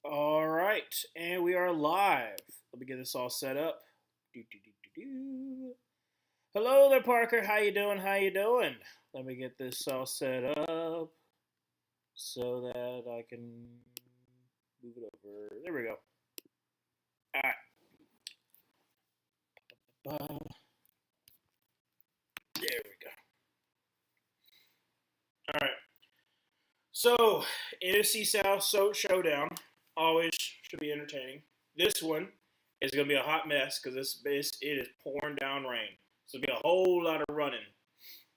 All right, and we are live. Let me get this all set up. Do, do, do, do, do. Hello there, Parker. How you doing? How you doing? Let me get this all set up so that I can move it over. There we go. All right. There we go. All right. So, NFC South Showdown always should be entertaining. This one is going to be a hot mess because it is pouring down rain. So it'll be a whole lot of running.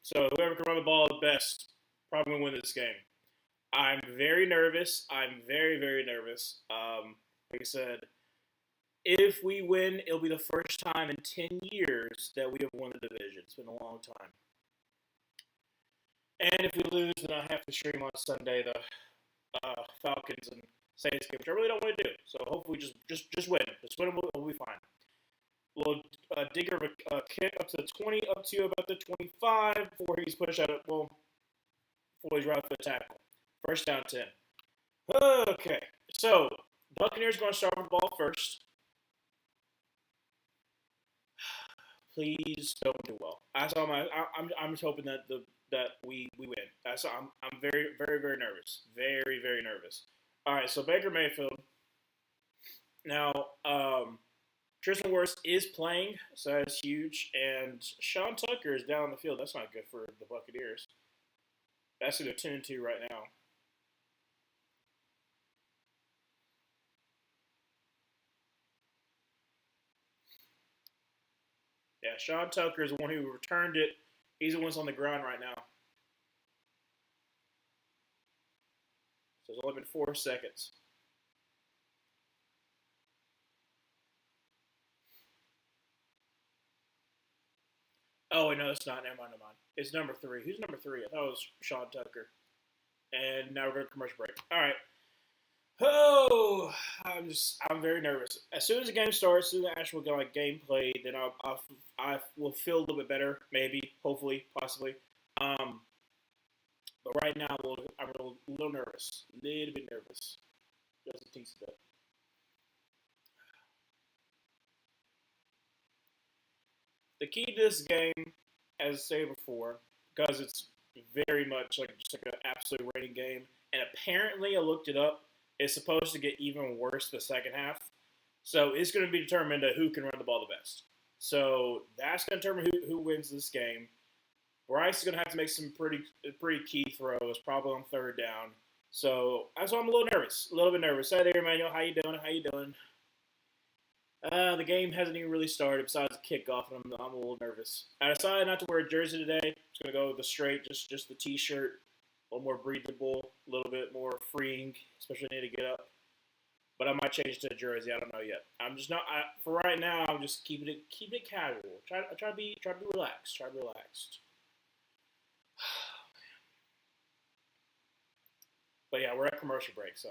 So whoever can run the ball the best probably going to win this game. I'm very nervous. I'm very, very nervous. Like I said, if we win, it'll be the first time in 10 years that we have won the division. It's been a long time. And if we lose, then I have to stream on Sunday the Falcons and Saints game, which I really don't want to do. So hopefully, just win. Just win, we'll be fine. We'll Digger kick up to the 20, up to about the 25 before he's pushed out. Before he's right for the tackle. First down 10. Okay, so Buccaneers going to start with the ball first. Please don't do well. I'm just hoping that we win. I'm very, very, very nervous. Very, very nervous. All right, so Baker Mayfield. Now, Tristan Wirfs is playing, so that's huge. And Sean Tucker is down on the field. That's not good for the Buccaneers. That's who they're 10-2 right now. Yeah, Sean Tucker is the one who returned it. He's the one that's on the ground right now. So it's only been 4 seconds. Oh, wait, no, it's not. Never mind, never mind. It's number 3. Who's number 3? I thought it was Sean Tucker. And now we're going to commercial break. All right. Oh, I'm very nervous. As soon as the game starts, as soon as the actual game played, then I will feel a little bit better, maybe, hopefully, possibly. But right now, I'm a little nervous, a little bit nervous. Just a teensy bit. The key to this game, as I said before, because it's very much like just like an absolute rating game, and apparently I looked it up. It's supposed to get even worse the second half. So it's going to be determined who can run the ball the best. So that's going to determine who wins this game. Bryce is going to have to make some pretty key throws, probably on third down. So that's why I'm a little nervous, a little bit nervous. Hey there, Emmanuel. How you doing? How you doing? The game hasn't even really started besides the kickoff, and I'm a little nervous. I decided not to wear a jersey today. It's going to go with the straight, just the T-shirt. A little more breathable, a little bit more freeing, especially when I need to get up. But I might change to a jersey. I don't know yet. I'm just not. For right now, I'm just keeping it casual. Try to be relaxed. Try to be relaxed. But yeah, we're at commercial break, so.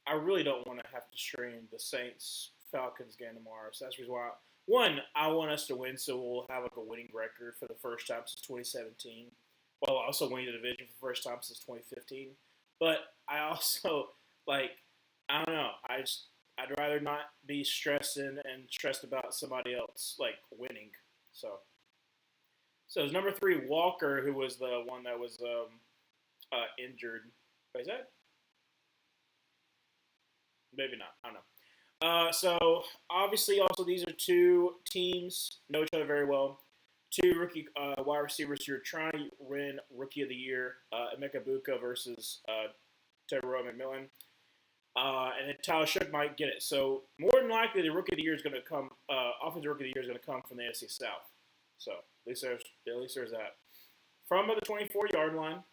I really don't want to have to stream the Saints Falcons game tomorrow. So that's the reason why. One, I want us to win, so we'll have like a winning record for the first time since 2017. Well, also winning the division for the first time since 2015. But I also like I don't know. I'd rather not be stressing and stressed about somebody else like winning. So it's number 3 Walker, who was the one that was injured. Wait, is that maybe not? I don't know. So obviously, also these are two teams know each other very well. Two rookie wide receivers who are trying to win Rookie of the Year. Emeka Buka versus Tyrell McMillan. And then Tyler Shook might get it. So more than likely, the Rookie of the Year is going to come. Offensive Rookie of the Year is going to come from the NFC South. So at least there's that. From the 24-yard line,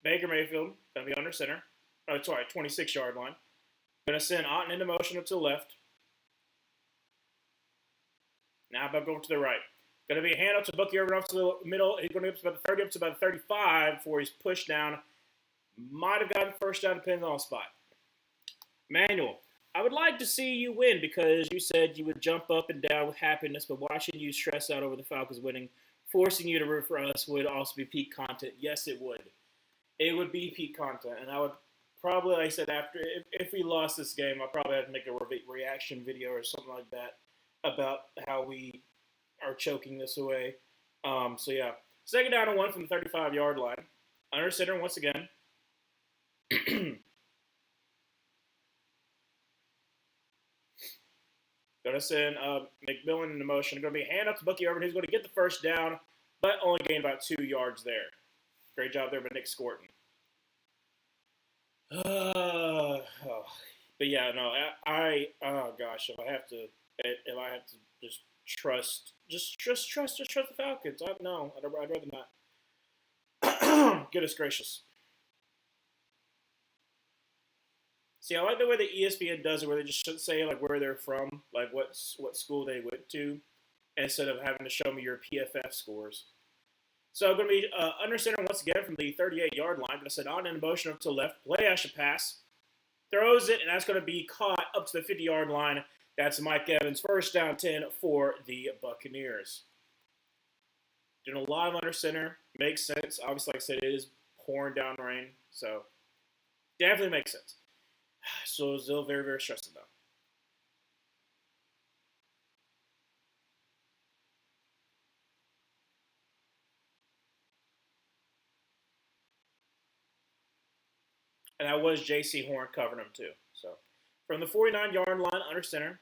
Baker Mayfield going to be under center. Oh, sorry, 26-yard line. Going to send Otten into motion up to the left. Now I'm going to the right. Going to be a handoff to Bucky Irvin off to the middle. He's going to get up to about the 30, up to about the 35 before he's pushed down. Might have gotten first down depending on the spot. Manuel I would like to see you win because you said you would jump up and down with happiness, but watching you stress out over the Falcons winning, forcing you to root for us would also be peak content. Yes, it would. It would be peak content, and I would probably, like I said, after if we lost this game, I'll probably have to make a reaction video or something like that about how we are choking this away. So yeah, second down and 1 from the 35-yard line. Under center once again. Going to send McMillan in motion. Going to be a hand up to Bucky Irvin, who's going to get the first down, but only gain about 2 yards there. Great job there by Nick Scorton. Oh. But yeah, no, oh gosh, if I have to just trust the Falcons. No, I'd rather not. Goodness gracious. See, I like the way the ESPN does it, where they just should say like where they're from, like what school they went to, instead of having to show me your PFF scores. So going to be under center once again from the 38-yard line. Going to send on in motion up to the left. Play action pass. Throws it, and that's going to be caught up to the 50-yard line. That's Mike Evans. First down 10 for the Buccaneers. Doing a lot of under center. Makes sense. Obviously, like I said, it is pouring down rain. So definitely makes sense. So still very, very stressing though. And that was J.C. Horn covering him too. So from the 49-yard line, under center.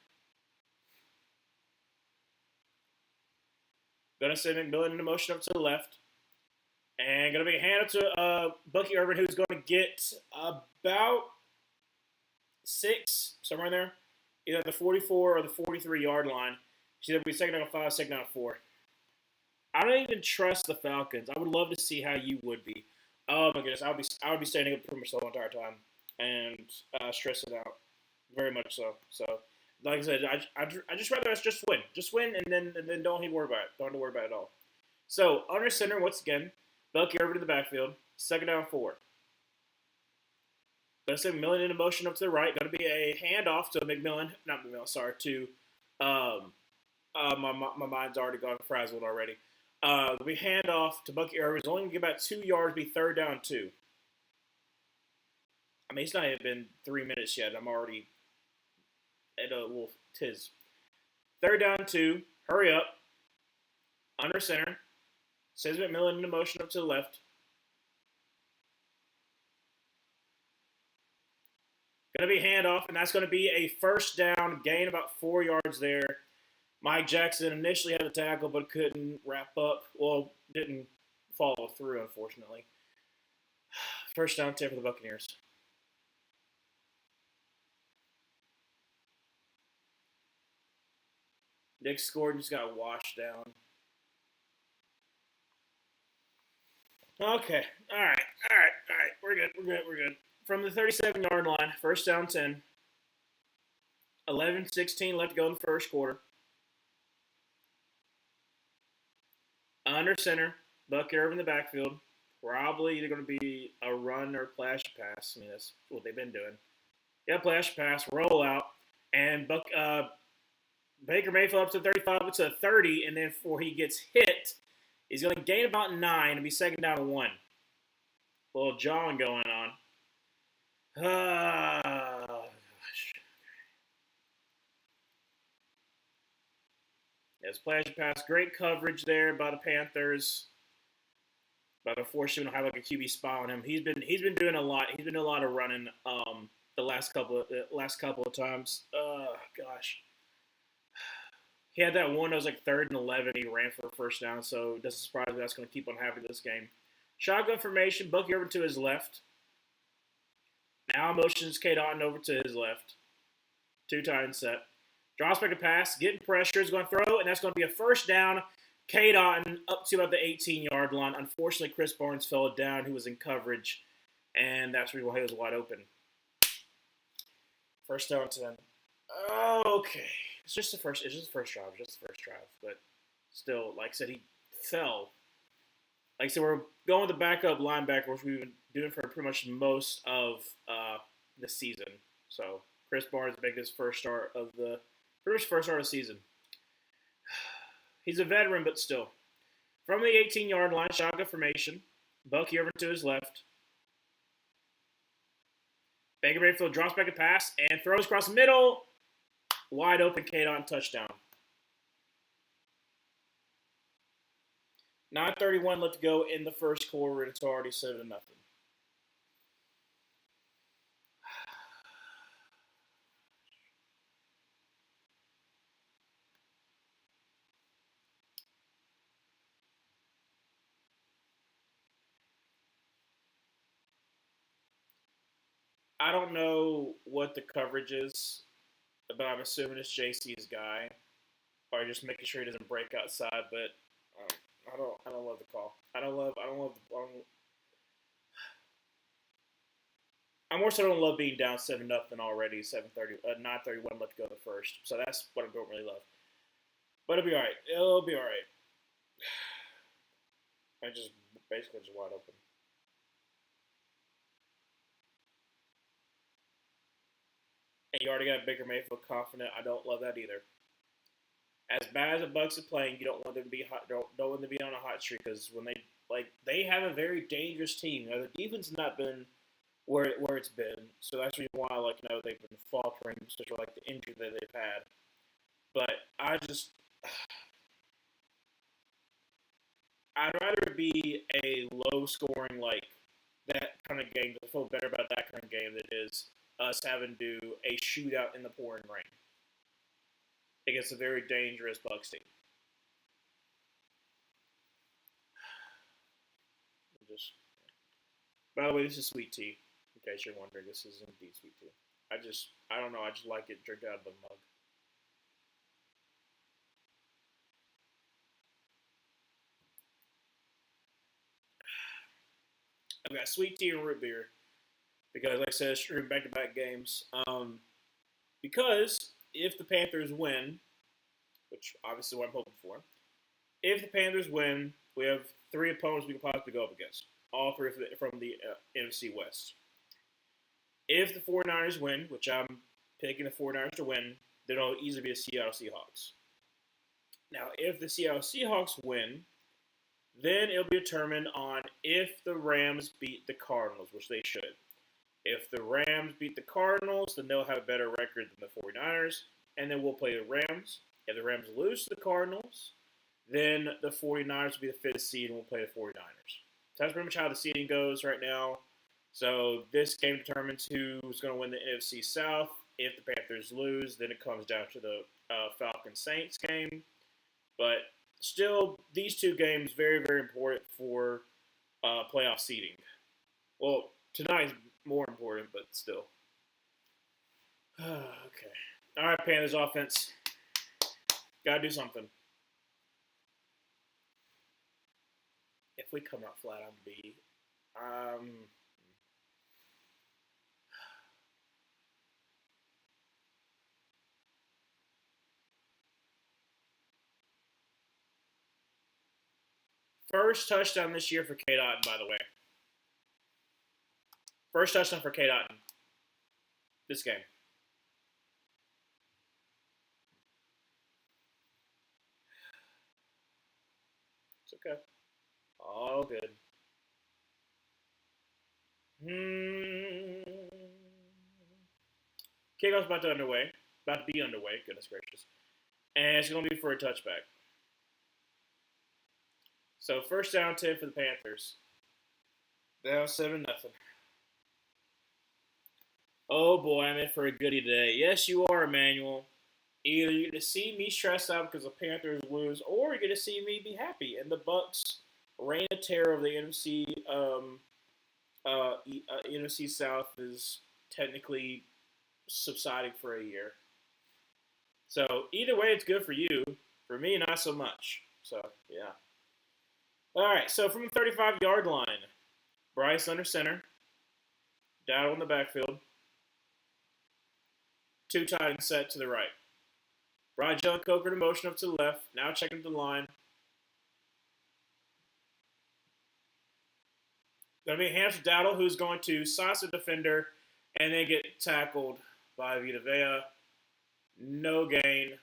Going to send McMillan into motion up to the left. And going to be a hand up to Bucky Irvin, who's going to get about 6, somewhere in there. Either at the 44 or the 43-yard line. She's going to be second down 5, second down 4. I don't even trust the Falcons. I would love to see how you would be. Oh my goodness, I would be standing up pretty much the whole entire time and stressing out, very much so. So, like I said, I just rather us just win, and then don't even worry about it. Don't have to worry about it at all. So under center once again, Bucky Irvin to the backfield, second down 4. Going to send McMillan into motion up to the right. Going to be a handoff to to my mind's already gone frazzled already. We hand off to Bucky Irvin. It's only going to get about 2 yards, be third down 2. I mean, it's not even been 3 minutes yet. I'm already at a little tiz. Third down 2. Hurry up. Under center. Sends McMillan into motion up to the left. Going to be handoff, and that's going to be a first down, gain about 4 yards there. Mike Jackson initially had a tackle, but couldn't wrap up. Well, didn't follow through, unfortunately. First down 10 for the Buccaneers. Nick Scorton just got washed down. Okay. All right. We're good. From the 37-yard line, first down 10. 11-16 left to go in the first quarter. Under center, Buck Irvin in the backfield. Probably either going to be a run or flash pass. I mean, that's what they've been doing. Yeah, flash pass, roll out, and Baker Mayfield up to 35, up to 30, and then before he gets hit, he's going to gain about 9 and be second down to 1. A little jawing going on. Gosh. Yeah, splash pass. Great coverage there by the Panthers. But unfortunately, we don't have like a QB spot on him. He's been doing a lot. He's been doing a lot of running the last couple of times. Gosh. He had that one that was like 3rd and 11. He ran for a first down, so it doesn't surprise me that's going to keep on happening this game. Shotgun formation, Bucky over to his left. Now motions Cade Otton over to his left. 2 tight set. Drops back to pass, getting pressure, is going to throw, and that's going to be a first down. Cade Otton up to about the 18-yard line. Unfortunately, Chris Barnes fell down. He was in coverage, and that's why he was wide open. First down 10. Okay. It's just the first drive. But still, like I said, he fell. Like I said, we're going with the backup linebacker, which we've been doing for pretty much most of the season. So Chris Barnes making his first start of the season. He's a veteran, but still. From the 18-yard line, shotgun formation. Bucky over to his left. Baker Mayfield drops back a pass and throws across the middle. Wide open, K-Dot touchdown. 9:31 left to go in the first quarter, and it's already 7-0. I don't know what the coverage is, but I'm assuming it's JC's guy, or just making sure he doesn't break outside. But I don't love the call. I more so don't love being down 7-0 already. 9:31 left to go in the first. So that's what I don't really love. But it'll be all right. It'll be all right. I just basically just wide open. And you already got Baker Mayfield confident. I don't love that either. As bad as the Bucs are playing, you don't want them to be hot. Don't want them to be on a hot streak because when they have a very dangerous team. You know, the defense has not been where it's been, so that's the reason why they've been faltering, especially the injury that they've had. But I'd rather be a low scoring that kind of game. I feel better about that kind of game than it is us having to do a shootout in the pouring rain against a very dangerous Bucs team. By the way, this is sweet tea. In case you're wondering, this is indeed sweet tea. I don't know. I just like it drink out of the mug. I've got sweet tea and root beer because, like I said, it's back-to-back games. Because if the Panthers win, which obviously what I'm hoping for, if the Panthers win, we have 3 opponents we could possibly go up against. All 3 from the NFC West. If the 49ers win, which I'm picking the 49ers to win, then it'll easily be the Seattle Seahawks. Now, if the Seattle Seahawks win, then it'll be determined on if the Rams beat the Cardinals, which they should. If the Rams beat the Cardinals, then they'll have a better record than the 49ers, and then we'll play the Rams. If the Rams lose to the Cardinals, then the 49ers will be the 5th seed, and we'll play the 49ers. So that's pretty much how the seeding goes right now. So this game determines who's going to win the NFC South. If the Panthers lose, then it comes down to the Falcons-Saints game. But still, these 2 games very, very important for playoff seeding. Well, tonight is more important, but still. Okay. All right, Panthers offense. Got to do something. If we come out flat on B, first touchdown this year for K. Dotton, by the way. First touchdown for K. Dotton this game. It's okay. All good. Kickoff's about to be underway. Goodness gracious. And it's going to be for a touchback. So first down 10 for the Panthers. Down 7-0. Oh boy, I'm in for a goodie today. Yes, you are, Emmanuel. Either you get to see me stressed out because the Panthers lose, or you get to see me be happy. And the Bucs reign of terror of the NFC South is technically subsiding for a year. So either way, it's good for you. For me, not so much. So yeah. All right. So from the 35-yard line, Bryce under center, Dowdle in the backfield, 2 tight ends set to the right. Brian Coker in motion up to the left. Now checking the line. Going to be a hands to Dowdle, who's going to sauce the defender and then get tackled by Vita Vea. No gain.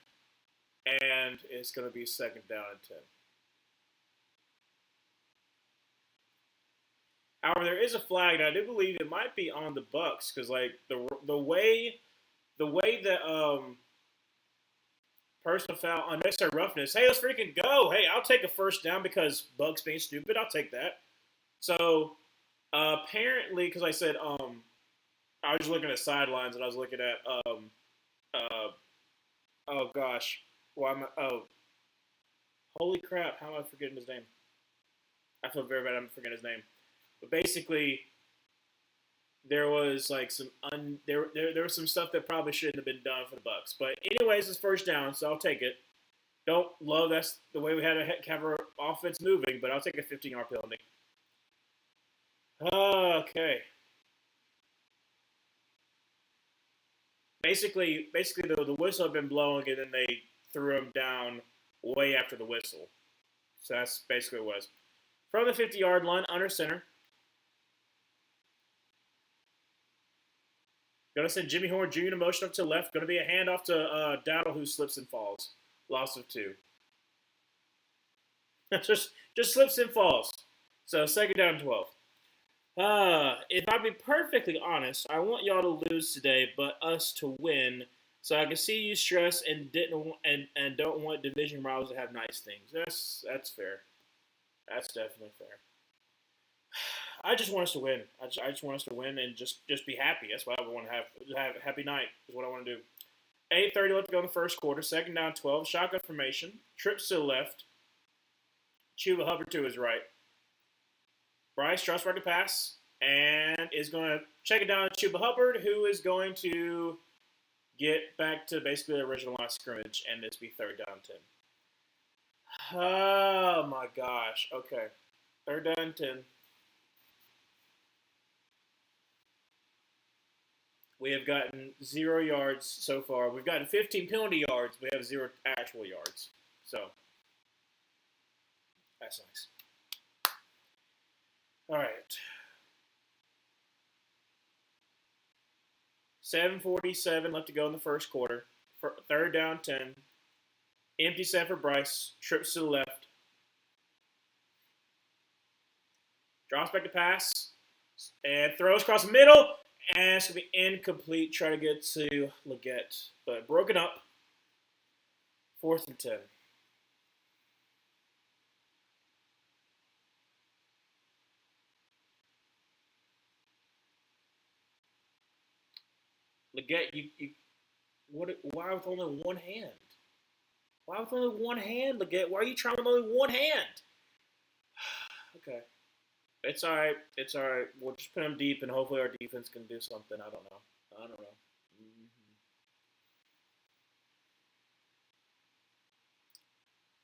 And it's going to be second down and 10. However, there is a flag, and I do believe it might be on the Bucks because like the way that personal foul unnecessary roughness. Hey, let's freaking go! Hey, I'll take a first down because Bucks being stupid. I'll take that. So apparently, because I said I was looking at sidelines and I was looking at uh, oh gosh, why am I? Oh, holy crap! How am I forgetting his name? I feel very bad. I'm forgetting his name. But basically, there was like there was some stuff that probably shouldn't have been done for the Bucks. But anyways, it's first down, so I'll take it. Don't love that's the way we had to have our offense moving, but I'll take a 15-yard penalty. Okay. Basically, the whistle had been blowing, and then they threw him down way after the whistle. So that's basically what it was. From the 50-yard line, under center. Going to send Jimmy Horn Jr. to motion up to the left. Going to be a handoff to Dowdle, who slips and falls. Loss of 2. just slips and falls. So second down and 12. If I be perfectly honest, I want y'all to lose today, but us to win. So I can see you stress and don't want division rivals to have nice things. That's fair. That's definitely fair. I just want us to win. I just want us to win and just be happy. That's what I want to have a happy night is what I want to do. 8:30 left to go in the first quarter. Second down, 12. Shotgun formation. Trips to the left. Chuba Hubbard to his right. Bryce tries to pass and is going to check it down to Chuba Hubbard, who is going to get back to basically the original line of scrimmage, and this be third down 10. Oh my gosh. Okay. Third down 10. We have gotten 0 yards so far. We've gotten 15 penalty yards. We have 0 actual yards. So, that's nice. All right. 7:47 left to go in the first quarter. Third down 10. Empty set for Bryce. Trips to the left. Drops back to pass. And throws across the middle. And it's going to be incomplete. Try to get to Leggett. But broken up. 4th and 10. Leggett, why with only one hand? Why with only one hand, Leggett? Why are you trying with only one hand? Okay. It's all right. It's all right. We'll just put them deep, and hopefully our defense can do something. I don't know.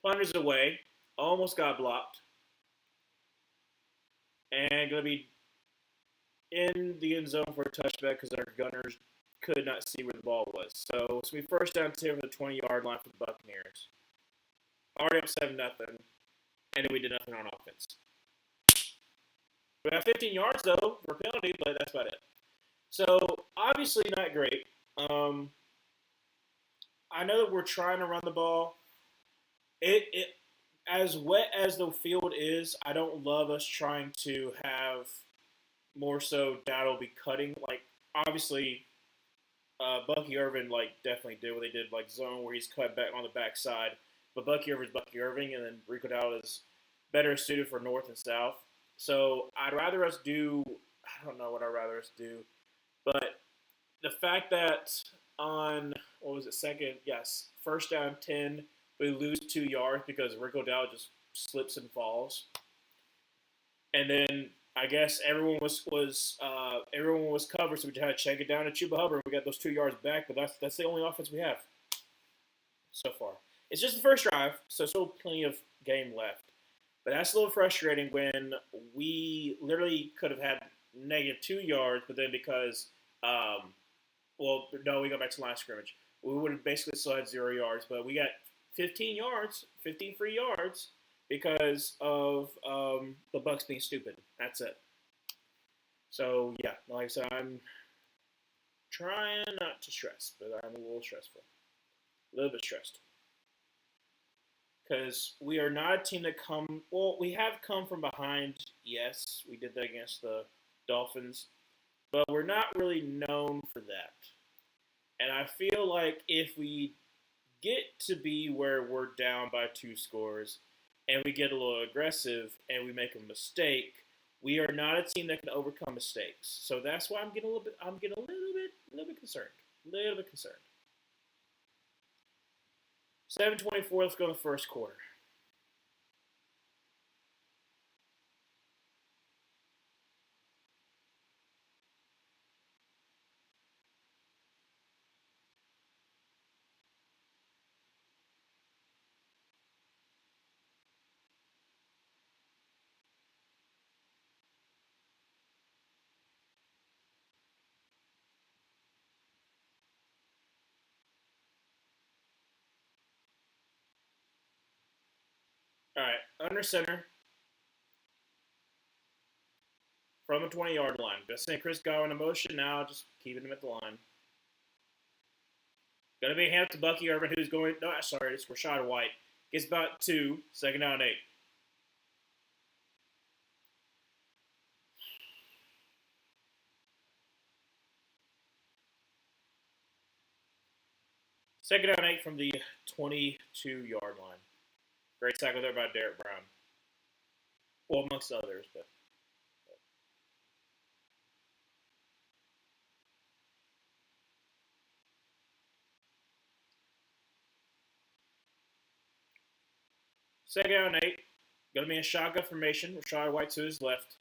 Punter's away. Almost got blocked. And going to be in the end zone for a touchback because our gunners could not see where the ball was. So it's going to be first down 10 for the 20-yard line for the Buccaneers. Already up 7-0, and then we did nothing on offense. We have 15 yards, though, for a penalty, but that's about it. So, obviously not great. I know that we're trying to run the ball. It as wet as the field is, I don't love us trying to have more so Dowdle be cutting. Like, obviously, Bucky Irvin, like, definitely did what they did, like, zone where he's cut back on the backside. But Bucky Irvin's Bucky Irving, and then Rico Dowdle is better suited for north and south. So I'd rather us do, I don't know what I'd rather us do, but the fact that on, first down 10, we lose 2 yards because Rico Dowdle just slips and falls. And then I guess everyone was covered, so we just had to check it down to Chuba Hubbard. We got those 2 yards back, but that's the only offense we have so far. It's just the first drive, so still plenty of game left. But that's a little frustrating when we literally could have had -2 yards, but then because, we got back to line of scrimmage. We would have basically still had 0 yards, but we got 15 free yards because of the Bucs being stupid. That's it. So, yeah, like I said, Trying not to stress, but I'm a little stressful. A little bit stressed. Because we are not a team that come. Well, we have come from behind. Yes, we did that against the Dolphins, but we're not really known for that. And I feel like if we get to be where we're down by 2 scores and we get a little aggressive and we make a mistake, we are not a team that can overcome mistakes. So that's why I'm getting a little bit. I'm getting a little bit concerned. A little bit concerned. 7:24. Let's go to the first quarter. All right, under center from the 20-yard line. Just send Chris Godwin in motion now. Just keeping him at the line. Gonna be a hand to Bucky Irvin, who's going. No, sorry, it's Rashad White. Gets about 2. Second down 8. Second down 8 from the 22-yard line. Great tackle there by Derek Brown. Well, amongst others, but. Second down 8. Gonna be in shotgun formation. Rashad White to his left.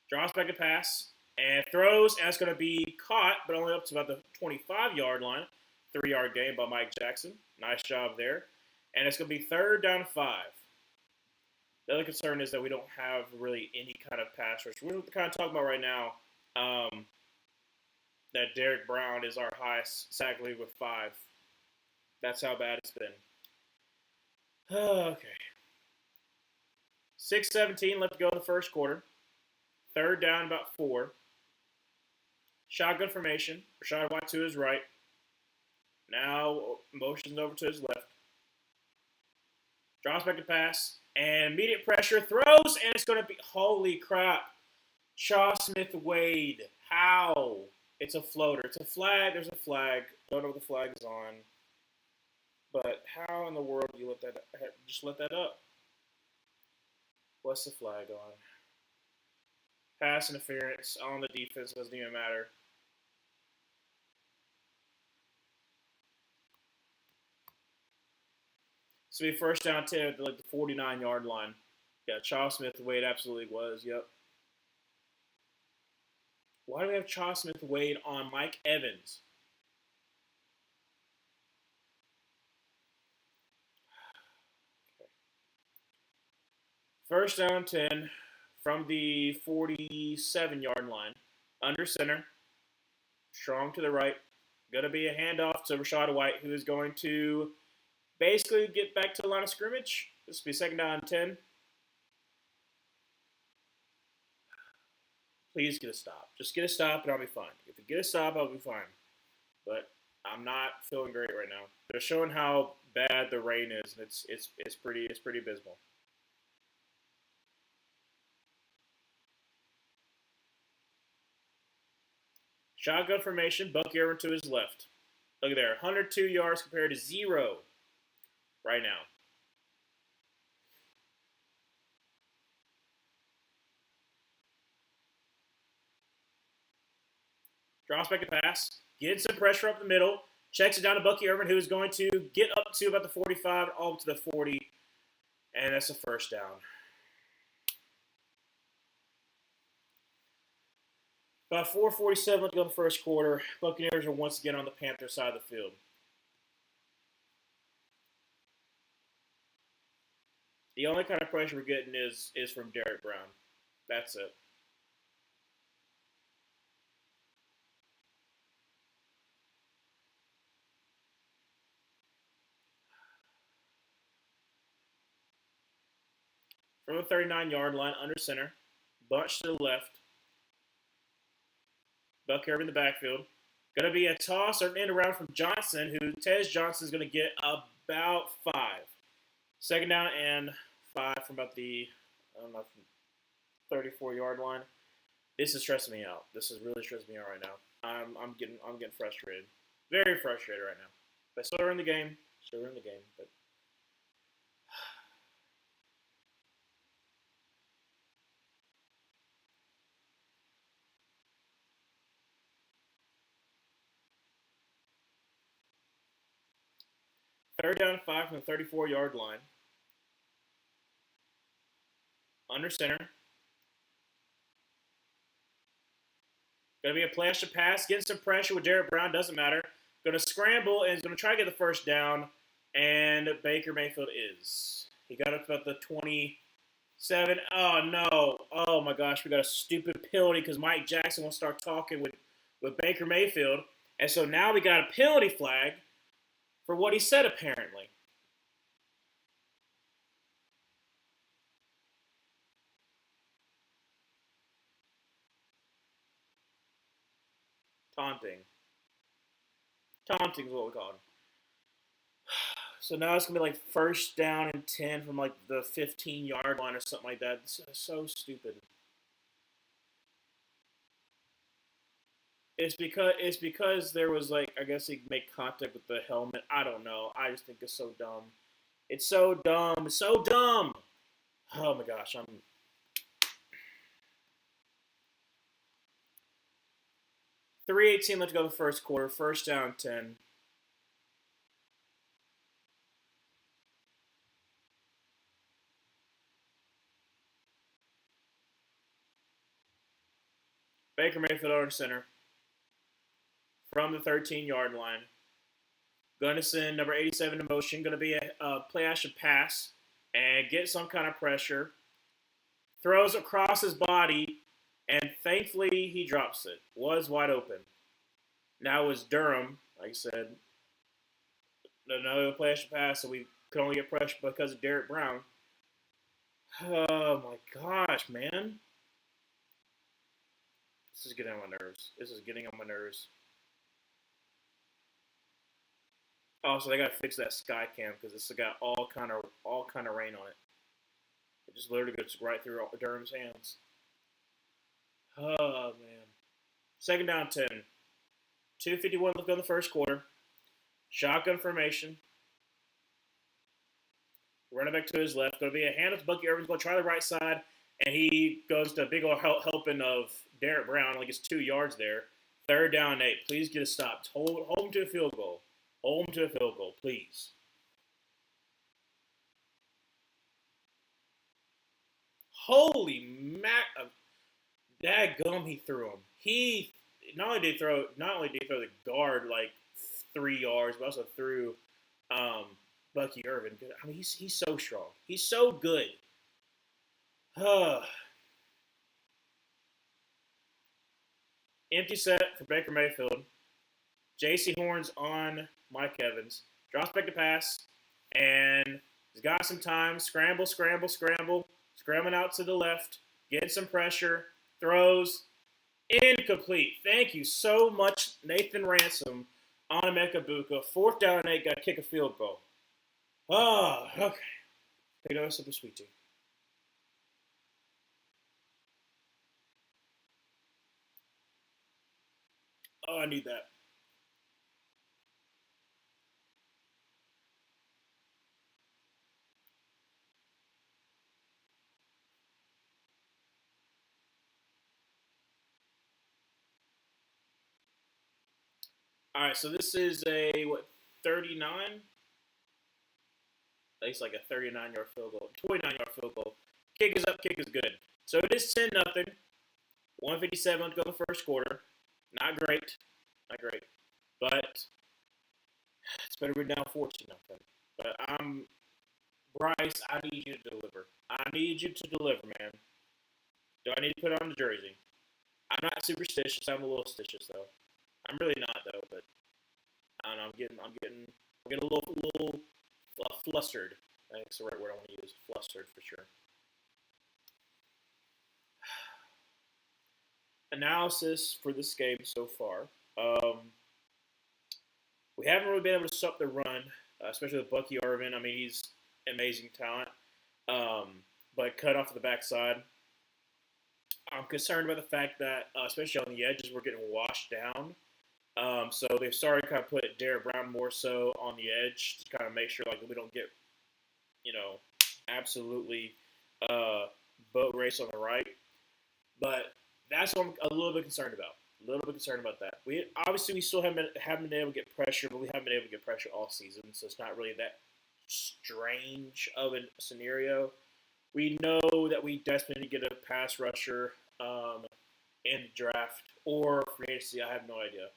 Draws back a pass and throws, and it's going to be caught, but only up to about the 25-yard line. 3-yard gain by Mike Jackson. Nice job there. And it's going to be third down 5. The other concern is that we don't have really any kind of pass rush. We're kind of talking about right now that Derek Brown is our highest sack lead with 5. That's how bad it's been. Okay. 6:17 left to go in the first quarter. Third down, about 4. Shotgun formation. Rashad White to his right. Now motions over to his left. Drops back to pass. And immediate pressure. Throws. And it's going to be... Holy crap. Shaw Smith-Wade. How? It's a floater. It's a flag. There's a flag. Don't know what the flag is on. But how in the world do you let that... Just let that up? What's the flag on? Pass interference on the defense. Doesn't even matter. So we first down 10 at the 49-yard line. Yeah, Charles Smith-Wade absolutely was. Yep. Why do we have Charles Smith-Wade on Mike Evans? Okay. First down 10 from the 47-yard line. Under center. Strong to the right. Going to be a handoff to Rashad White, who is going to basically get back to the line of scrimmage. This will be second down 10. Please get a stop. Just get a stop and I'll be fine. If you get a stop, I'll be fine. But I'm not feeling great right now. They're showing how bad the rain is, and it's pretty abysmal. Shotgun formation, Bucky Irvin to his left. Look at there, 102 yards compared to 0 right now. Drops back a pass, gets some pressure up the middle, checks it down to Bucky Irvin, who is going to get up to about the 45, all to the 40, and that's a first down. About 4:47 left to go in the first quarter. Buccaneers are once again on the Panthers side of the field. The only kind of pressure we're getting is from Derek Brown. That's it. From the 39-yard line, under center, bunch to the left. Buck Irvin in the backfield. Going to be a toss or an end around from Johnson, who Tez Johnson is going to get about 5. Second down and 5 from about the, I don't know, from 34-yard line. This is stressing me out. This is really stressing me out right now. I'm getting frustrated. Very frustrated right now. But still in the game. Still in the game. But third down and 5 from the 34-yard line. Under center. Going to be a play action pass. Getting some pressure with Derek Brown. Doesn't matter. Going to scramble and is going to try to get the first down. And Baker Mayfield is. He got up about the 27. Oh, no. Oh, my gosh. We got a stupid penalty because Mike Jackson will start talking with Baker Mayfield. And so now we got a penalty flag for what he said, apparently. Taunting. Taunting is what we call it. So now it's going to be like first down and 10 from like the 15-yard line or something like that. It's so stupid. It's because there was like, I guess he made contact with the helmet. I don't know. I just think it's so dumb. It's so dumb. It's so dumb. Oh my gosh, I'm 3:18 left to go in the first quarter. First down 10. Baker Mayfield under center from the 13-yard line. Going to send number 87 in motion. Going to be a play action pass and get some kind of pressure. Throws across his body, and thankfully he drops it. Was wide open. Now it's Durham, like I said. Another play action pass, so we could only get pressure because of Derek Brown. Oh my gosh, man. This is getting on my nerves. This is getting on my nerves. Oh, so they gotta fix that sky cam because this has got all kind of rain on it. It just literally goes right through Durham's hands. Oh man. Second down 10. 2:51 left in the first quarter. Shotgun formation. Running back to his left. Going to be a handoff to Bucky Irvin's going to try the right side, and he goes to a big old helping of Derek Brown. Like it's 2 yards there. Third down and 8. Please get it stopped. Hold him to a field goal. Hold him to a field goal, please. Holy mac! Dadgum, he threw him. He not only did he throw the guard like 3 yards, but also threw Bucky Irvin. I mean, he's so strong. He's so good. Empty set for Baker Mayfield. J.C. Horn's on Mike Evans. Drops back to pass, and he's got some time. Scramble. Scrambling out to the left. Getting some pressure. Throws. Incomplete. Thank you so much, Nathan Ransom on Emeka Buka. Fourth down and 8. Got to kick a field goal. Oh, okay. Pick up a super sweet tea. Oh, I need that. All right, so this is a, 39? At least like a 39-yard field goal. 29-yard field goal. Kick is up, kick is good. So it is 10-0. 157 to go the first quarter. Not great. But it's better be down 14-0. But Bryce, I need you to deliver. I need you to deliver, man. Do I need to put on the jersey? I'm not superstitious. I'm a little stitious, though. I'm really not, though, but I don't know. I'm getting a little flustered. I think it's the right word I want to use. Flustered for sure. Analysis for this game so far. We haven't really been able to stop the run, especially with Bucky Irvin. I mean, he's amazing talent, but cut off the backside. I'm concerned about the fact that, especially on the edges, we're getting washed down. So they've started to kind of put Derek Brown more so on the edge to kind of make sure like we don't get, you know, absolutely boat race on the right. But that's what I'm a little bit concerned about. A little bit concerned about that. We still haven't been able to get pressure, but we haven't been able to get pressure all season, so it's not really that strange of a scenario. We know that we desperately need to get a pass rusher in the draft or free agency. I have no idea.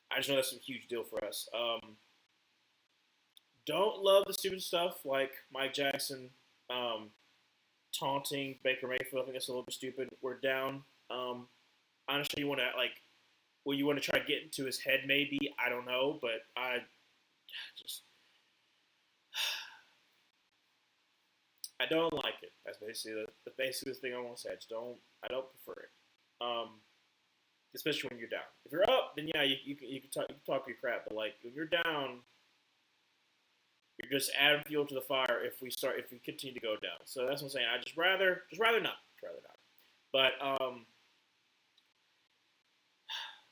I just know that's a huge deal for us. Don't love the stupid stuff like Mike Jackson taunting Baker Mayfield. I think that's a little bit stupid. We're down. Honestly, you want to you want to try to get into his head, maybe. I don't know, but I just I don't like it. That's basically the thing I want to say. I don't prefer it. Especially when you're down. If you're up, then yeah, you can talk your crap. But like if you're down, you're just adding fuel to the fire. If we continue to go down, so that's what I'm saying. I just rather not. But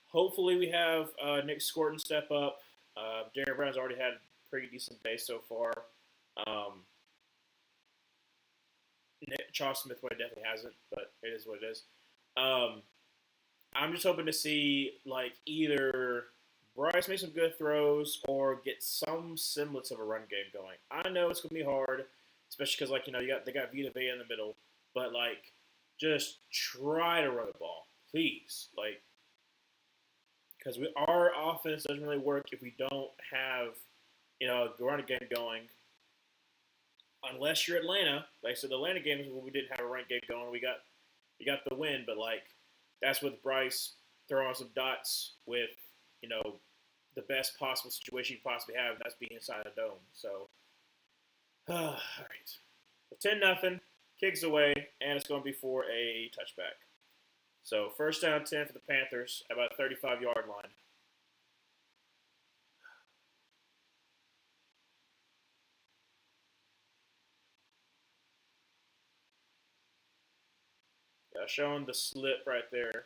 hopefully we have Nick Scorton step up. Darren Brown's already had a pretty decent day so far. Charles Smith definitely hasn't, but it is what it is. I'm just hoping to see like either Bryce make some good throws or get some semblance of a run game going. I know it's gonna be hard, especially because they got Vita Vea in the middle, but like just try to run the ball, please, like because our offense doesn't really work if we don't have a run game going. Unless you're Atlanta, like I said, the Atlanta game is when we didn't have a run game going. We got the win, but like that's with Bryce throwing some dots with the best possible situation you possibly have. And that's being inside a dome. So, all right, 10-0, kicks away, and it's going to be for a touchback. So first down 10 for the Panthers, about 35-yard line. Showing the slip right there.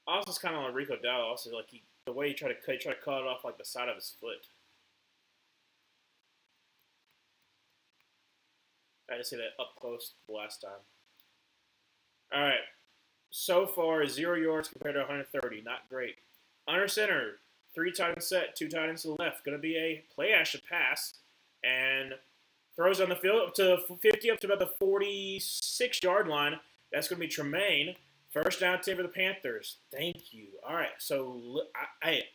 Also, it's kind of like Rico Dowdle. Also, like the way he tried to cut it off like the side of his foot. I had to see that up close the last time. All right. So far, 0 yards compared to 130. Not great. Under center, 3 tight end set, 2 tight ends to the left. Going to be a play action pass. And throws on the field up to 50, up to about the 46-yard line. That's going to be Tremaine. First down 10 for the Panthers. Thank you. All right, so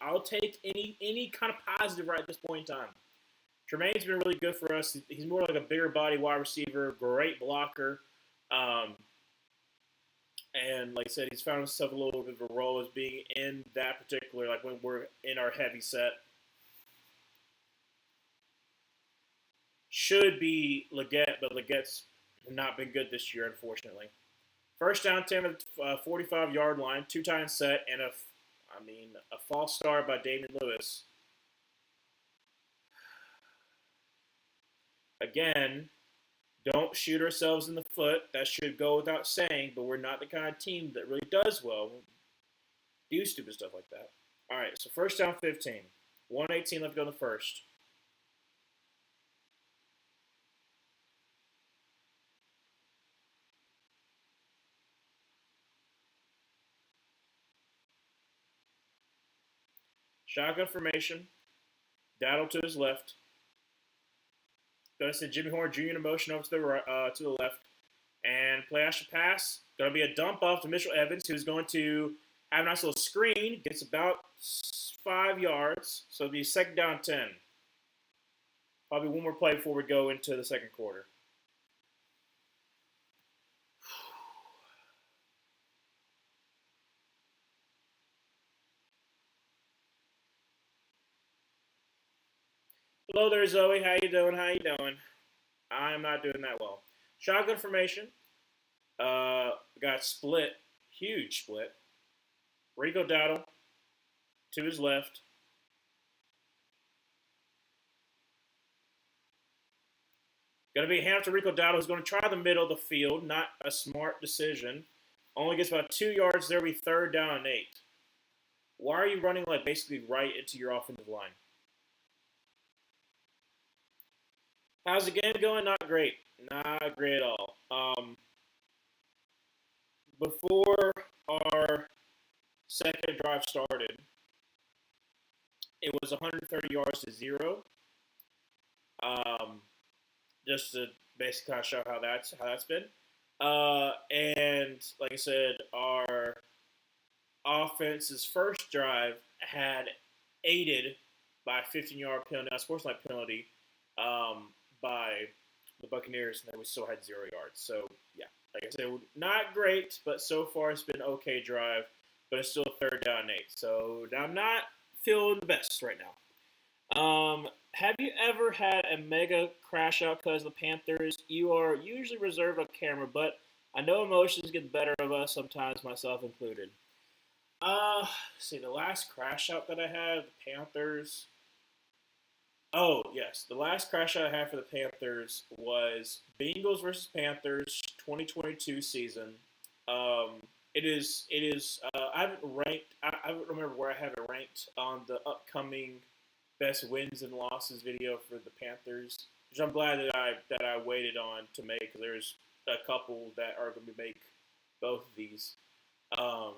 I'll take any kind of positive right at this point in time. Tremaine's been really good for us. He's more like a bigger body wide receiver, great blocker. And like I said, he's found himself a little bit of a role as being in that particular, like when we're in our heavy set. Should be Leggett, but Leggett's not been good this year, unfortunately. First down 10 at the 45-yard line, 2 tight end set, and a false start by Damian Lewis. Again, don't shoot ourselves in the foot. That should go without saying, but we're not the kind of team that really does well. Do stupid stuff like that. All right, so first down 15. 1:18 left to go in the first. Shotgun formation. Dowdle to his left. Going to send Jimmy Horn Jr. in motion over to the left. And play action pass. Going to be a dump off to Mitchell Evans, who's going to have a nice little screen. Gets about 5 yards. So it'll be second down 10. Probably one more play before we go into the second quarter. Hello there, Zoe. How you doing? I'm not doing that well. Shotgun formation. Got split. Huge split. Rico Dowdle to his left. Going to be hand to Rico Dowdle, who's going to try the middle of the field. Not a smart decision. Only gets about 2 yards. There will be 3rd down and 8. Why are you running like basically right into your offensive line? How's the game going? Not great. Not great at all. Before our second drive started, it was 130 yards to 0. Um, just to basically kind of show how that's been. And like I said, our offense's first drive had aided by a 15-yard penalty, a sportsline penalty, by the Buccaneers, and then we still had 0 yards. So yeah, like I said, not great, but so far it's been okay drive, but it's still 3rd down and 8. So I'm not feeling the best right now. Have you ever had a mega crash out because of the Panthers? You are usually reserved on camera, but I know emotions get the better of us sometimes, myself included. See, the last crash out that I had, the Panthers. Oh, yes. The last crash out I had for the Panthers was Bengals versus Panthers 2022 season. I haven't ranked, I don't remember where I have it ranked on the upcoming best wins and losses video for the Panthers, which I'm glad that I waited on to make, because there's a couple that are going to make both of these, um,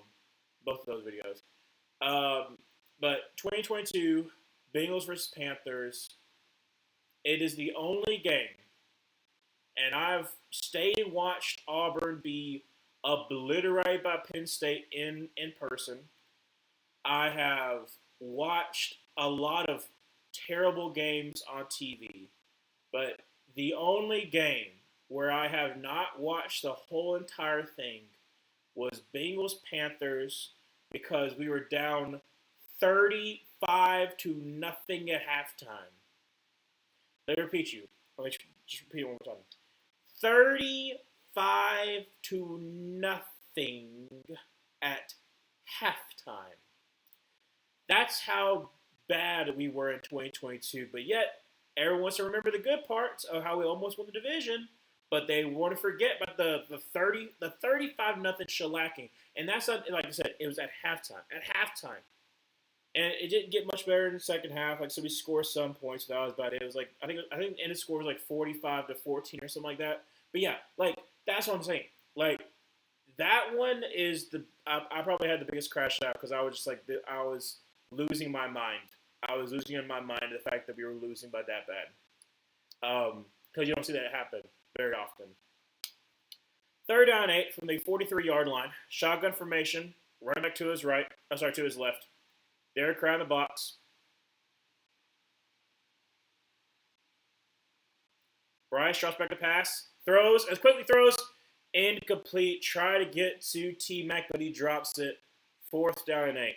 both of those videos. But 2022 Bengals versus Panthers, it is the only game, and I've stayed and watched Auburn be obliterated by Penn State in person. I have watched a lot of terrible games on TV, but the only game where I have not watched the whole entire thing was Bengals Panthers, because we were down 35 to nothing at halftime. Let me repeat you. Let me just repeat it one more time. 35 to nothing at halftime. That's how bad we were in 2022. But yet, everyone wants to remember the good parts of how we almost won the division, but they want to forget about the 35 nothing shellacking. And that's not, like I said, it was at halftime. At halftime. And it didn't get much better in the second half. Like, so we scored some points. That was about it. It was like I think the end score was like 45 to 14 or something like that. But yeah, like that's what I'm saying. Like that one is I probably had the biggest crash out, because I was just like I was losing my mind. I was losing in my mind the fact that we were losing by that bad. Because you don't see that happen very often. 3rd down and 8 from the 43-yard line. Shotgun formation. Running back to his right. I'm sorry, to his left. Derek Carr in the box. Bryce drops back to pass. Throws. Incomplete. Try to get to T-Mac, but he drops it. 4th down and 8.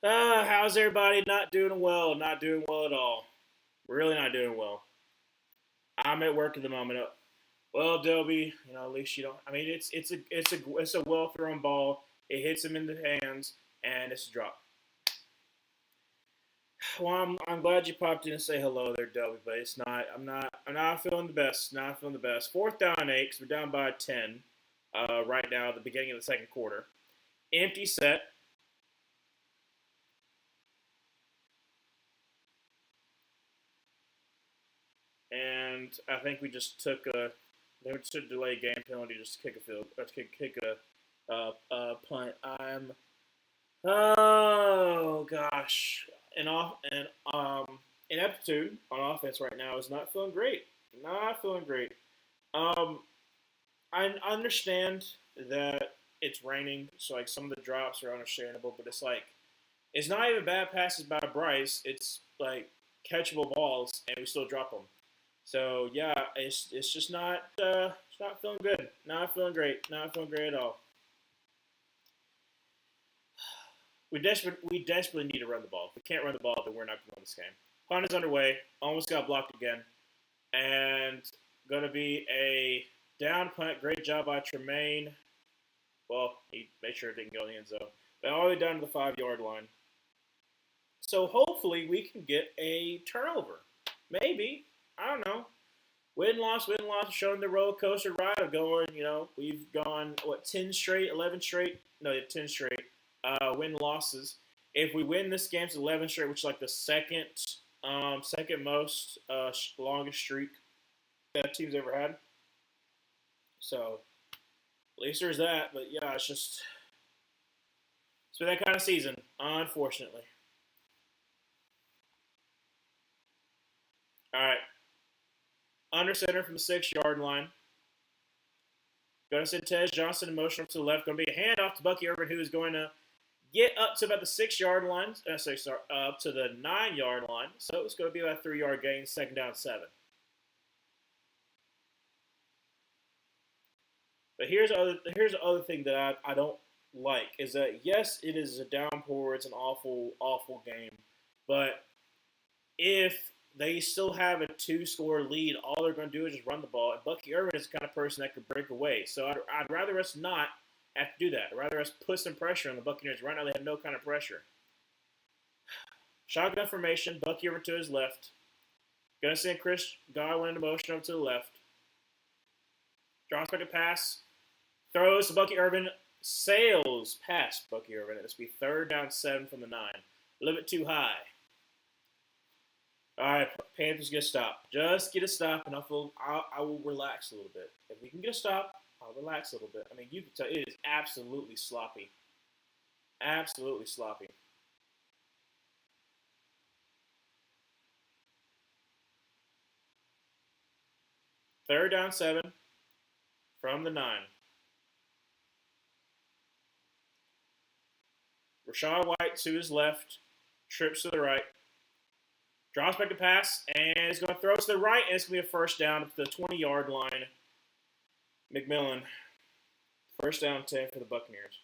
How's everybody? Not doing well. Not doing well at all. Really not doing well. I'm at work at the moment. Well, Dobie, at least you don't. I mean, it's a well thrown ball. It hits him in the hands, and it's a drop. Well, I'm glad you popped in and say hello there, Dobie, but it's not. I'm not feeling the best. Not feeling the best. 4th down and 8, because we're down by 10. Right now at the beginning of the second quarter. Empty set. And I think we just took a delay game penalty just to kick a field, or to kick a punt. Oh gosh, ineptitude on offense right now is not feeling great. Not feeling great. I understand that it's raining, so like some of the drops are understandable, but it's not even bad passes by Bryce. It's like catchable balls, and we still drop them. So yeah, it's just it's not feeling good. Not feeling great. Not feeling great at all. We desperately need to run the ball. If we can't run the ball, then we're not going to win this game. Punt is underway. Almost got blocked again, and going to be a down punt. Great job by Tremaine. Well, he made sure it didn't go in the end zone, but all the way down to the 5-yard line. So hopefully we can get a turnover. Maybe. I don't know. win loss, showing the roller coaster ride of going. We've gone 10 straight, 11 straight, no, 10 straight win losses. If we win this game, it's 11 straight, which is like the second most longest streak that team's ever had. So at least there's that. But yeah, it's been that kind of season, unfortunately. All right, under center from the 6-yard line. Going to send Tez Johnson in motion up to the left. Going to be a handoff to Bucky Irvin, who is going to get up to about the 6-yard line. Up to the 9-yard line. So it's going to be about a 3-yard gain, second down 7. But here's the other thing that I don't like is that, yes, it is a downpour. It's an awful, awful game. But if they still have a 2-score lead, all they're going to do is just run the ball. And Bucky Irvin is the kind of person that could break away. So I'd rather us not have to do that. I'd rather us put some pressure on the Buccaneers. Right now they have no kind of pressure. Shotgun formation, Bucky Irvin to his left. Going to send Chris Godwin in motion up to the left. Drops back to pass. Throws to Bucky Irvin. Sails past Bucky Irvin. It's be third down 7 from the 9. A little bit too high. All right, Panthers get a stop. Just get a stop, and I will relax a little bit. If we can get a stop, I'll relax a little bit. I mean, you can tell it is absolutely sloppy. Absolutely sloppy. Third down 7 from the 9. Rachaad White to his left, trips to the right. Drops back to pass, and is going to throw to the right, and it's going to be a first down up to the 20-yard line. McMillan, first down 10 for the Buccaneers.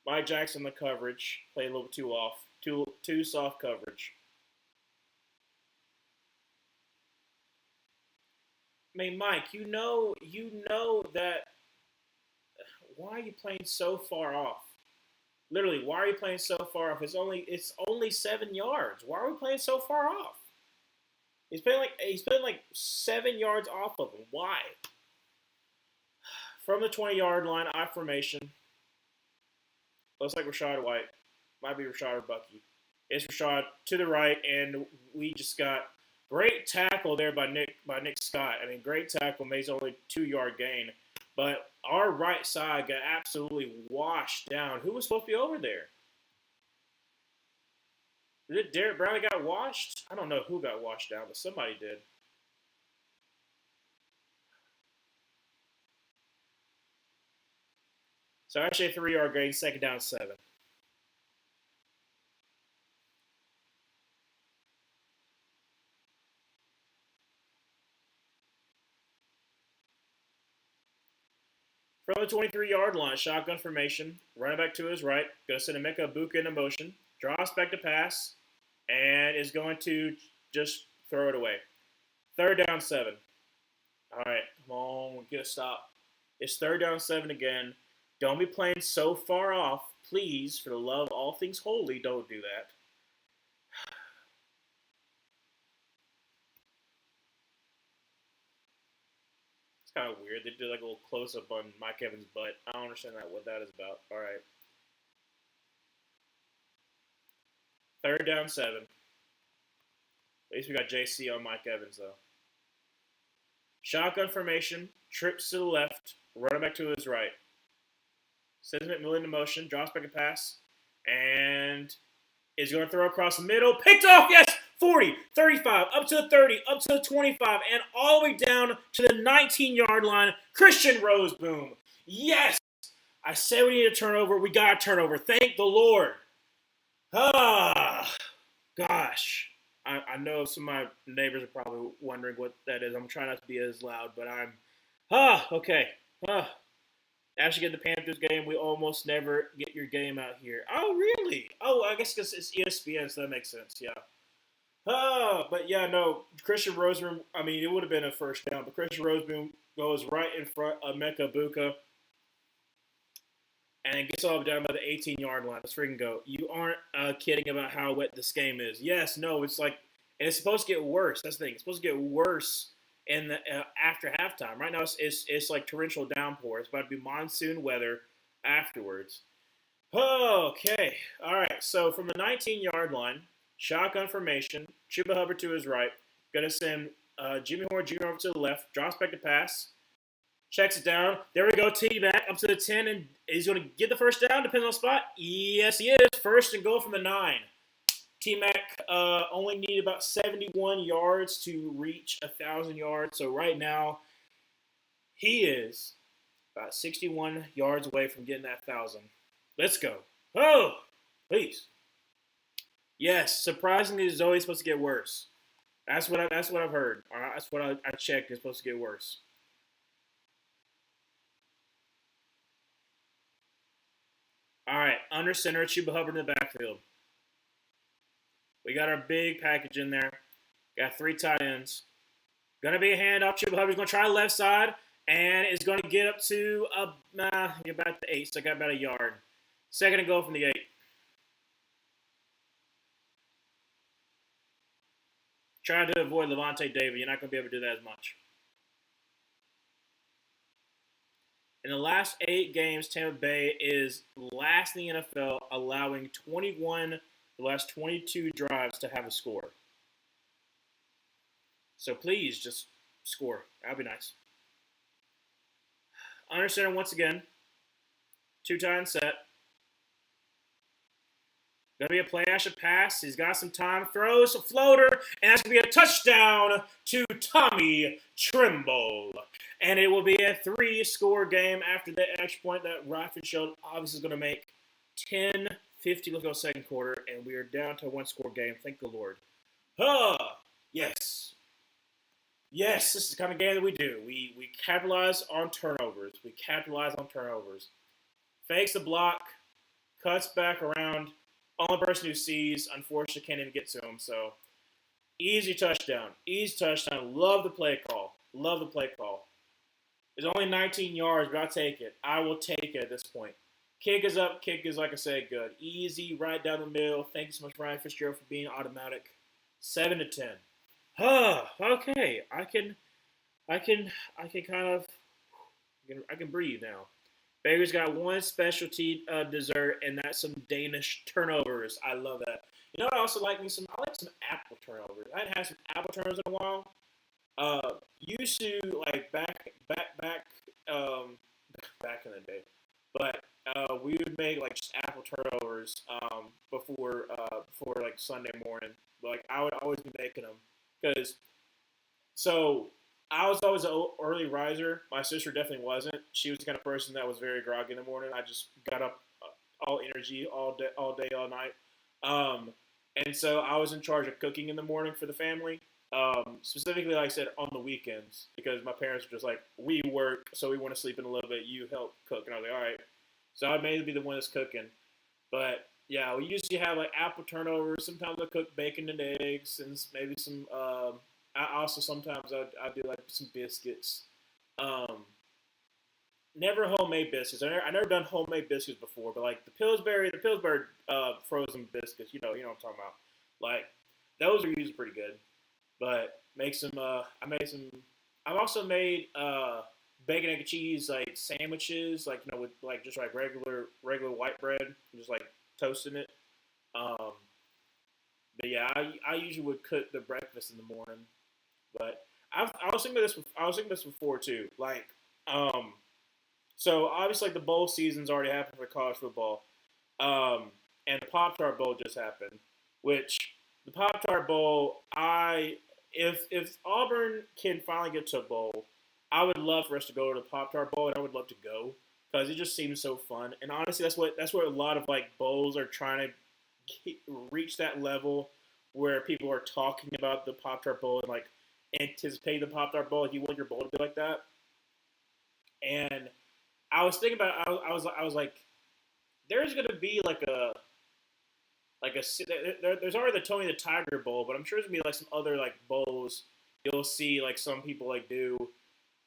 Mike Jackson, the coverage, played a little too off, too soft coverage. I mean, Mike, you know that. Why are you playing so far off? Literally, why are you playing so far off? It's only 7 yards. Why are we playing so far off? He's playing like 7 yards off of him. Why? From the 20-yard line, I formation. Looks like Rachaad White. Might be Rachaad or Bucky. It's Rachaad to the right, and we just got great tackle there by Nick Scott. I mean, great tackle, made only 2-yard gain. But our right side got absolutely washed down. Who was supposed to be over there? Did it Derek Bradley got washed? I don't know who got washed down, but somebody did. So actually a 3-yard gain, second down 7. From the 23-yard line, shotgun formation, running back to his right, going to send Emeka Ibuka into motion, drops back to pass, and is going to just throw it away. Third down 7. All right, come on, get a stop. It's third down 7 again. Don't be playing so far off. Please, for the love of all things holy, don't do that. Kind of weird. They did like a little close up on Mike Evans' butt. I don't understand what that is about. All right. Third down 7. At least we got JC on Mike Evans though. Shotgun formation, trips to the left, running back to his right. Sends McMillan into motion, drops back a pass, and is going to throw across the middle. Picked off, yes! 40, 35, up to the 30, up to the 25, and all the way down to the 19-yard line. Christian Roseboom. Yes! I said we need a turnover. We got a turnover. Thank the Lord. Gosh. I know some of my neighbors are probably wondering what that is. I'm trying not to be as loud, but okay. After you get the Panthers game, we almost never get your game out here. Oh, really? Oh, I guess because it's ESPN, so that makes sense, yeah. But yeah, no, Christian Roseboom, I mean, it would have been a first down, but Christian Roseboom goes right in front of Emeka Ibuka and gets all down by the 18-yard line. Let's freaking go. You aren't kidding about how wet this game is. Yes, no, it's And it's supposed to get worse. That's the thing. It's supposed to get worse in the after halftime. Right now, it's like torrential downpour. It's about to be monsoon weather afterwards. Okay. All right. So from the 19-yard line, shotgun formation, Chuba Hubbard to his right. Going to send Jimmy Horn Jr. over to the left. Drops back to pass. Checks it down. There we go. T-back up to the 10. And he's going to get the first down, depending on the spot. Yes, he is. First and goal from the 9. T-Mac only needed about 71 yards to reach 1,000 yards. So right now, he is about 61 yards away from getting that 1,000. Let's go. Oh, please. Yes, surprisingly, it's always supposed to get worse. That's what I've heard. Or that's what I checked. It's supposed to get worse. All right, under center, Chuba Hubbard in the backfield. We got our big package in there. Got 3 tight ends. Gonna be a handoff. Chuba Hubbard's gonna try the left side, and it's gonna get up to about the 8. So I got about a yard. Second and goal from the 8. Trying to avoid Levante David. You're not gonna be able to do that as much. In the last 8 games, Tampa Bay is last in the NFL, allowing 21 the last 22 drives to have a score. So please just score. That would be nice. Under center once again. 2 tight set. Going to be a play action pass. He's got some time. Throws a floater. And that's going to be a touchdown to Tommy Tremble. And it will be a 3-score game after the extra point that Rockford showed. Obviously is going to make 10-50. Let's go second quarter. And we are down to a 1-score game. Thank the Lord. Yes. Yes, this is the kind of game that we do. We capitalize on turnovers. Fakes the block. Cuts back around. Only person who sees, unfortunately, can't even get to him. So, easy touchdown. Love the play call. It's only 19 yards, but I'll take it. I will take it at this point. Kick is up. Kick is, like I said, good. Easy, right down the middle. Thank you so much, Ryan Fitzgerald, for being automatic. 7-10. Okay. I can breathe now. Baker's got one specialty dessert, and that's some Danish turnovers. I love that. You know what I also like? I like some apple turnovers. I hadn't had some apple turnovers in a while. Used to like back in the day, but we would make like just apple turnovers before like Sunday morning. Like I would always be making them because I was always an early riser. My sister definitely wasn't. She was the kind of person that was very groggy in the morning. I just got up all energy all day, all night. And so I was in charge of cooking in the morning for the family. Specifically, like I said, on the weekends because my parents were just like, we work, so we want to sleep in a little bit. You help cook. And I was like, all right. So I may be the one that's cooking. But yeah, we usually have like apple turnovers. Sometimes I cook bacon and eggs and maybe some I also sometimes I do like some biscuits. Never homemade biscuits. I never done homemade biscuits before, but like the Pillsbury frozen biscuits, you know what I'm talking about. Like those are usually pretty good. But make some. I've also made bacon, egg, and cheese like sandwiches, like with like just like regular white bread, just like toasting it. But yeah, I usually would cook the breakfast in the morning. But I was thinking this before too. Like, so obviously like the bowl season's already happened for college football, and the Pop-Tart Bowl just happened. Which the Pop-Tart Bowl, if Auburn can finally get to a bowl, I would love for us to go to the Pop-Tart Bowl, and I would love to go because it just seems so fun. And honestly, that's what a lot of like bowls are trying to reach that level where people are talking about the Pop-Tart Bowl and like anticipate the Pop-Tart Bowl. If you want your bowl to be like that, and I was thinking about, I was like, there's gonna be there's already the Tony the Tiger Bowl, but I'm sure there's gonna be like some other like bowls you'll see like some people like do,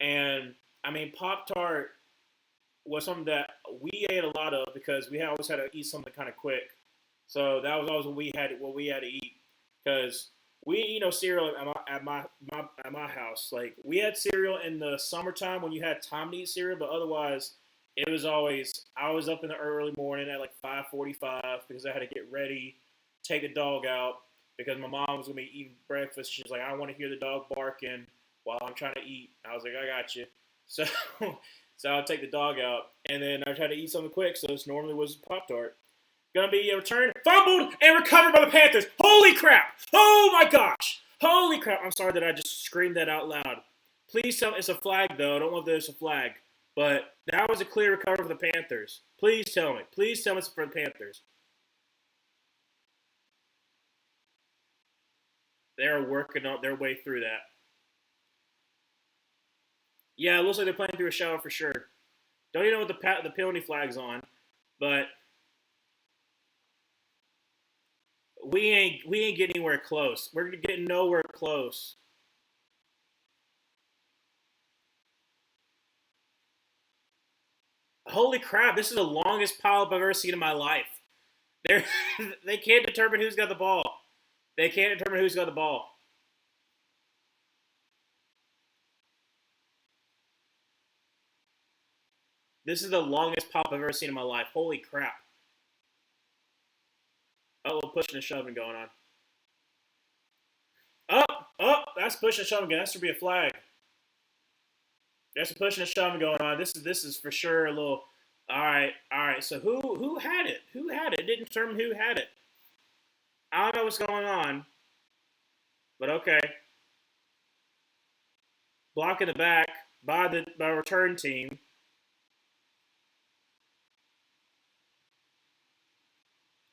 and I mean Pop-Tart was something that we ate a lot of because we always had to eat something kind of quick, so that was always what we had to eat because we eat no cereal at my house. Like we had cereal in the summertime when you had time to eat cereal, but otherwise it was always I was up in the early morning at like 5:45 because I had to get ready, take the dog out because my mom was gonna be eating breakfast. She was like, I don't want to hear the dog barking while I'm trying to eat. I was like, I got you. So so I'll take the dog out and then I try to eat something quick. So this normally was Pop Tart. Gonna be a return, fumbled, and recovered by the Panthers. Holy crap! Oh my gosh! Holy crap! I'm sorry that I just screamed that out loud. Please tell me it's a flag, though. I don't know if there's a flag. But that was a clear recovery for the Panthers. Please tell me. Please tell me it's for the Panthers. They're working on their way through that. Yeah, it looks like they're playing through a shower for sure. Don't even know what the penalty flag's on, but we ain't getting anywhere close. We're getting nowhere close. Holy crap! This is the longest pileup I've ever seen in my life. They they can't determine who's got the ball. They can't determine who's got the ball. This is the longest pop I've ever seen in my life. Holy crap! Oh, pushing and shoving going on. Oh, oh, that's pushing and shoving. That should be a flag. There's some pushing and shoving going on. This is for sure a little. All right, all right. So who had it? Who had it? It didn't determine who had it. I don't know what's going on, but okay. Blocking the back by the return team.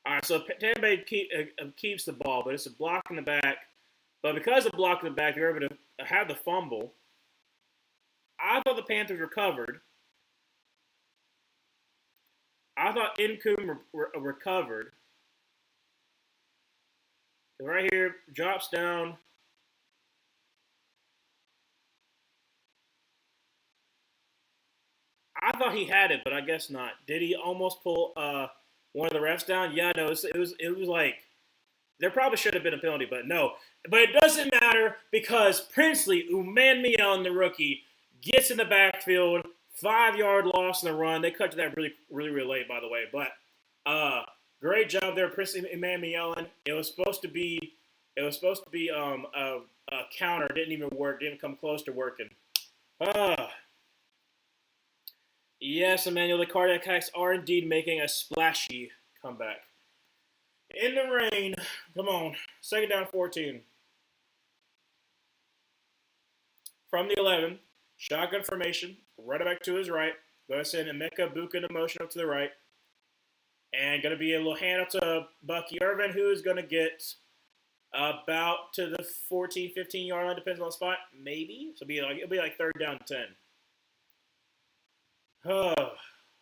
All right, so Tampa Bay keeps the ball, but it's a block in the back. But because of blocking the back, they're able to have the fumble. I thought the Panthers recovered. I thought Incoom recovered. Right here, drops down. I thought he had it, but I guess not. Did he almost pull one of the refs down? Yeah, no. It was like there probably should have been a penalty, but no. But it doesn't matter because Princely, Umanmiel, the rookie, gets in the backfield, 5-yard loss in the run. They cut to that really, really, really late, by the way. But great job there, Princely Umanmiel. It was supposed to be a counter. Didn't even work. Didn't come close to working. Yes, Emmanuel, the cardiac hacks are indeed making a splashy comeback. In the rain. Come on. Second down 14. From the 11. Shotgun formation. Running back to his right. Going to send Emeka Buka in motion up to the right. And going to be a little handoff to Bucky Irvin, who is going to get about to the 14, 15-yard line. Depends on the spot. Maybe. So it'll be like third down 10. Oh,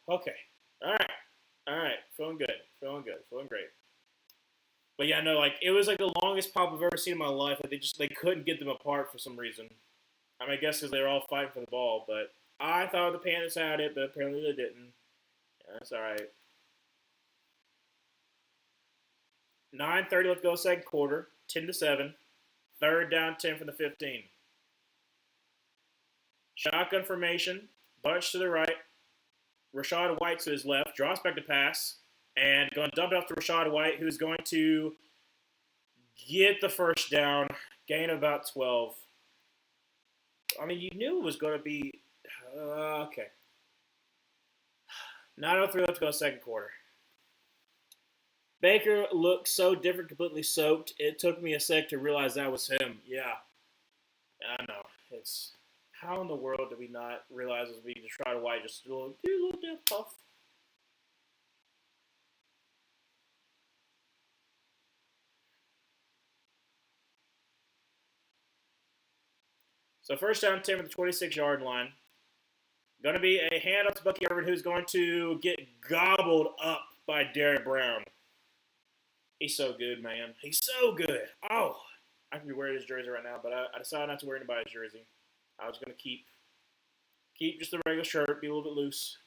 okay. All right. Feeling good. Feeling great. But yeah, no, like it was like the longest pop I've ever seen in my life. Like they couldn't get them apart for some reason. I mean, I guess because they were all fighting for the ball. But I thought the Panthers had it, but apparently they didn't. Yeah, that's all right. 9:30 left to go, second quarter. 10-7. Third down 10 from the 15. Shotgun formation. Bunch to the right. Rachaad White to his left, draws back to pass, and going to dump it off to Rachaad White, who's going to get the first down, gain of about 12. I mean, you knew it was going to be okay. 9:03 left to go, second quarter. Baker looked so different, completely soaked. It took me a sec to realize that was him. Yeah, I know. It's how in the world did we not realize as we just try to white just do a little bit of puff? So first down 10 from the 26-yard line. Going to be a handoff to Bucky Irvin, who's going to get gobbled up by Derek Brown. He's so good, man. He's so good. Oh, I could be wearing his jersey right now, but I decided not to wear anybody's jersey. I was going to keep just the regular shirt, be a little bit loose.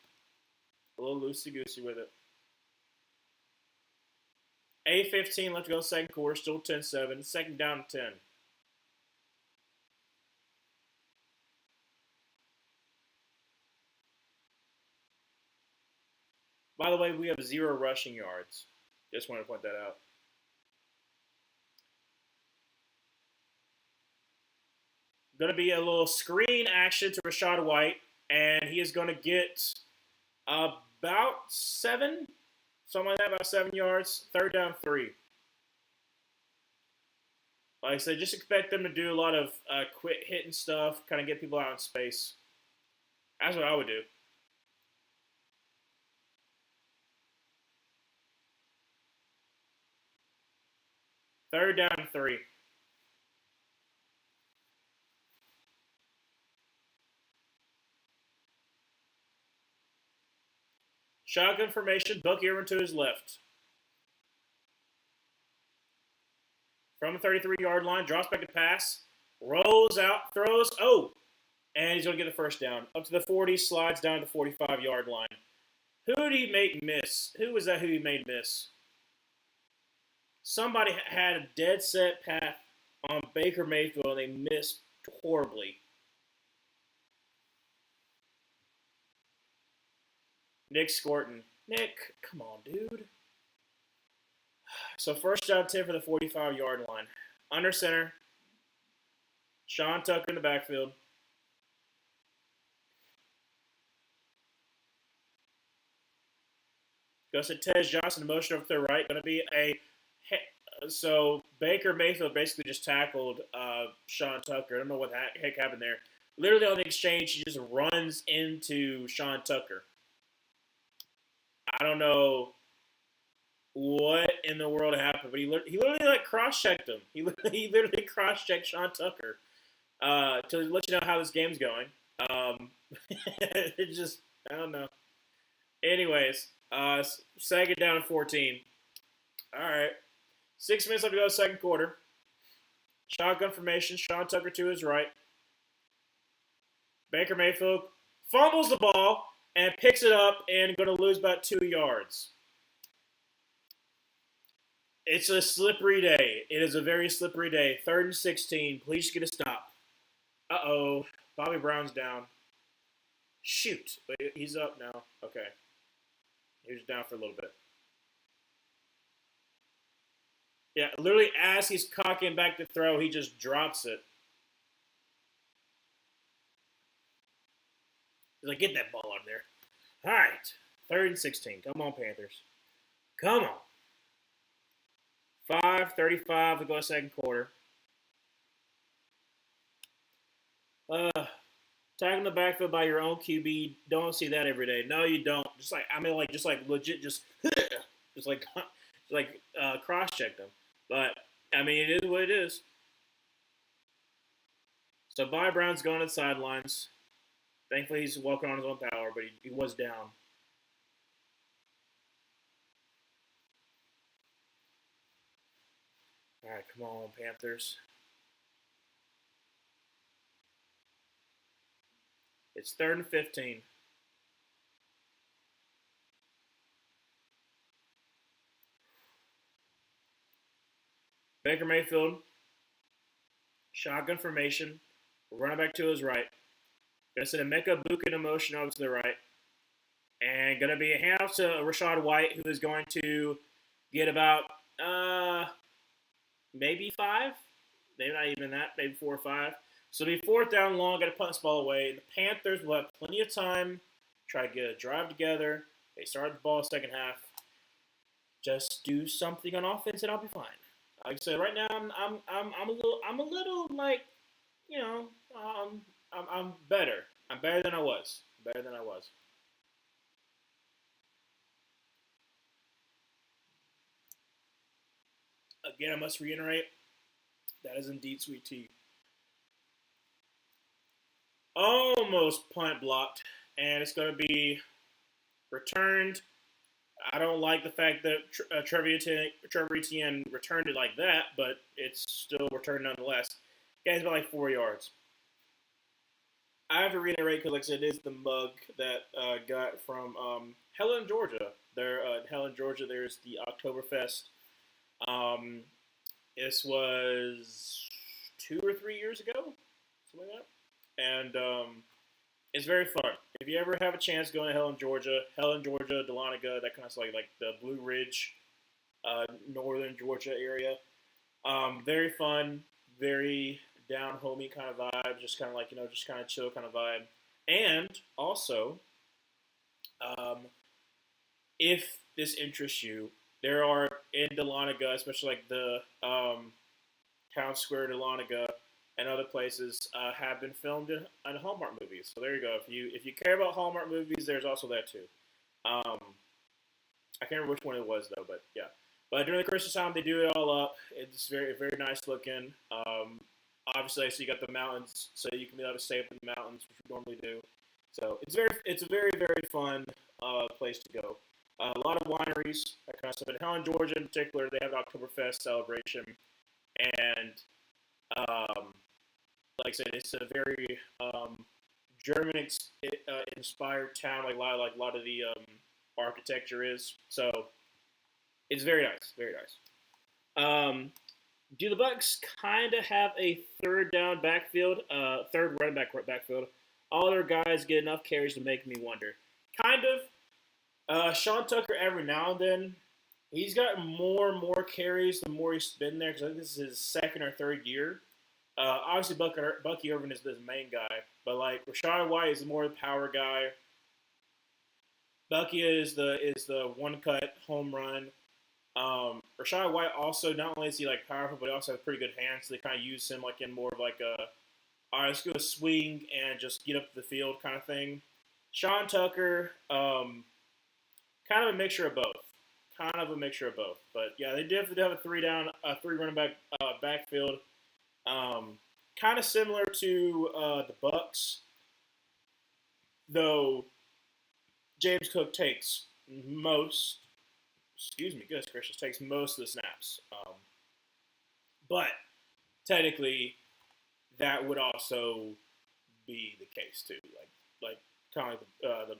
A little loosey-goosey with it. A15 left to go second quarter, still 10-7. Second down 10. By the way, we have 0 rushing yards. Just wanted to point that out. Going to be a little screen action to Rashad White, and he is going to get about 7, something like that, about 7 yards. Third down 3. Like I said, just expect them to do a lot of quick hitting stuff, kind of get people out in space. That's what I would do. Third down 3. Shotgun formation, Buck Irwin to his left. From the 33-yard line, drops back to pass, rolls out, throws, and he's going to get the first down. Up to the 40, slides down to the 45-yard line. Who did he make miss? Who was that who he made miss? Somebody had a dead set path on Baker Mayfield, and they missed horribly. Nick Scorton. Nick, come on, dude. So first down 10 for the 45-yard line. Under center. Sean Tucker in the backfield. Goes to Tej Johnson, motion over to the right. Going to be so Baker Mayfield basically just tackled Sean Tucker. I don't know what the heck happened there. Literally on the exchange, he just runs into Sean Tucker. I don't know what in the world happened, but he literally like cross-checked him. He literally cross-checked Sean Tucker to let you know how this game's going. It just, I don't know. Anyways, second down at 14. All right. 6 minutes left to go, second quarter. Shotgun formation, Sean Tucker to his right. Baker Mayfield fumbles the ball and picks it up and going to lose about 2 yards. It's a slippery day. It is a very slippery day. 3rd and 16. Please get a stop. Uh-oh. Bobby Brown's down. Shoot. Wait, he's up now. Okay. He was down for a little bit. Yeah, literally as he's cocking back to throw, he just drops it. He's like, get that ball out of there. All right. 3rd and 16. Come on, Panthers. Come on. 5:35 to go second quarter. Tagging the backfield by your own QB, don't see that every day. No, you don't. Just like legit, just cross-check them. But I mean, it is what it is. So Bobby Brown's going to the sidelines. Thankfully, he's walking on his own power, but he was down. All right, come on, Panthers. It's 3rd and 15. Baker Mayfield, shotgun formation, running back to his right. Gonna send Emeka Buka in motion over to the right. And gonna be a handoff to Rashad White, who is going to get about maybe 5. Maybe not even that, maybe 4 or 5. So it'll be 4th down long, got to punt this ball away. The Panthers will have plenty of time, try to get a drive together. They started the ball second half. Just do something on offense and I'll be fine. Like I said, right now I'm a little like, you know, I'm better. I'm better than I was. Better than I was. Again, I must reiterate, that is indeed sweet tea. Almost punt blocked, and it's going to be returned. I don't like the fact that Trevor Etienne returned it like that, but it's still returned nonetheless. Guy's about like 4 yards. I have to reiterate because, like I said, it is the mug that got from Helen, Georgia. There, in Helen, Georgia, there's the Oktoberfest. Um, this was 2 or 3 years ago, something like that. And it's very fun. If you ever have a chance going to Helen, Georgia, Dahlonega, that kind of stuff, like the Blue Ridge, northern Georgia area. Very fun, very down homey kind of vibe, just kind of like just kind of chill kind of vibe. And also, um, if this interests you, there are in Dahlonega, especially like the Town Square, Dahlonega, and other places have been filmed in Hallmark movies. So there you go. If you care about Hallmark movies, there's also that too. Um, I can't remember which one it was though, but yeah. But during the Christmas time, they do it all up. It's very nice looking. Obviously, so you got the mountains, so you can be able to stay up in the mountains, which we normally do. So it's a very fun place to go. A lot of wineries, that kind of stuff. In Helen, Georgia, in particular, they have an Oktoberfest celebration, and like I said, it's a very German inspired town. Like a lot of the architecture is. So it's very nice, very nice. Um, do the Bucks kind of have a third down backfield, third running backfield? All their guys get enough carries to make me wonder. Kind of. Sean Tucker every now and then, he's got more and more carries the more he's been there because I think this is his second or third year. Obviously, Bucky Irvin is the main guy, but like Rashad White is more the power guy. Bucky is the one cut home run. Rashad White also not only is he like powerful, but he also has pretty good hands. So they kind of use him like in more of like a all right, let's go swing and just get up to the field kind of thing. Sean Tucker, kind of a mixture of both. Kind of a mixture of both. But yeah, they definitely have three running back backfield. Kind of similar to the Bucks, though. James Cook takes most. Excuse me, goodness gracious, takes most of the snaps. But technically, that would also be the case too. Like kind of like the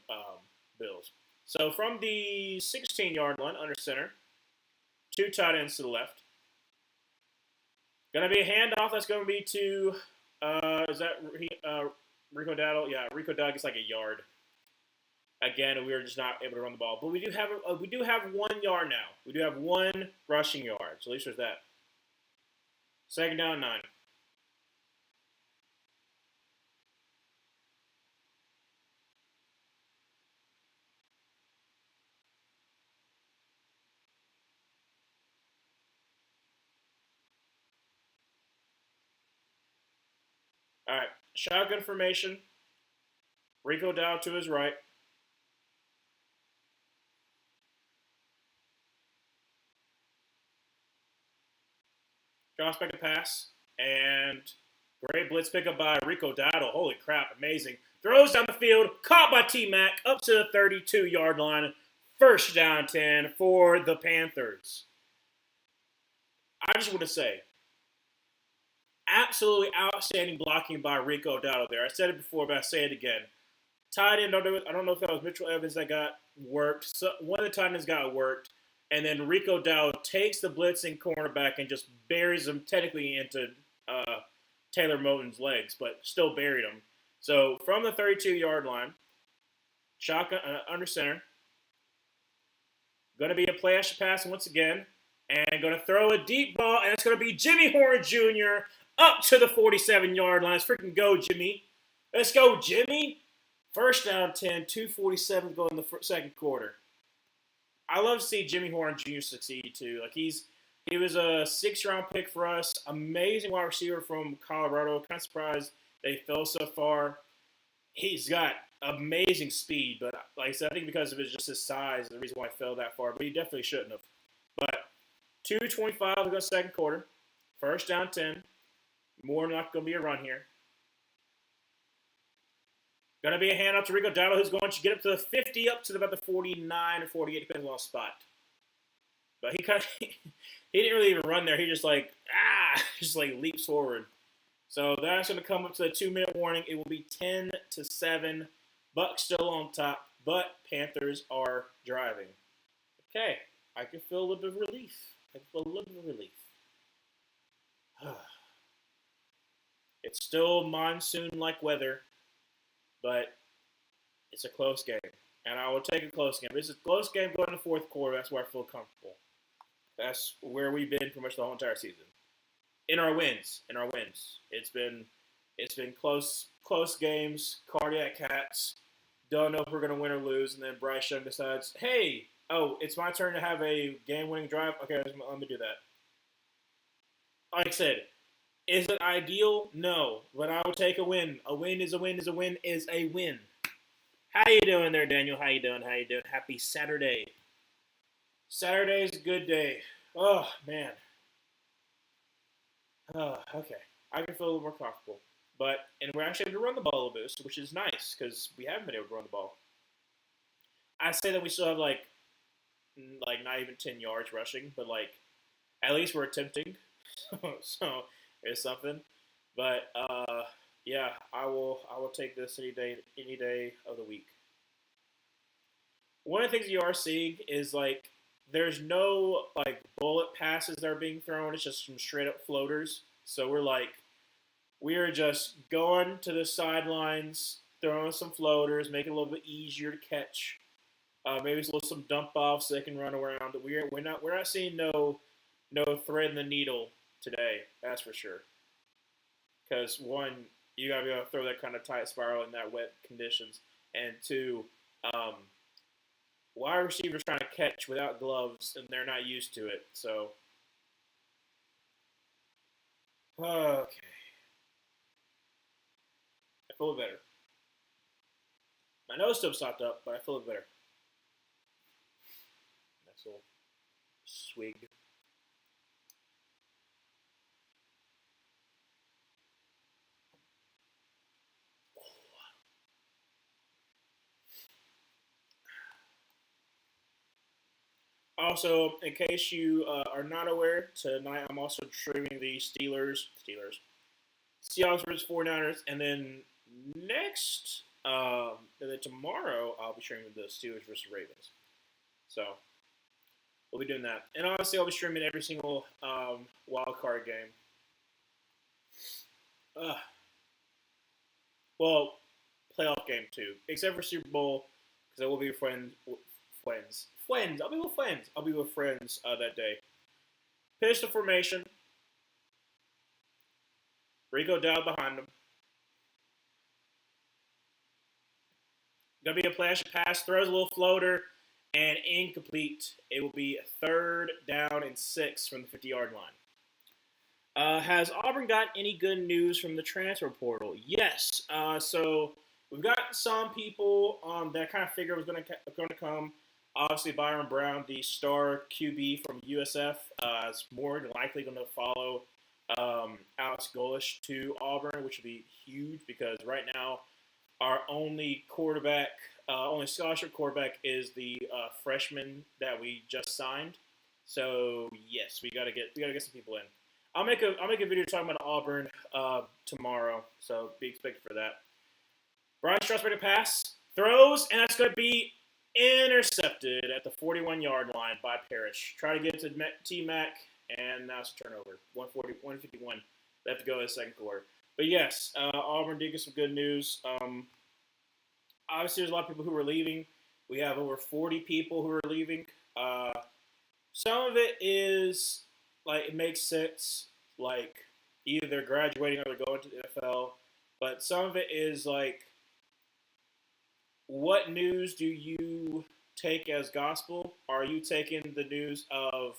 Bills. So from the 16-yard line under center, two tight ends to the left. Going to be a handoff that's going to be to, is that Rico Dowdle? Yeah, Rico Dowdle gets like a yard. Again, we were just not able to run the ball. But we do have 1 yard now. We do have one rushing yard. So at least there's that. Second down, 9. All right, shotgun formation. Rico Dowdle to his right. Drops back a pass. And great blitz pickup by Rico Dowdle. Holy crap, amazing. Throws down the field, caught by T-Mac, up to the 32-yard line. First down 10 for the Panthers. I just want to say, absolutely outstanding blocking by Rico Dowdle there. I said it before, but I say it again. Tight end, I don't know if that was Mitchell Evans that got worked. So one of the tight ends got worked. And then Rico Dowdle takes the blitzing cornerback and just buries him technically into Taylor Moton's legs, but still buried him. So from the 32-yard line, shotgun under center, going to be a play action pass once again, and going to throw a deep ball, and it's going to be Jimmy Horn Jr. up to the 47-yard line. Let's freaking go, Jimmy. Let's go, Jimmy. First down 10, 2:47 to go in the second quarter. I love to see Jimmy Horn Jr. succeed too. Like he was a 6th-round pick for us. Amazing wide receiver from Colorado. Kind of surprised that he fell so far. He's got amazing speed, but like I said, I think because of just his size, the reason why he fell that far. But he definitely shouldn't have. But 2:25 to go second quarter. First down 10. More not going to be a run here. Going to be a handoff to Rico Dowdle, who's going to get up to the 50, up to about the 49 or 48, depending on the spot. But he didn't really even run there. He just just leaps forward. So that's going to come up to the 2-minute warning. It will be 10-7. Bucks still on top, but Panthers are driving. Okay, I can feel a little bit of relief. a little bit of relief. It's still monsoon-like weather, but it's a close game, and I will take a close game. This is a close game going to the fourth quarter. That's where I feel comfortable. That's where we've been pretty much the whole entire season. In our wins, it's been close games, cardiac cats. Don't know if we're gonna win or lose, and then Bryce Young decides, hey, oh, it's my turn to have a game-winning drive. Okay, let me do that. Like I said, is it ideal? No, but I will take a win. A win is a win is a win is a win. How you doing there, Daniel? How you doing? Happy Saturday. Saturday's a good day. Oh man. Oh, okay. I can feel a little more comfortable. And we're actually able to run the ball a little bit, which is nice because we haven't been able to run the ball. I say that we still have like not even 10 yards rushing, but like at least we're attempting. So it's something. But yeah, I will take this any day of the week. One of the things you are seeing is like there's no like bullet passes that are being thrown. It's just some straight up floaters. So we are just going to the sidelines, throwing some floaters, make it a little bit easier to catch. Maybe some dump offs so they can run around. We're not seeing no thread in the needle today. That's for sure. Because one, you gotta be able to throw that kind of tight spiral in that wet conditions, and two, wide receivers trying to catch without gloves and they're not used to it. So, okay, I feel better. My nose still stopped up, but I feel better. Nice little swig. Also, in case you are not aware, tonight I'm also streaming the Seahawks versus 49ers, and then tomorrow I'll be streaming the Steelers versus Ravens. So we'll be doing that, and obviously I'll be streaming every single wild card game. Well, playoff game too, except for Super Bowl because I will be friends. I'll be with friends. I'll be with friends that day. Pistol formation. Rico down behind him. Gonna be a flash pass, throws a little floater, and incomplete. It will be 3rd down and 6 from the 50-yard line. Has Auburn got any good news from the transfer portal? Yes. So we've got some people that kind of figure was going to come. Obviously, Byron Brown, the star QB from USF, is more than likely going to follow Alex Golesh to Auburn, which would be huge because right now our only scholarship quarterback is the freshman that we just signed. So yes, we gotta get some people in. I'll make a video talking about Auburn tomorrow, so be expected for that. Brian Strauss ready to pass, throws, and that's going to be intercepted at the 41-yard line by Parrish. Try to get to T-Mac, and now it's a turnover. 151. They have to go in the second quarter. But yes, Auburn did get some good news. Obviously, there's a lot of people who are leaving. We have over 40 people who are leaving. Some of it is, like, it makes sense. Like, either they're graduating or they're going to the NFL. But some of it is, like, what news do you take as gospel? Are you taking the news of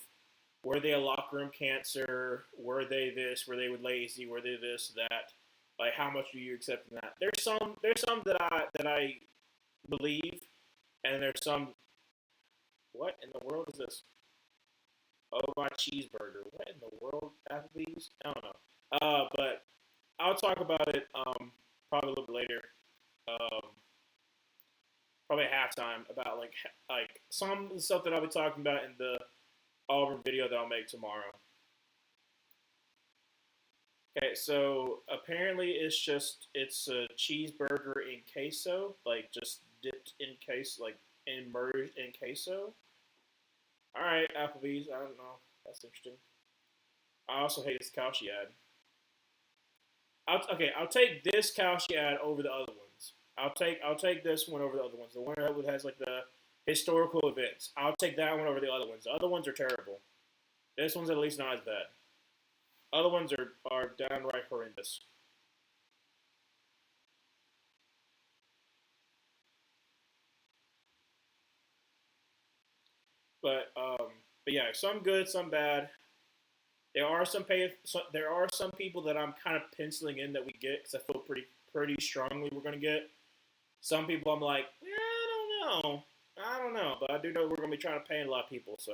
were they a locker room cancer? Were they this? Were they lazy? Were they this, that? Like, how much do you accept in that? There's some that I believe, and there's some. What in the world is this? Oh, my cheeseburger. What in the world, Applebee's? I don't know. But I'll talk about it probably a little bit later. Probably at halftime about like some stuff that I'll be talking about in the Auburn video that I'll make tomorrow. Okay, so apparently it's a cheeseburger in queso, like just dipped in queso, like immersed in queso. All right, Applebee's. I don't know. That's interesting. I also hate this Kalshi ad. I'll take this Kalshi ad over the other ones. I'll take this one over the other ones. The one that has like the historical events. I'll take that one over the other ones. The other ones are terrible. This one's at least not as bad. Other ones are downright horrendous. But yeah, some good, some bad. There are some people that I'm kind of penciling in that we get because I feel pretty strongly we're gonna get. Some people I'm like, I don't know, but I do know we're gonna be trying to pay a lot of people, so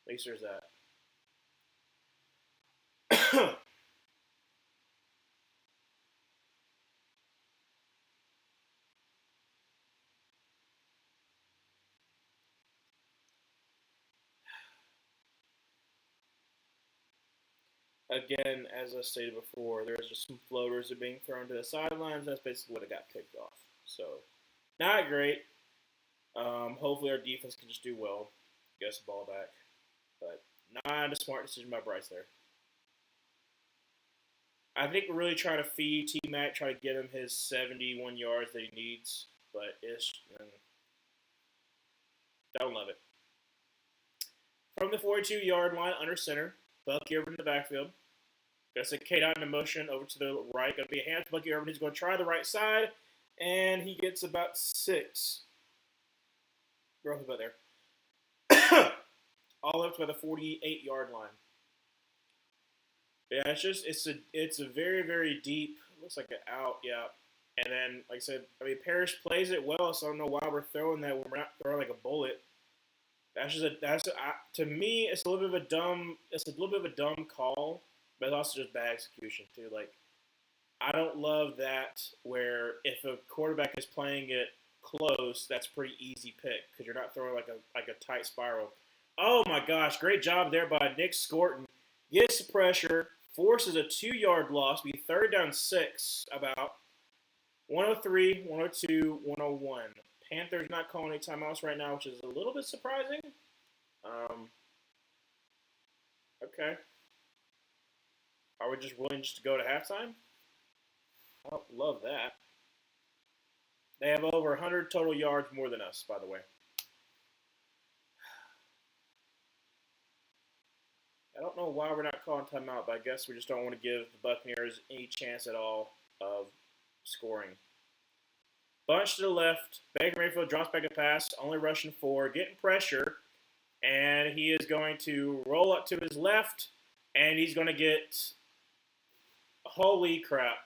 at least there's that. Again, as I stated before, there's just some floaters that are being thrown to the sidelines. That's basically what it got picked off. So not great. Hopefully our defense can just do well, get us the ball back. But not a smart decision by Bryce there. I think we're really trying to feed T Mac, try to get him his 71 yards that he needs, but don't love it. From the 42-yard line under center, Bucky Irvin in the backfield. Gonna send K Dot in motion over to the right. Gonna be a hand to Bucky Irvin. He's gonna try the right side, and he gets about 6. Growth about there. All up to the 48-yard line. Yeah, it's a very, very deep, looks like an out, yeah. And then, like I said, Parrish plays it well, so I don't know why we're throwing that when we're not throwing like a bullet. To me, it's a little bit of a dumb call, but it's also just bad execution too. Like, I don't love that where if a quarterback is playing it close, that's a pretty easy pick because you're not throwing like a tight spiral. Oh my gosh, great job there by Nick Scorton. Gets the pressure, forces a 2-yard loss, be 3rd down 6, about 103, 102, 101. Panthers not calling any timeouts right now, which is a little bit surprising. Okay. Are we just willing just to go to halftime? I don't love that. They have over 100 total yards more than us, by the way. I don't know why we're not calling timeout, but I guess we just don't want to give the Buccaneers any chance at all of scoring. Bunch to the left. Baker Mayfield drops back a pass, only rushing 4, getting pressure, and he is going to roll up to his left, and he's going to get, holy crap,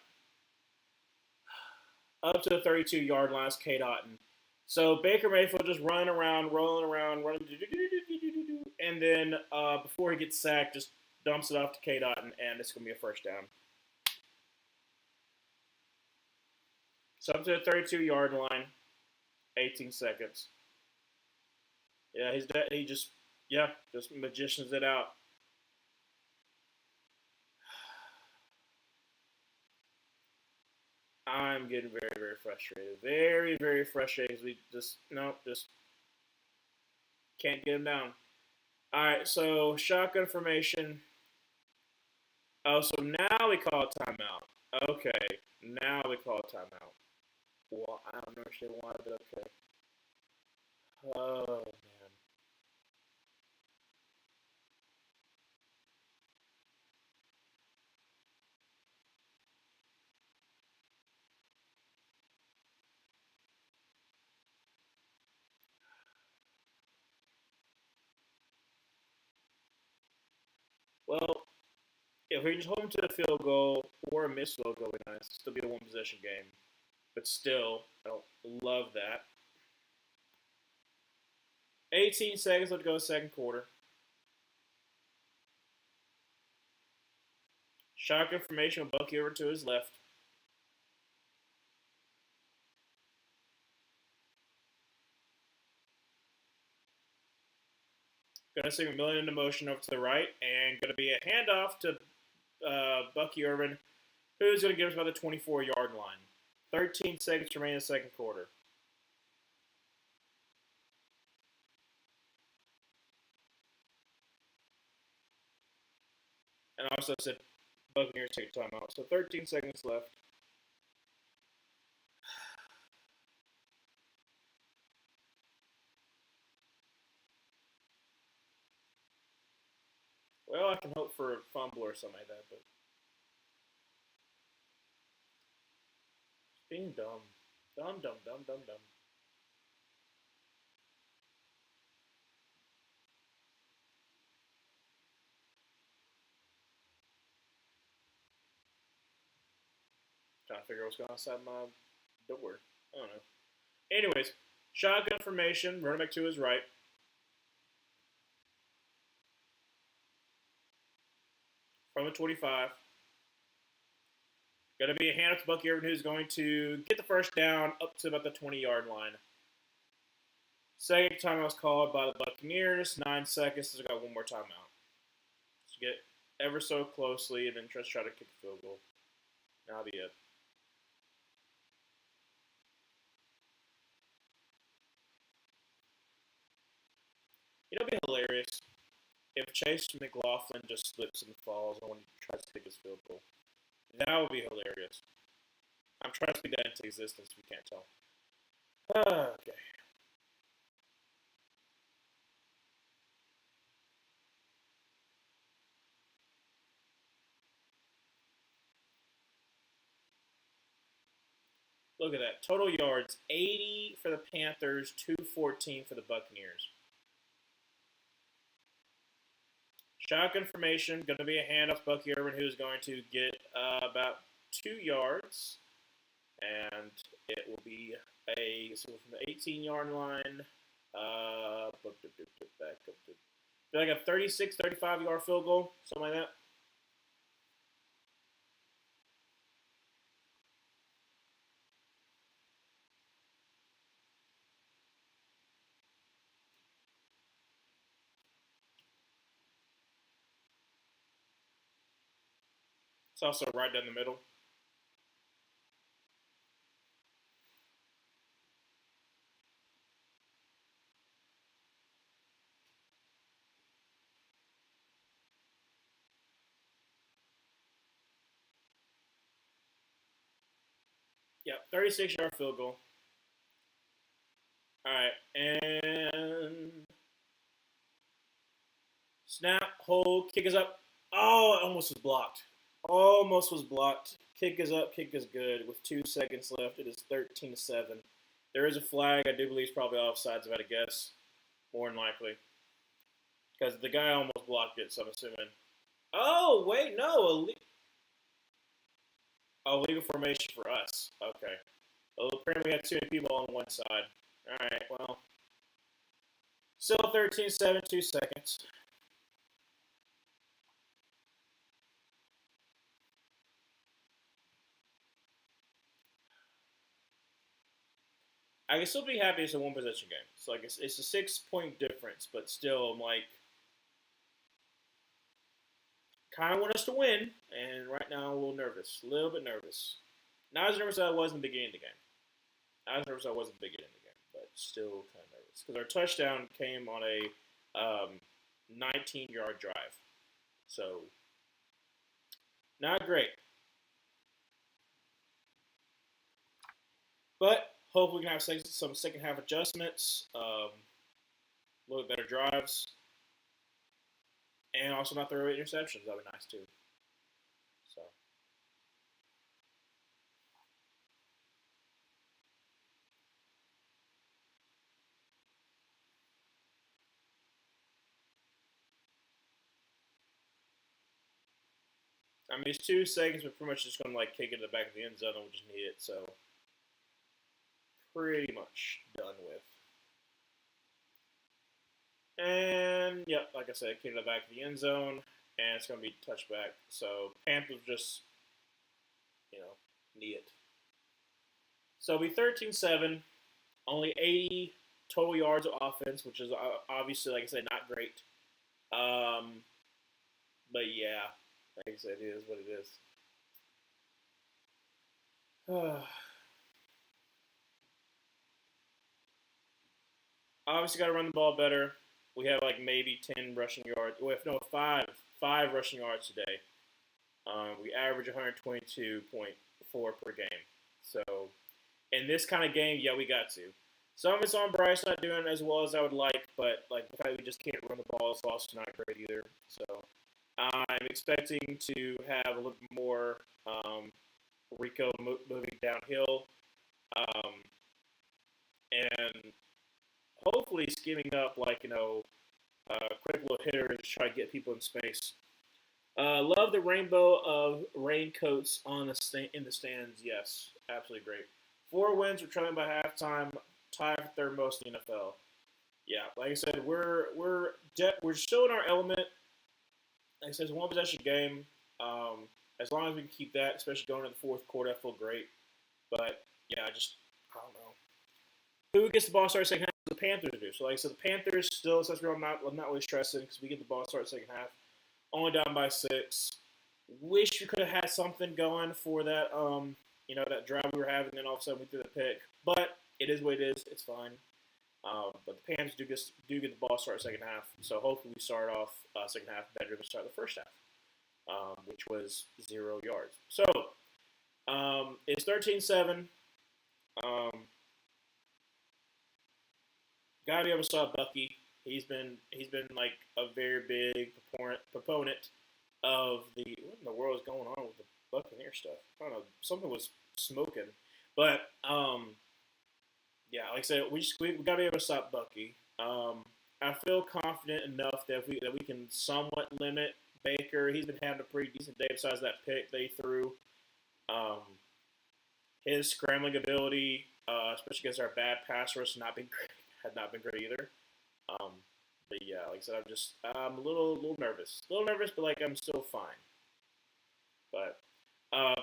up to the 32-yard line. K. Dotton. So Baker Mayfield just running around, rolling around, and then before he gets sacked, just dumps it off to K. Dotton, and it's going to be a 1st down. So up to the 32-yard line, 18 seconds. Yeah, he just magicians it out. I'm getting very, very frustrated. Very, very frustrated. We just can't get him down. All right, so shotgun formation. Oh, so now we call a timeout. Okay, now we call a timeout. Well, I don't understand why, but okay. Oh, man. Well, if we just hold them to a field goal or a missed field goal, it'd still be a one-possession game. But still, I don't love that. 18 seconds left to go, 2nd quarter. Shotgun formation with Bucky over to his left. Going to see McMillan into motion over to the right, and going to be a handoff to Bucky Irvin, who's going to give us about the 24-yard line. 13 seconds remain in the 2nd quarter. And also said Buccaneers take a timeout. So 13 seconds left. Well, I can hope for a fumble or something like that, but being dumb. Dumb, dumb, dumb, dumb, dumb. Trying to figure out what's going on outside my door. I don't know. Anyways, shotgun formation. Running back to his right. From the 25. Going to be a handoff to Bucky Irvin, who's going to get the first down up to about the 20-yard line. Second timeout was called by the Buccaneers. 9 seconds. So we got one more timeout. So get ever so closely, and then just try to kick a field goal. That'll be it. It'll be hilarious if Chase McLaughlin just slips and falls when he tries to take his field goal. That would be hilarious. I'm trying to speak that into existence. We can't tell. Okay. Look at that. Total yards 80 for the Panthers, 214 for the Buccaneers. Shotgun formation, going to be a handoff. Bucky Irvin, who's going to get about 2 yards. And it will be so from the 18-yard line, back up to like a 36, 35-yard field goal, something like that. It's also right down the middle. Yep, 36-yard field goal. All right, and snap, hold, kick is up. Oh, it almost was blocked. Almost was blocked. Kick is up, kick is good. With 2 seconds left, it is 13-7. There is a flag. I do believe it's probably offsides, if I had to guess. More than likely. Because the guy almost blocked it, so I'm assuming. Oh, wait, no. Legal formation for us. Okay. Well, apparently we have too many people on one side. All right, well. Still 13-7, 2 seconds. I can still be happy it's a one possession game. It's like it's a 6-point difference, but still, I'm like, kind of want us to win, and right now I'm a little nervous, a little bit nervous. Not as nervous as I was in the beginning of the game. Not as nervous as I was in the beginning of the game, but still kind of nervous because our touchdown came on a 19-yard drive, so not great. But hopefully we can have some second half adjustments, a little bit better drives, and also not throw interceptions. That would be nice too. So I mean, it's 2 seconds. We're pretty much just gonna like kick it in the back of the end zone, and we just need it. So pretty much done with. And yep, like I said, kick it in the back of the end zone, and it's gonna be touchback. So Panthers just need it. So it'll be 13-7, only 80 total yards of offense, which is obviously, like I said, not great. But yeah, like I said, it is what it is. Obviously, got to run the ball better. We have like maybe 10 rushing yards. We have no five rushing yards today. We average 122.4 per game. So in this kind of game, yeah, we got to. Some of it's on Bryce not doing as well as I would like, but like the fact we just can't run the ball is also not great either. So I'm expecting to have a little bit more Rico moving downhill, um, and hopefully scheming up like quick little hitters to try to get people in space. Love the rainbow of raincoats on in the stands. Yes, absolutely great. 4 wins. We're trailing by halftime. Tied for third most in the NFL. Yeah, like I said, we're still in our element. Like I said, it's a one possession game. As long as we can keep that, especially going into the fourth quarter, I feel great. But yeah, I don't know who gets the ball started second half. The Panthers do. So like I said, the Panthers still. So that's where I'm not really stressing because we get the ball started second half. Only down by 6. Wish we could have had something going for that. That drive we were having, and then all of a sudden we threw the pick. But it is what it is. It's fine. But the Panthers do get the ball start second half. So hopefully we start off second half better than we start the first half, which was 0 yards. So it's 13-7. Gotta be able to stop Bucky. He's been like a very big proponent of what in the world is going on with the Buccaneer stuff. I don't know. Something was smoking, but yeah, like I said, we gotta be able to stop Bucky. I feel confident enough that we can somewhat limit Baker. He's been having a pretty decent day besides that pick they threw. Um, his scrambling ability, especially against our bad pass rush, had not been great either. Um, but yeah, like I said, I'm a little nervous, but like I'm still fine. But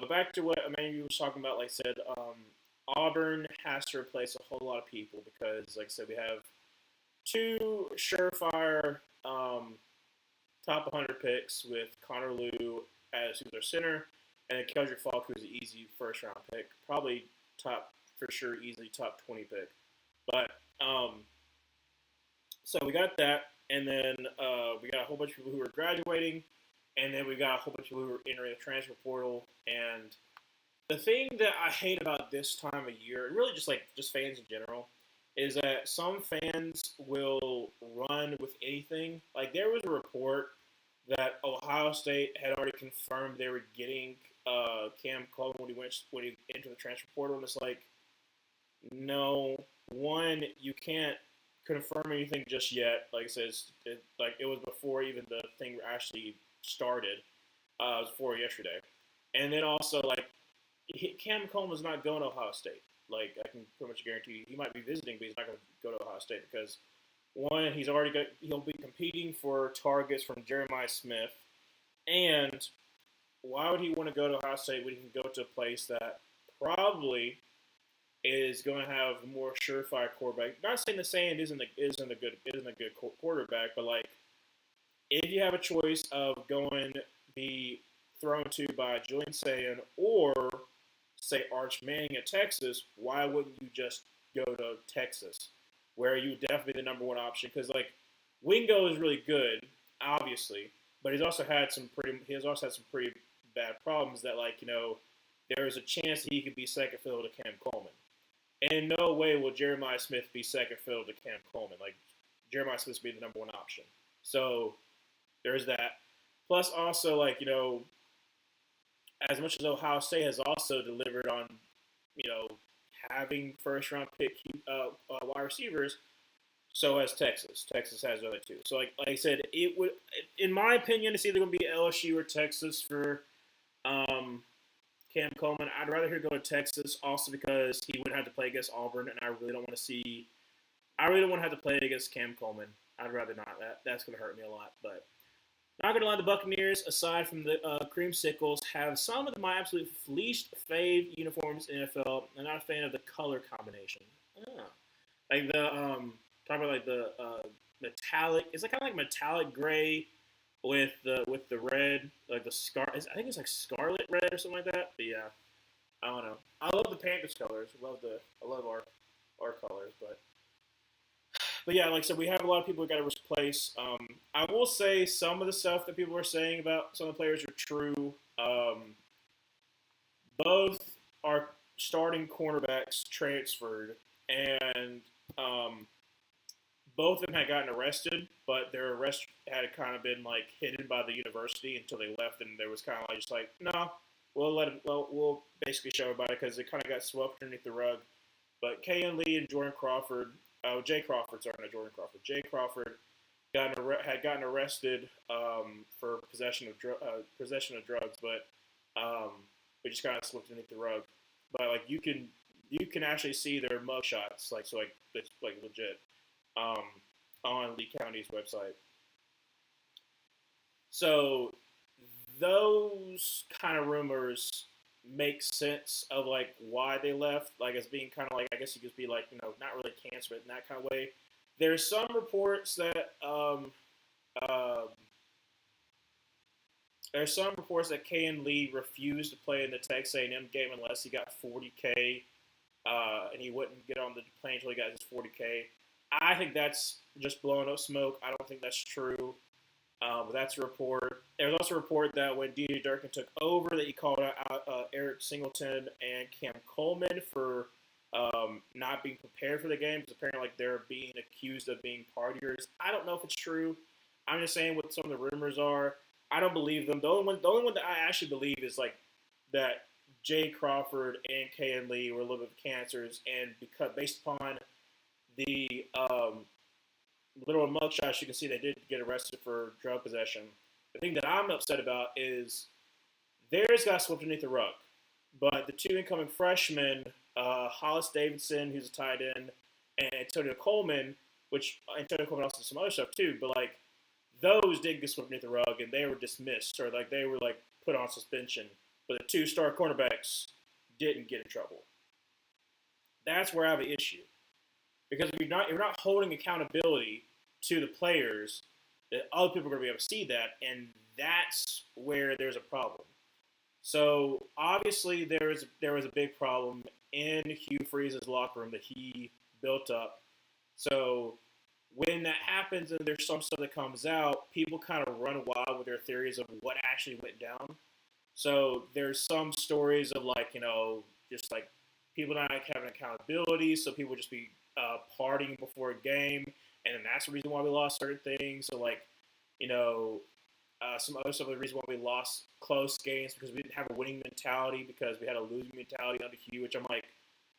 back to what Emmanuel was talking about. Like I said, Auburn has to replace a whole lot of people because, like I said, we have 2 surefire top 100 picks with Connor Liu as who's our center, and then Keldrick Falk, who's an easy first round pick, probably top for sure, easily top 20 pick. But so we got that, and then we got a whole bunch of people who are graduating, and then we got a whole bunch of people who are entering the transfer portal. And the thing that I hate about this time of year, and really just fans in general, is that some fans will run with anything. Like there was a report that Ohio State had already confirmed they were getting Cam Coleman when he entered the transfer portal, and it's like, no, one, you can't confirm anything just yet. Like it says, it was before even the thing actually started. It was before yesterday, and then also like Cam Coleman is not going to Ohio State. Like I can pretty much guarantee you, he might be visiting, but he's not going to go to Ohio State because one, he'll be competing for targets from Jeremiah Smith, and why would he want to go to Ohio State when he can go to a place that probably is going to have a more surefire quarterback? Not saying the same isn't a good quarterback, but like if you have a choice of going be thrown to by Julian Sayin or say Arch Manning at Texas, why wouldn't you just go to Texas, where you would definitely be the number one option? Because like Wingo is really good, obviously, but he's also had some pretty bad problems that there is a chance that he could be second fiddle to Cam Coleman. And in no way will Jeremiah Smith be second fiddle to Cam Coleman. Like Jeremiah Smith will be the number one option. So there's that. Plus also as much as Ohio State has also delivered on, having first round pick wide receivers, so has Texas. Texas has the other 2. So like I said, it would, in my opinion, it's either going to be LSU or Texas for Cam Coleman. I'd rather hear go to Texas, also because he would have to play against Auburn, and I really don't want to have to play against Cam Coleman. I'd rather not. That's going to hurt me a lot, but. Not going to lie, the Buccaneers, aside from the creamsicles, have some of my absolute least fave uniforms in the NFL. I'm not a fan of the color combination. Like talking about like the metallic. It's like kind of like metallic gray with the red, like the I think it's like scarlet red or something like that. But yeah, I don't know. I love the Panthers colors. I love our colors, But yeah, like I said, we have a lot of people we got to replace. I will say some of the stuff that people are saying about some of the players are true. Um, both are starting cornerbacks transferred, and um, both of them had gotten arrested, but their arrest had kind of been like hidden by the university until they left, and there was kind of like just like, no, we'll let them, well, we'll basically show everybody because it kind of got swept underneath the rug. But Kayan Lee and Jordan Crawford, Jay Crawford, sorry, not Jordan Crawford, Jay Crawford had gotten arrested for possession of drugs, but we just kind of slipped underneath the rug. But like you can actually see their mug shots, like so like it's like legit um, on Lee County's website. So those kind of rumors make sense of like why they left, like as being kind of like I guess you could be like not really cancer, but in that kind of way. There's some reports that uh, Kayan Lee refused to play in the Texas A&M game unless he got 40K, and he wouldn't get on the plane until he got his 40K. I think that's just blowing up smoke. I don't think that's true. But that's a report. There's also a report that when DJ Durkin took over, that he called out Eric Singleton and Cam Coleman for not being prepared for the game because apparently like they're being accused of being partiers. I don't know if it's true. I'm just saying what some of the rumors are. I don't believe them. The only one that I actually believe is like that Jay Crawford and Kayan Lee were a little bit of cancers, and because based upon the literal mugshots, you can see they did get arrested for drug possession. The thing that I'm upset about is theirs got swept underneath the rug, but the two incoming freshmen, Hollis Davidson, who's a tight end, and Antonio Coleman, which Antonio Coleman also did some other stuff too, but like those did get swept underneath the rug and they were dismissed or like they were like put on suspension. But the two star cornerbacks didn't get in trouble. That's where I have an issue. Because if you're not holding accountability to the players, that other people are going to be able to see that, and that's where there's a problem. So obviously there was a big problem in Hugh Freeze's locker room that he built up. So when that happens and there's some stuff that comes out, people kind of run wild with their theories of what actually went down. So there's some stories of like just like people not having accountability, so people just be partying before a game, and then that's the reason why we lost certain things. So like, some other stuff. The reason why we lost close games because we didn't have a winning mentality because we had a losing mentality under Hugh, which I'm like,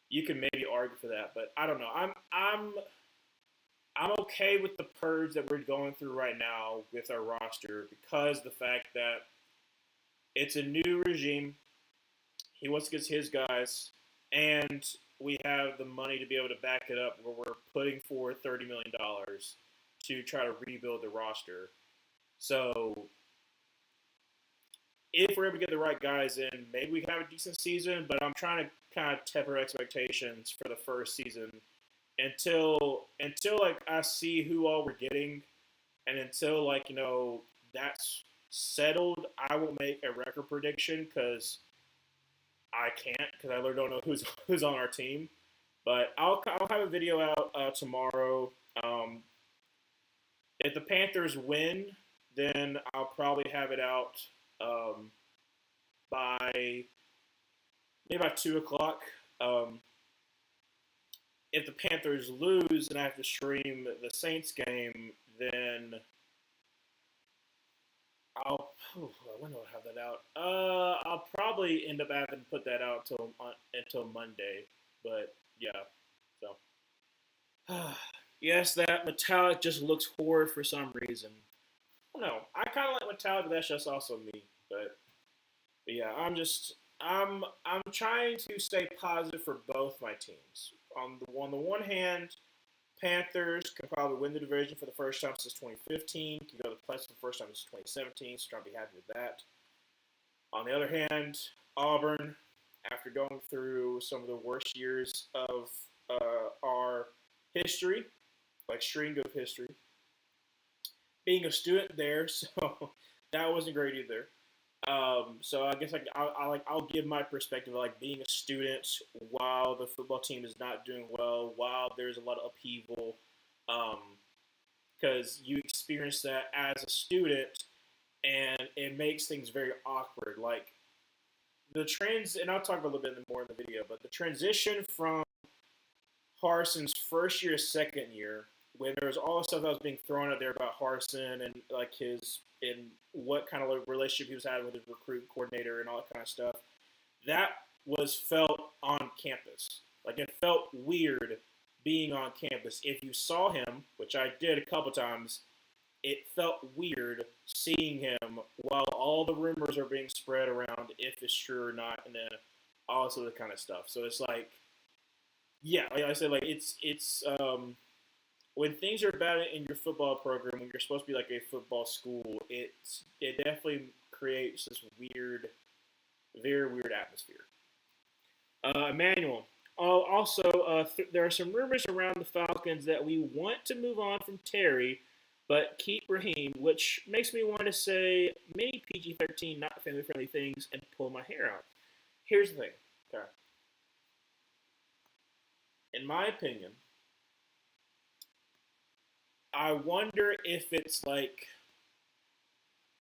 you can maybe argue for that, but I don't know. I'm okay with the purge that we're going through right now with our roster because the fact that it's a new regime. He wants to get his guys, and we have the money to be able to back it up where we're putting forward $30 million to try to rebuild the roster. So if we're able to get the right guys in, maybe we can have a decent season, but I'm trying to kind of temper expectations for the first season until like I see who all we're getting, and until like that's settled, I will make a record prediction because I can't because I literally don't know who's on our team. But I'll have a video out tomorrow. If the Panthers win, then I'll probably have it out by maybe about 2 o'clock. If the Panthers lose and I have to stream the Saints game, then when do I have that out? I'll probably end up having to put that out until Monday. But yeah, so yes, that metallic just looks horrid for some reason. I don't know. I kind of like metallic, but that's just also me. But yeah, I'm trying to stay positive for both my teams. On the one hand, Panthers can probably win the division for the first time since 2015. Can go to the playoffs for the first time since 2017. So trying to be happy with that. On the other hand, Auburn, after going through some of the worst years of our history, like string of history, being a student there, so that wasn't great either. So I guess I'll give my perspective of like being a student while the football team is not doing well, while there's a lot of upheaval, because you experience that as a student, and it makes things very awkward. Like and I'll talk about a little bit more in the video, but the transition from Harson's first year, second year, when there was all the stuff that was being thrown out there about Harson and like his and what kind of relationship he was having with his recruit coordinator and all that kind of stuff, that was felt on campus. Like it felt weird being on campus. If you saw him, which I did a couple times, it felt weird seeing him while all the rumors are being spread around if it's true or not, and then all this other kind of stuff. So it's like, yeah, like I said, like it's when things are bad in your football program, when you're supposed to be like a football school, it definitely creates this weird, very weird atmosphere. Emmanuel. Also, there are some rumors around the Falcons that we want to move on from Terry, but keep Raheem, which makes me want to say many PG-13 not family-friendly things and pull my hair out. Here's the thing, okay? In my opinion, I wonder if it's like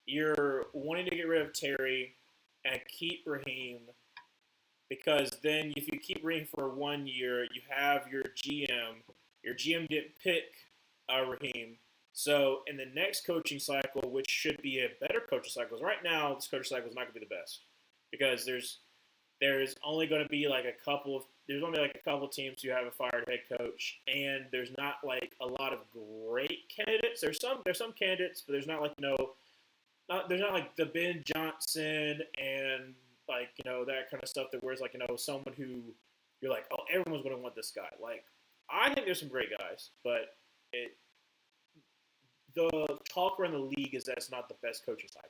you're wanting to get rid of Terry and keep Raheem because then if you keep Raheem for 1 year, you have your GM. Your GM didn't pick Raheem. So in the next coaching cycle, which should be a better coaching cycle, because right now this coaching cycle is not going to be the best because there's only going to be like there's only like a couple of teams who have a fired head coach, and there's not like a lot of great candidates. There's some candidates, but there's not like there's not like the Ben Johnson and like that kind of stuff that where's like someone who you're like, oh, everyone's going to want this guy. Like I think there's some great guys, but the talk around the league is that it's not the best coaching cycle.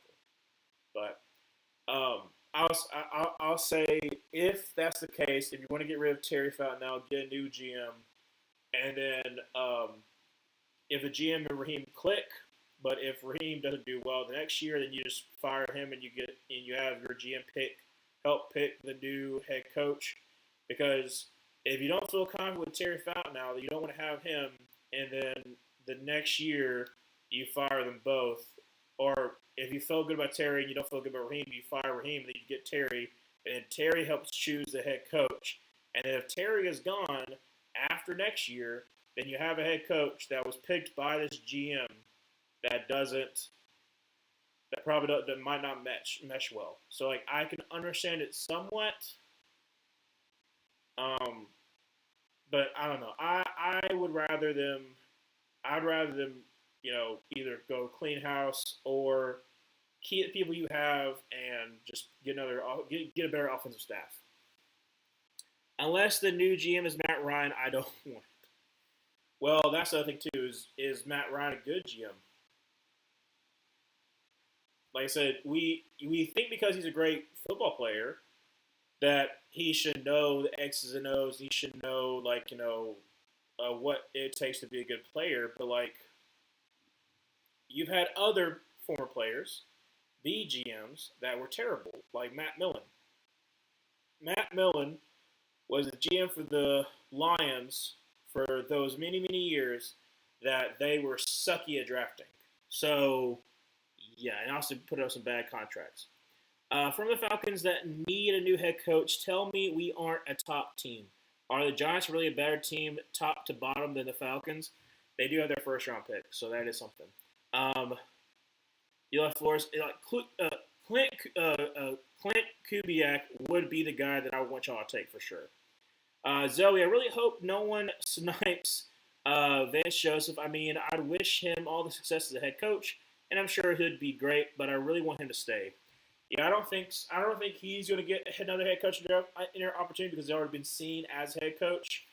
But I'll say if that's the case, if you want to get rid of Terry Fountain now, get a new GM, and then if the GM and Raheem click, but if Raheem doesn't do well the next year, then you just fire him and you have your GM help pick the new head coach, because if you don't feel confident with Terry Fountain now, you don't want to have him, and then the next year you fire them both. Or if you feel good about Terry and you don't feel good about Raheem, you fire Raheem, and then you get Terry, and Terry helps choose the head coach. And then if Terry is gone after next year, then you have a head coach that was picked by this GM that might not mesh well. So like I can understand it somewhat, but I don't know. I'd rather them either go clean house or keep the people you have and just get a better offensive staff. Unless the new GM is Matt Ryan, I don't want it. Well, that's the other thing too. Is Matt Ryan a good GM? Like I said, we think because he's a great football player that he should know the X's and O's. He should know what it takes to be a good player. But like, you've had other former players, the GMs, that were terrible, like Matt Millen. Matt Millen was the GM for the Lions for those many, many years that they were sucky at drafting. So, yeah, and also put up some bad contracts. From the Falcons that need a new head coach, tell me we aren't a top team. Are the Giants really a better team top to bottom than the Falcons? They do have their first round pick, so that is something. Eli Flores, Clint Kubiak would be the guy that I want y'all to take for sure. Zoe, I really hope no one snipes Vance Joseph. I mean, I wish him all the success as a head coach, and I'm sure he'd be great, but I really want him to stay. Yeah, I don't think he's going to get another head coach opportunity because he's already been seen as head coach.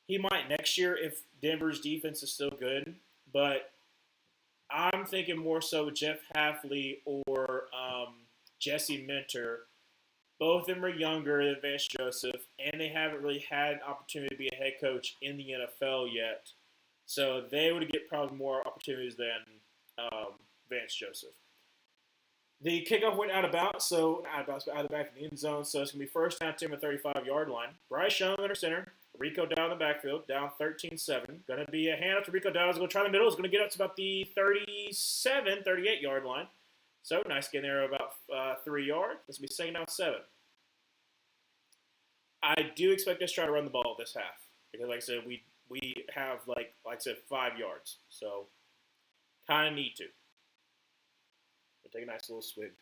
He might next year if Denver's defense is still good, but I'm thinking more so Jeff Hafley or Jesse Minter. Both of them are younger than Vance Joseph, and they haven't really had an opportunity to be a head coach in the NFL yet. So they would get probably more opportunities than Vance Joseph. The kickoff went out of bounds, out of the back of the end zone. So it's going to be first down, 10 at 35-yard line. Bryce Young under center. Rico down the backfield, down 13-7. Going to be a handoff to Rico Dowdle. He's going to try the middle. He's going to get up to about the 37, 38-yard line. So nice getting there about 3 yards. This will be second down 7. I do expect us to try to run the ball this half because, like I said, we have like I said 5 yards, so kind of need to. We'll take a nice little swig.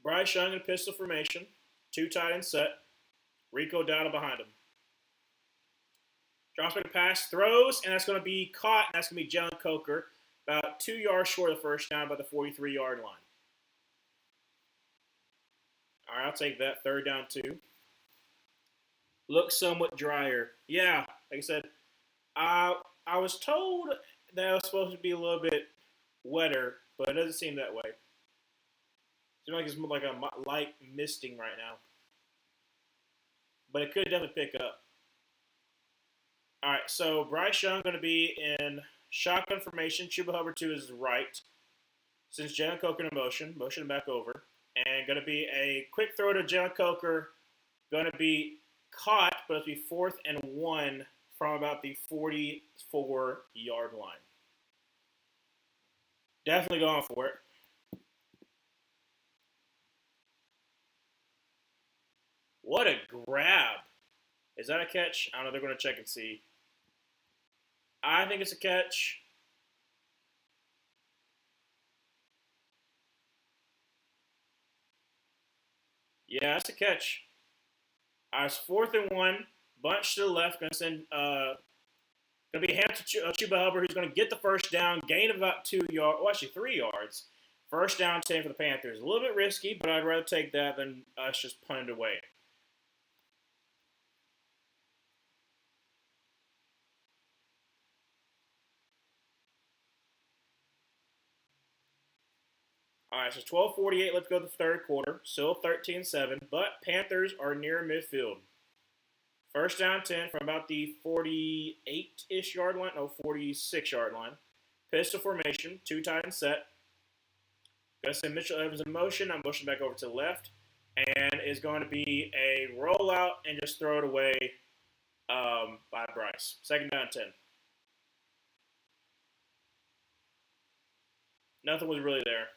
Bryce Young in pistol formation, 2 tight end set. Rico Dowdle behind him. Drops back a pass, throws, and that's going to be caught, and that's going to be Jalen Coker, about 2 yards short of the first down by the 43-yard line. All right, I'll take that. Third down 2. Looks somewhat drier. Yeah, like I said, I was told that it was supposed to be a little bit wetter, but it doesn't seem that way. It seems like it's more like a light misting right now. But it could definitely pick up. All right, so Bryce Young going to be in shotgun formation. Chuba Hubbard to his right. Since Jalen Coker in motion him back over. And going to be a quick throw to Jalen Coker. Going to be caught, but it'll be 4th and 1 from about the 44-yard line. Definitely going for it. What a grab. Is that a catch? I don't know. They're going to check and see. I think it's a catch. Yeah, it's a catch. It's 4th and 1. Bunch to the left. Going to send. Going to be hand to Chuba Hubbard, who's going to get the first down. Gain of about 2 yards. Well, actually 3 yards. First down 10 for the Panthers. A little bit risky, but I'd rather take that than us just punt it away. All right, so 12:48. Let's go to the third quarter. Still 13-7, but Panthers are near midfield. First down 10 from about the 48-ish yard line. No, 46-yard line. Pistol formation, 2 tight end set. Gonna send Mitchell Evans in motion. I'm pushing back over to the left. And is going to be a rollout and just throw it away by Bryce. Second down 10. Nothing was really there.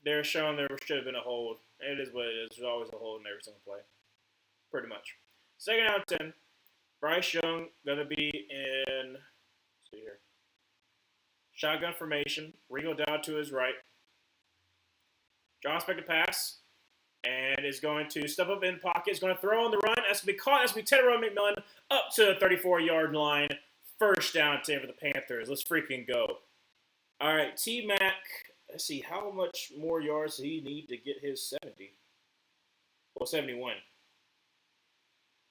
They're showing there should have been a hold. It is what it is. There's always a hold in every single play. Pretty much. Second down 10. Bryce Young going to be in, let's see here, shotgun formation. Rico down to his right. Drops back to pass. And is going to step up in pocket. Is going to throw on the run. That's going to be caught. That's going to be Teddy McMillan up to the 34-yard line. First down 10 for the Panthers. Let's freaking go. All right, T-Mac. Let's see, how much more yards does he need to get his 70? Well, 71.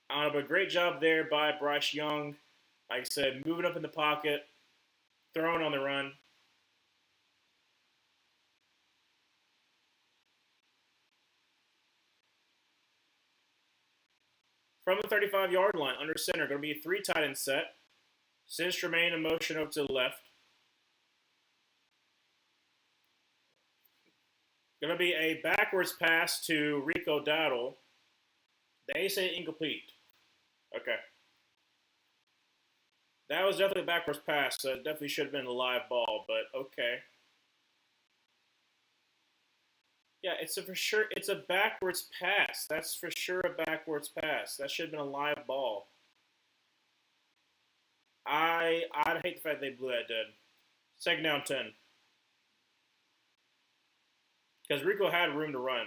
But a great job there by Bryce Young. Like I said, moving up in the pocket, throwing on the run. From the 35-yard line, under center, going to be a 3 tight end set. Sends Tremaine in motion over to the left. Going to be a backwards pass to Rico Dowdle. They say incomplete. Okay. That was definitely a backwards pass, so it definitely should have been a live ball, but okay. Yeah, it's a backwards pass. That's for sure a backwards pass. That should have been a live ball. I'd hate the fact they blew that dead. Second down 10. Because Rico had room to run.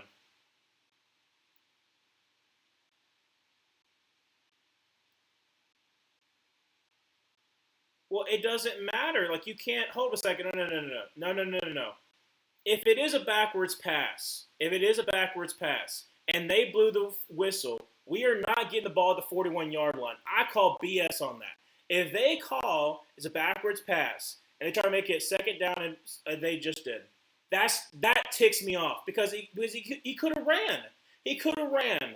Well, it doesn't matter. Like, you can't... Hold a second. No. If it is a backwards pass, and they blew the whistle, we are not getting the ball at the 41-yard line. I call BS on that. If they call it's a backwards pass, and they try to make it second down, and they just did, that ticks me off because he could have ran. He could have ran.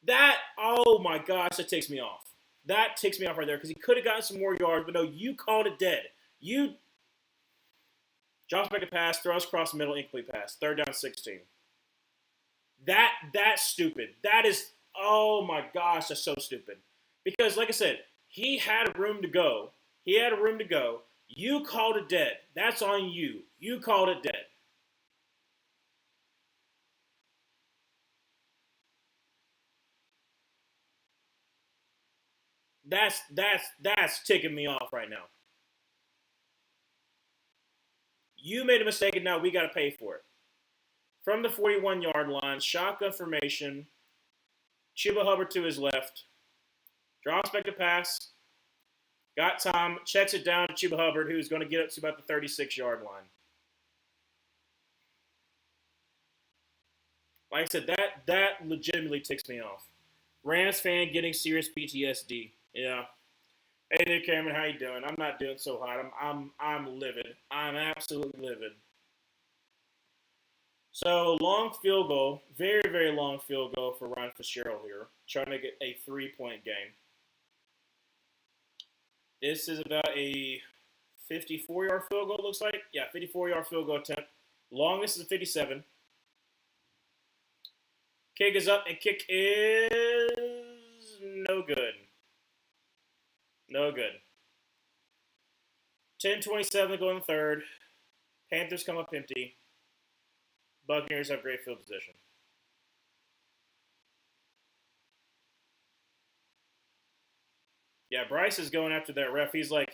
That, oh my gosh, that takes me off. That takes me off right there because he could have gotten some more yards, but no, you called it dead. You drops back a pass, throws across the middle, incomplete pass, third down 16. That's stupid. That is, oh my gosh, that's so stupid. Because like I said, he had room to go. He had a room to go. You called it dead. That's on you. You called it dead. That's ticking me off right now. You made a mistake and now we got to pay for it. From the 41-yard line, shotgun formation, Chuba Hubbard to his left, drops back to pass, got time, checks it down to Chuba Hubbard, who's going to get up to about the 36-yard line. Like I said, that legitimately ticks me off. Rams fan getting serious PTSD. Yeah. Hey there, Cameron. How you doing? I'm not doing so hot. I'm livid. I'm absolutely livid. So long field goal, very very long field goal for Ryan Fitzgerald here, trying to get a 3-point game. This is about a 54-yard field goal. Looks like, yeah, 54-yard field goal attempt. Longest is 57. Kick is up and kick is no good. No good. 10:27 going third. Panthers come up empty. Buccaneers have great field position. Yeah, Bryce is going after that ref. He's like,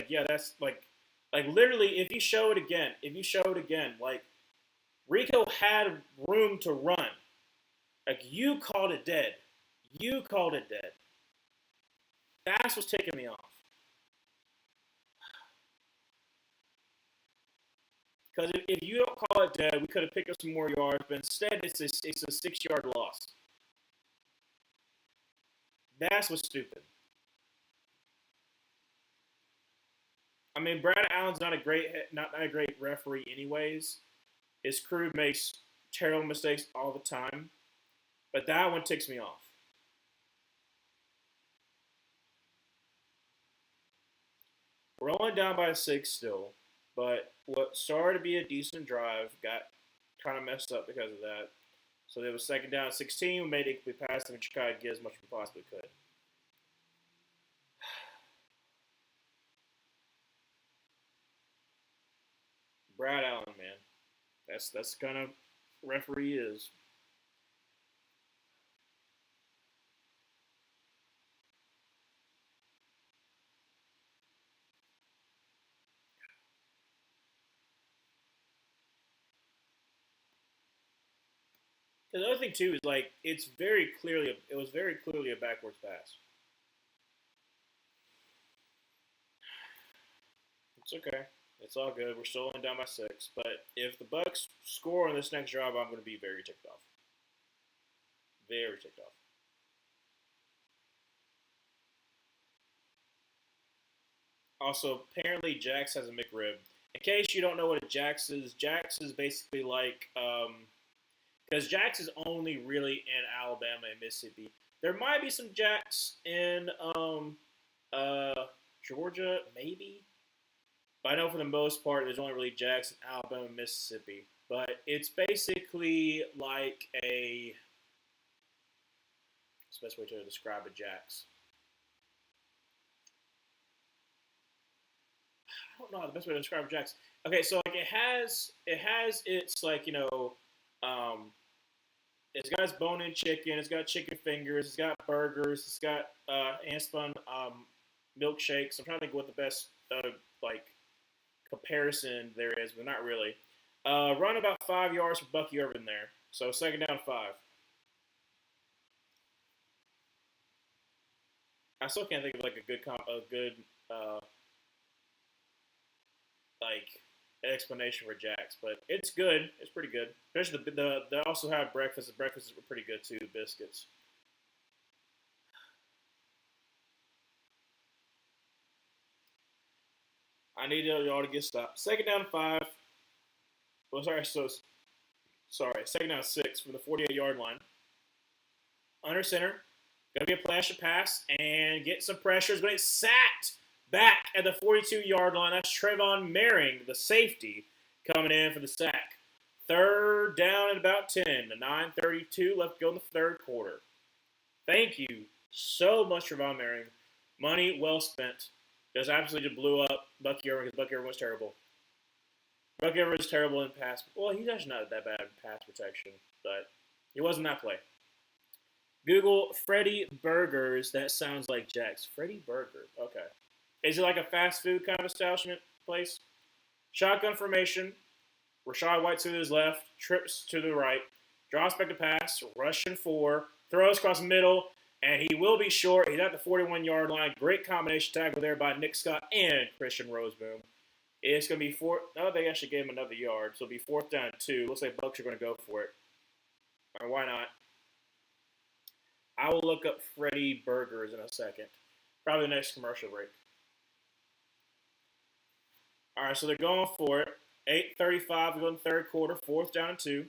yeah, that's like literally. If you show it again, like Rico had room to run. Like you called it dead. You called it dead. That's what's taking me off. Because if you don't call it dead, we could have picked up some more yards. But instead, it's a 6-yard loss. That's what's stupid. I mean, Brad Allen's not a great referee, anyways. His crew makes terrible mistakes all the time, but that one ticks me off. We're only down by 6 still, but what started to be a decent drive got kind of messed up because of that. So there was second down 16. We made it incomplete pass, and we tried to get as much as we possibly could. Brad Allen, man, that's kind of referee is. The other thing too is like it was very clearly a backwards pass. It's okay. It's all good. We're still only down by 6. But if the Bucks score on this next drive, I'm going to be very ticked off. Very ticked off. Also, apparently Jax has a McRib. In case you don't know what a Jax is basically like, because Jax is only really in Alabama and Mississippi. There might be some Jax in uh, Georgia, maybe. But I know for the most part, there's only really Jax in Alabama and Mississippi. But it's basically like a. What's the best way to describe a Jax? I don't know the best way to describe Jax. Okay, so like it has its like it's got its bone-in chicken, it's got chicken fingers, it's got burgers, it's got hand-spun milkshakes. I'm trying to think what the best like comparison there is, but not really. Run about 5 yards for Bucky Irvin there. So second down 5. I still can't think of like a good like explanation for Jax, but it's good. It's pretty good. Especially they also have breakfast. The breakfasts are pretty good too. Biscuits. I need y'all to get stopped. Second down 5. Well, sorry. So sorry. Second down 6 from the 48-yard line. under center. Going to be a play action pass and get some pressure. Is going to get sacked back at the 42-yard line. That's Trevon Merring, the safety, coming in for the sack. Third down at about 10. 9:32 left to go in the third quarter. Thank you so much, Trevon Merring. Money well spent. Just absolutely just blew up Bucky Irvin because Bucky Irvin was terrible. Bucky Irvin was terrible in pass. Well, he's actually not that bad in pass protection, but he wasn't that play. Google Freddy Burgers. That sounds like Jack's. Freddy Burgers. Okay. Is it like a fast food kind of establishment place? Shotgun formation. Rachaad White to his left. Trips to the right. Drops back to pass. Russian 4. Throws across the middle. And he will be short. He's at the 41-yard line. Great combination tackle there by Nick Scott and Christian Roseboom. It's going to be they actually gave him another yard. So it'll be 4th down 2. Looks like Bucks are going to go for it. Or why not? I will look up Freddy Burgers in a second. Probably the next commercial break. All right, so they're going for it. 8:35 to go in the third quarter. 4th down 2.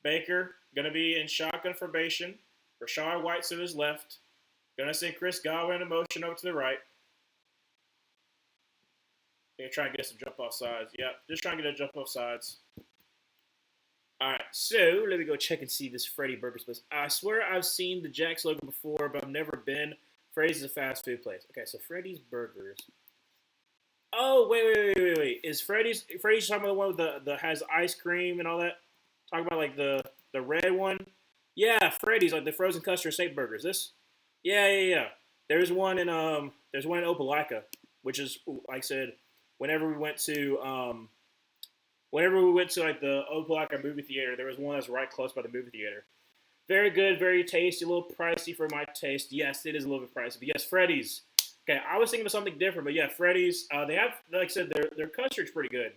Baker going to be in shotgun formation. Rachaad White to his left. Going to send Chris Godwin in motion over to the right. They're trying to get some jump off sides. Yep, just trying to get a jump off sides. All right, so let me go check and see this Freddy Burgers place. I swear I've seen the Jack's logo before, but I've never been. Freddy's is a fast food place. Okay, so Freddy's Burgers. Oh, wait. Is Freddy's talking about the one with the has ice cream and all that? Talking about like the red one? Yeah, Freddy's, like the frozen custard steak burgers. This? Yeah. There's one in Opelika, which is, like I said, whenever we went to like the Opelika movie theater, there was one that's right close by the movie theater. Very good, very tasty, a little pricey for my taste. Yes, it is a little bit pricey, but yes, Freddy's. Okay, I was thinking of something different, but yeah, Freddy's. They have, like I said, their custard's pretty good.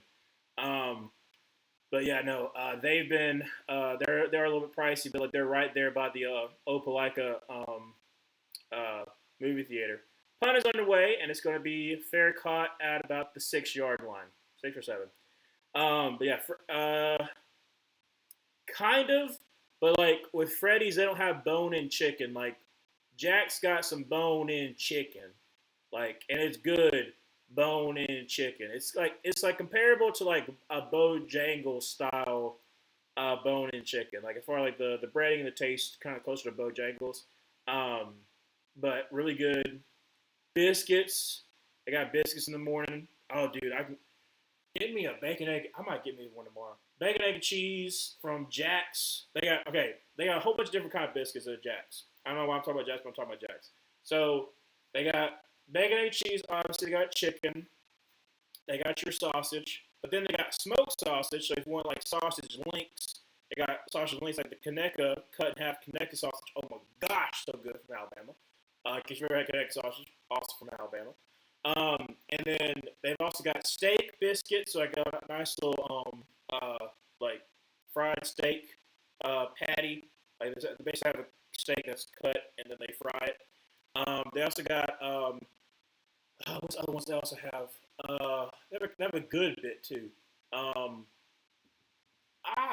But yeah, no, they've been they're a little bit pricey, but like they're right there by the Opelika movie theater. Punt is underway, and it's going to be fair caught at about the 6-yard line, 6 or 7. But yeah, kind of, but like with Freddy's, they don't have bone-in chicken. Like Jack's got some bone-in chicken, like, and it's good bone-in chicken. It's like comparable to like a Bojangles style bone-in chicken. Like as far as like the breading and the taste, kind of closer to Bojangles. But really good biscuits. They got biscuits in the morning. Oh, dude, I can get me a bacon egg. I might get me one tomorrow. Bacon, egg, and cheese from Jack's. They got a whole bunch of different kind of biscuits at Jack's. I don't know why I'm talking about Jack's, but I'm talking about Jack's. So they got bacon, egg, cheese. Obviously, they got chicken. They got your sausage, but then they got smoked sausage. So if you want like sausage links, they got sausage links like the Conecuh cut in half Conecuh sausage. Oh my gosh, so good from Alabama. Because you've ever had Conecuh sausage, also from Alabama. And then they've also got steak biscuits, so I got a nice little like fried steak patty. Like they basically have a steak that's cut and then they fry it. They also got what's the other ones they also have? They have a good bit too.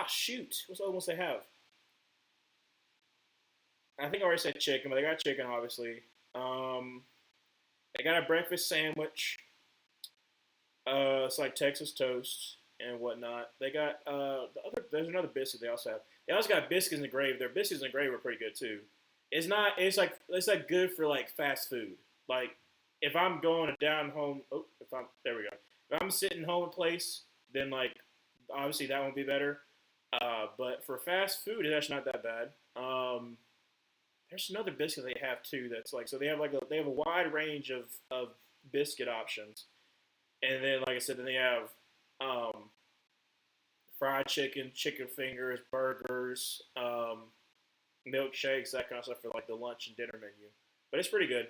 Shoot, what's the other ones they have? I think I already said chicken, but they got chicken obviously. They got a breakfast sandwich. It's like Texas toast and whatnot. They got there's another biscuit they also have. They also got biscuits and gravy. Their biscuits and gravy are pretty good too. It's like good for like fast food. Like if I'm going down home, there we go. If I'm sitting home in place, then like obviously that won't be better. But for fast food, it's actually not that bad. There's another biscuit they have too that's like, so they have a wide range of biscuit options. And then like I said, then they have fried chicken, chicken fingers, burgers, milkshakes, that kind of stuff for like the lunch and dinner menu. But it's pretty good.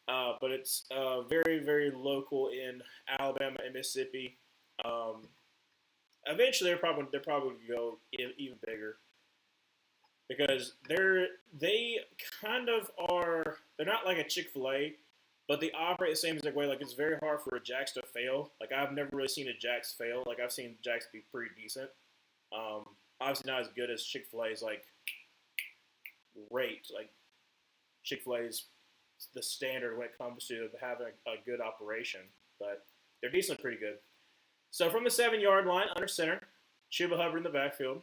But it's very, very local in Alabama and Mississippi. Eventually they're probably going to go even bigger. Because they kind of are, they're not like a Chick-fil-A, but they operate the same exact way. Like it's very hard for a Jax to fail. Like I've never really seen a Jax fail. Like I've seen Jax be pretty decent. Um, Obviously not as good as Chick-fil-A's like rate. Like Chick-fil-A's the standard when it comes to having a good operation, but they're decently pretty good. So from the 7-yard line, under center, Chuba Hubbard in the backfield.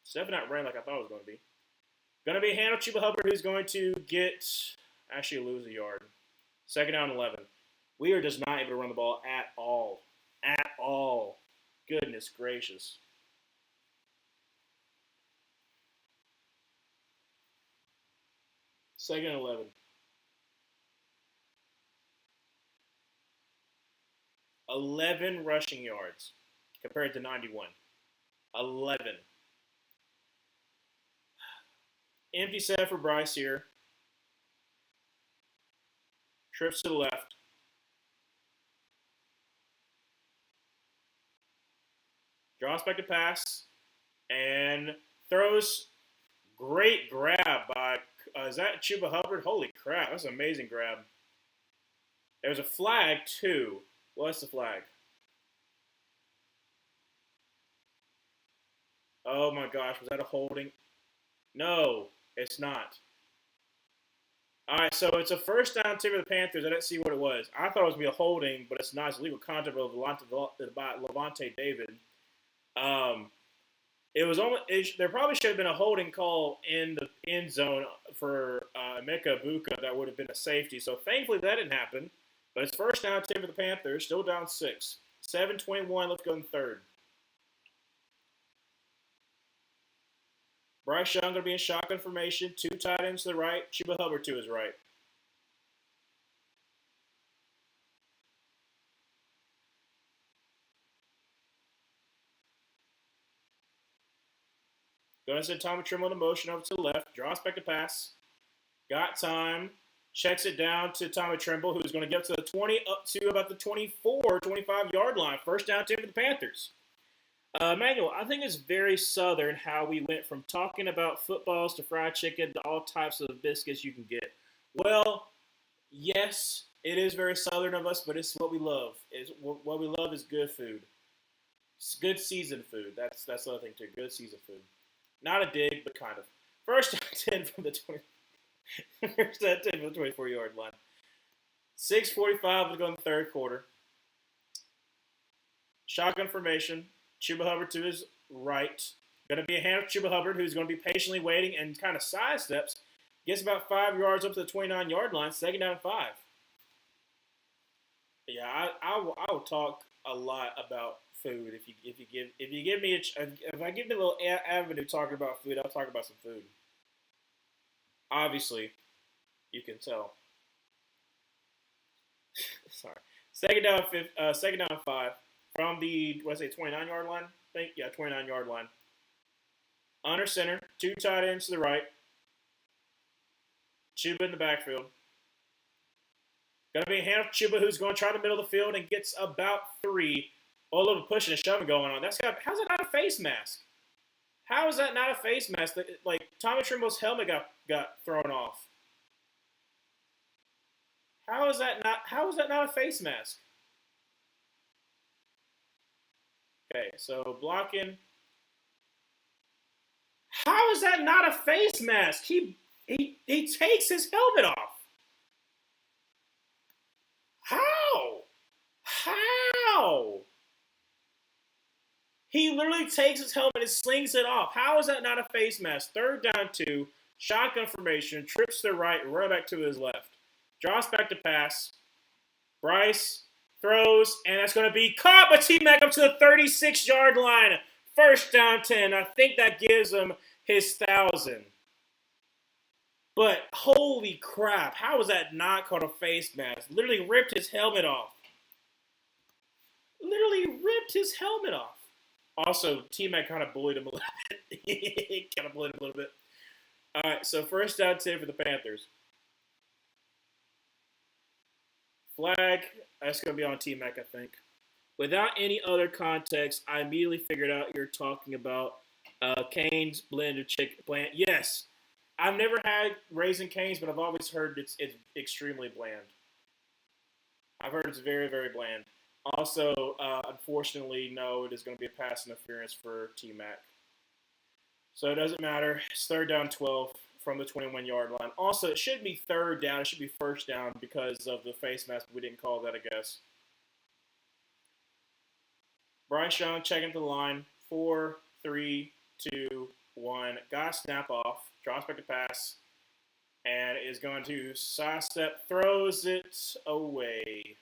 Stepping out ran like I thought it was going to be. Going to be a hand of Chuba Hubbard who's going to actually lose a yard. Second down 11. We are just not able to run the ball at all. At all. Goodness gracious. Second and 11. 11 rushing yards compared to 91. 11. Empty set for Bryce here. Trips to the left. Draws back to pass. And throws. Great grab by, is that Chuba Hubbard? Holy crap, that's an amazing grab. There's a flag, too. What's the flag? Oh my gosh, was that a holding? No, it's not. All right, so it's a first down tip for the Panthers. I didn't see what it was. I thought it was going to be a holding, but it's not. It's legal contact by Levante David. It was almost. There probably should have been a holding call in the end zone for Emeka Buka. That would have been a safety. So thankfully that didn't happen. But it's first down tip for the Panthers. Still down 6. 7:21. Let's go in third. Bryce Young going to be in shotgun formation. 2 tight ends to the right. Chuba Hubbard to his right. Going to send Tommy Trimble in motion over to the left. Draws back to pass. Got time. Checks it down to Tommy Trimble, who's going to get to the 20 up to about the 24, 25-yard line. First down tip for the Panthers. Manuel, I think it's very Southern how we went from talking about footballs to fried chicken to all types of biscuits you can get. Well, yes, it is very Southern of us, but it's what we love. What we love is good food. It's good seasoned food. That's the other thing too. Good seasoned food. Not a dig, but kind of. First down 10 from the 20. First down 10 from the 24-yard line. 6:45 to go in the third quarter. Shotgun formation. Chuba Hubbard to his right. Going to be a hand of Chuba Hubbard, who's going to be patiently waiting and kind of sidesteps. Gets about 5 yards up to the 29-yard line. Second down 5. Yeah, I will talk a lot about food if you give me if I give me a little avenue talking about food, I'll talk about some food. Obviously, you can tell. Sorry. Second down 5 from the 29-yard line. I think 29-yard line. Under center, 2 tight ends to the right. Chuba in the backfield. Going to be a hand of Chuba, who's going to try the middle of the field and gets about 3. A little pushing and shoving going on. How's that not a face mask? How is that not a face mask? Like Tommy Trimble's helmet got thrown off. How is that not a face mask? Okay, so blocking. How is that not a face mask? He takes his helmet off. How? He literally takes his helmet and slings it off. How is that not a face mask? Third down 2, shotgun formation, trips to the right, run back to his left. Draws back to pass. Bryce throws, and that's going to be caught by T-Mac up to the 36-yard line. First down 10. I think that gives him his 1,000. But holy crap, how was that not called a face mask? Literally ripped his helmet off. Also, T-Mac kind of bullied him a little bit. All right, so first down 10 for the Panthers. Flag, that's going to be on T-Mac, I think. Without any other context, I immediately figured out you're talking about Cane's blended chicken plant. Yes, I've never had Raising Cane's, but I've always heard it's extremely bland. I've heard it's very, very bland. Also, unfortunately, no, it is going to be a pass interference for T Mac. So it doesn't matter. It's third down 12 from the 21-yard line. Also, it should be third down. It should be first down because of the face mask. We didn't call that, I guess. Bryce Young checking the line. 4, 3, 2, 1. Got snap off. Drops back to pass. And is going to sidestep. Throws it away.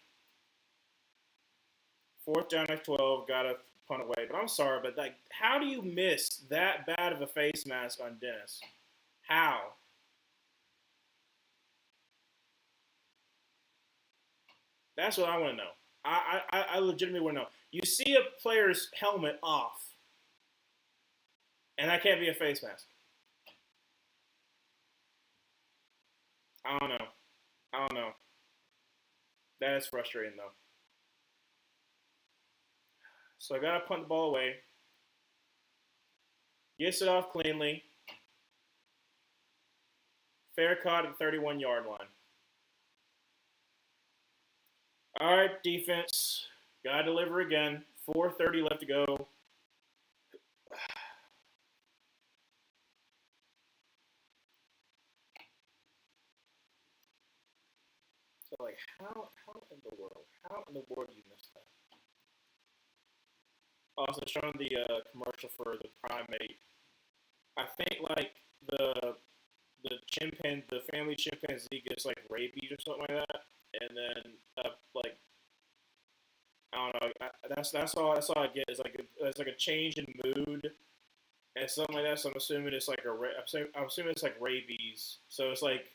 Fourth down at 12. Got to punt away. But I'm sorry, but like, how do you miss that bad of a face mask on Dennis? How? That's what I want to know. I legitimately want to know. You see a player's helmet off, and that can't be a face mask. I don't know. I don't know. That is frustrating though. So I gotta punt the ball away. Gets it off cleanly. Fair caught at the 31-yard line. All right, defense. Gotta deliver again. 4:30 left to go. So, like, how in the world? How in the world do you miss that? Also, showing the commercial for the primate. I think, like, the family chimpanzee gets, like, rabies or something like that. And then, like, I don't know. That's all I get is like it's like a change in mood and something like that. So I'm assuming it's like I'm assuming it's like rabies. So it's like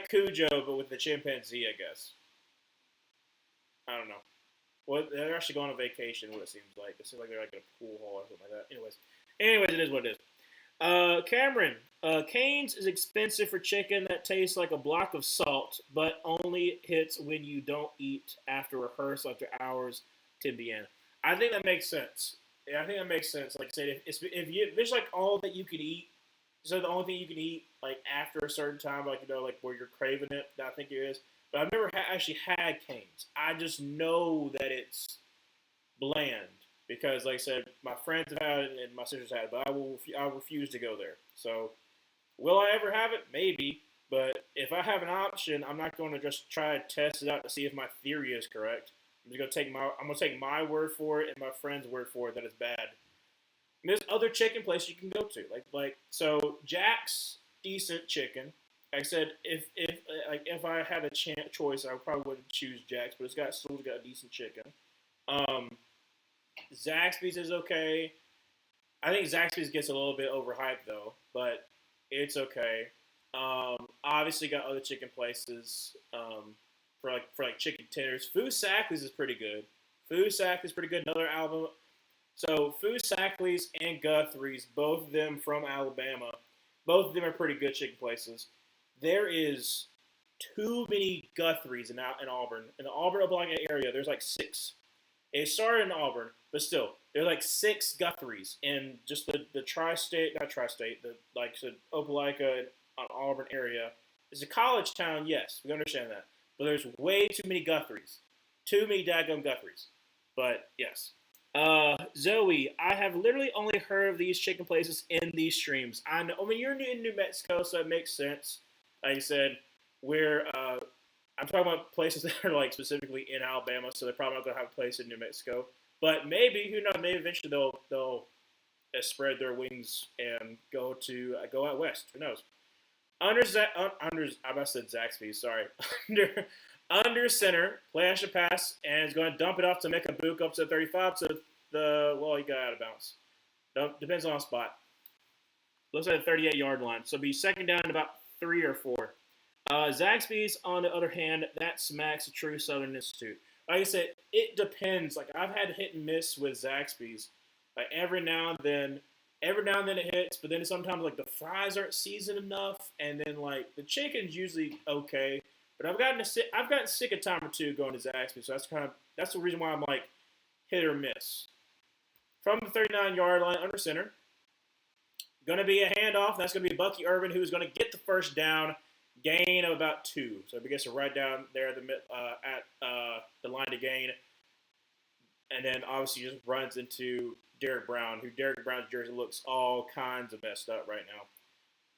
Cujo but with the chimpanzee, I guess. I don't know. Well, they're actually going on vacation. What it seems like. It seems like they're like in a pool hall or something like that. Anyways, it is what it is. Cameron, Cane's is expensive for chicken that tastes like a block of salt, but only hits when you don't eat after rehearsal after hours. To the end, I think that makes sense. Yeah, I think that makes sense. Like I said, if there's like all that you can eat, so the only thing you can eat like after a certain time, like like where you're craving it, I think it is. But I've never actually had Cane's. I just know that it's bland because, like I said, my friends have had it and my sisters had it, but I refuse to go there. So, will I ever have it? Maybe. But if I have an option, I'm not going to just try to test it out to see if my theory is correct. I'm gonna take my word for it and my friend's word for it that it's bad. And there's other chicken places you can go to, like so Jack's decent chicken. Like I said, if I had a choice, I probably wouldn't choose Jack's, but still got a decent chicken. Um, Zaxby's is okay. I think Zaxby's gets a little bit overhyped though, but it's okay. Obviously got other chicken places for like chicken tenders. Foo-Sackley's is pretty good. Foo-Sackley's pretty good. Another album. So Foo-Sackley's and Guthrie's, both of them from Alabama, both of them are pretty good chicken places. There is too many Guthrie's in Auburn. In the Auburn-Opelika area, there's like 6. It started in Auburn, but still, there's like 6 Guthries in just the tri-state, not tri-state, the like the Opelika and Auburn area. It's a college town, yes, we understand that, but there's way too many Guthries, too many daggum Guthries. But yes, Zoe, I have literally only heard of these chicken places in these streams. I know. I mean, you're in New Mexico, so it makes sense. Like I said, we're I'm talking about places that are like specifically in Alabama, so they're probably not going to have a place in New Mexico. But maybe, who knows? Maybe eventually they'll spread their wings and go out west. Who knows? I said Zaxby's. Sorry, under center, play action pass, and is going to dump it off to make a book up to 35. So he got out of bounds. Depends on the spot. Looks like the 38-yard line. So it'll be second down about 3 or 4. Zaxby's, on the other hand, that smacks a true Southern Institute. Like I said, it depends. Like I've had hit and miss with Zaxby's. Like every now and then it hits, but then sometimes like the fries aren't seasoned enough, and then like the chicken's usually okay. But I've gotten sick a time or two going to Zaxby's, so that's the reason why I'm like hit or miss. From the 39-yard line, under center, going to be a handoff. That's going to be Bucky Irvin, who's going to get the first down. Gain of about 2. So if he gets it right down there at the line to gain, and then obviously just runs into Derek Brown, who Derek Brown's jersey looks all kinds of messed up right now.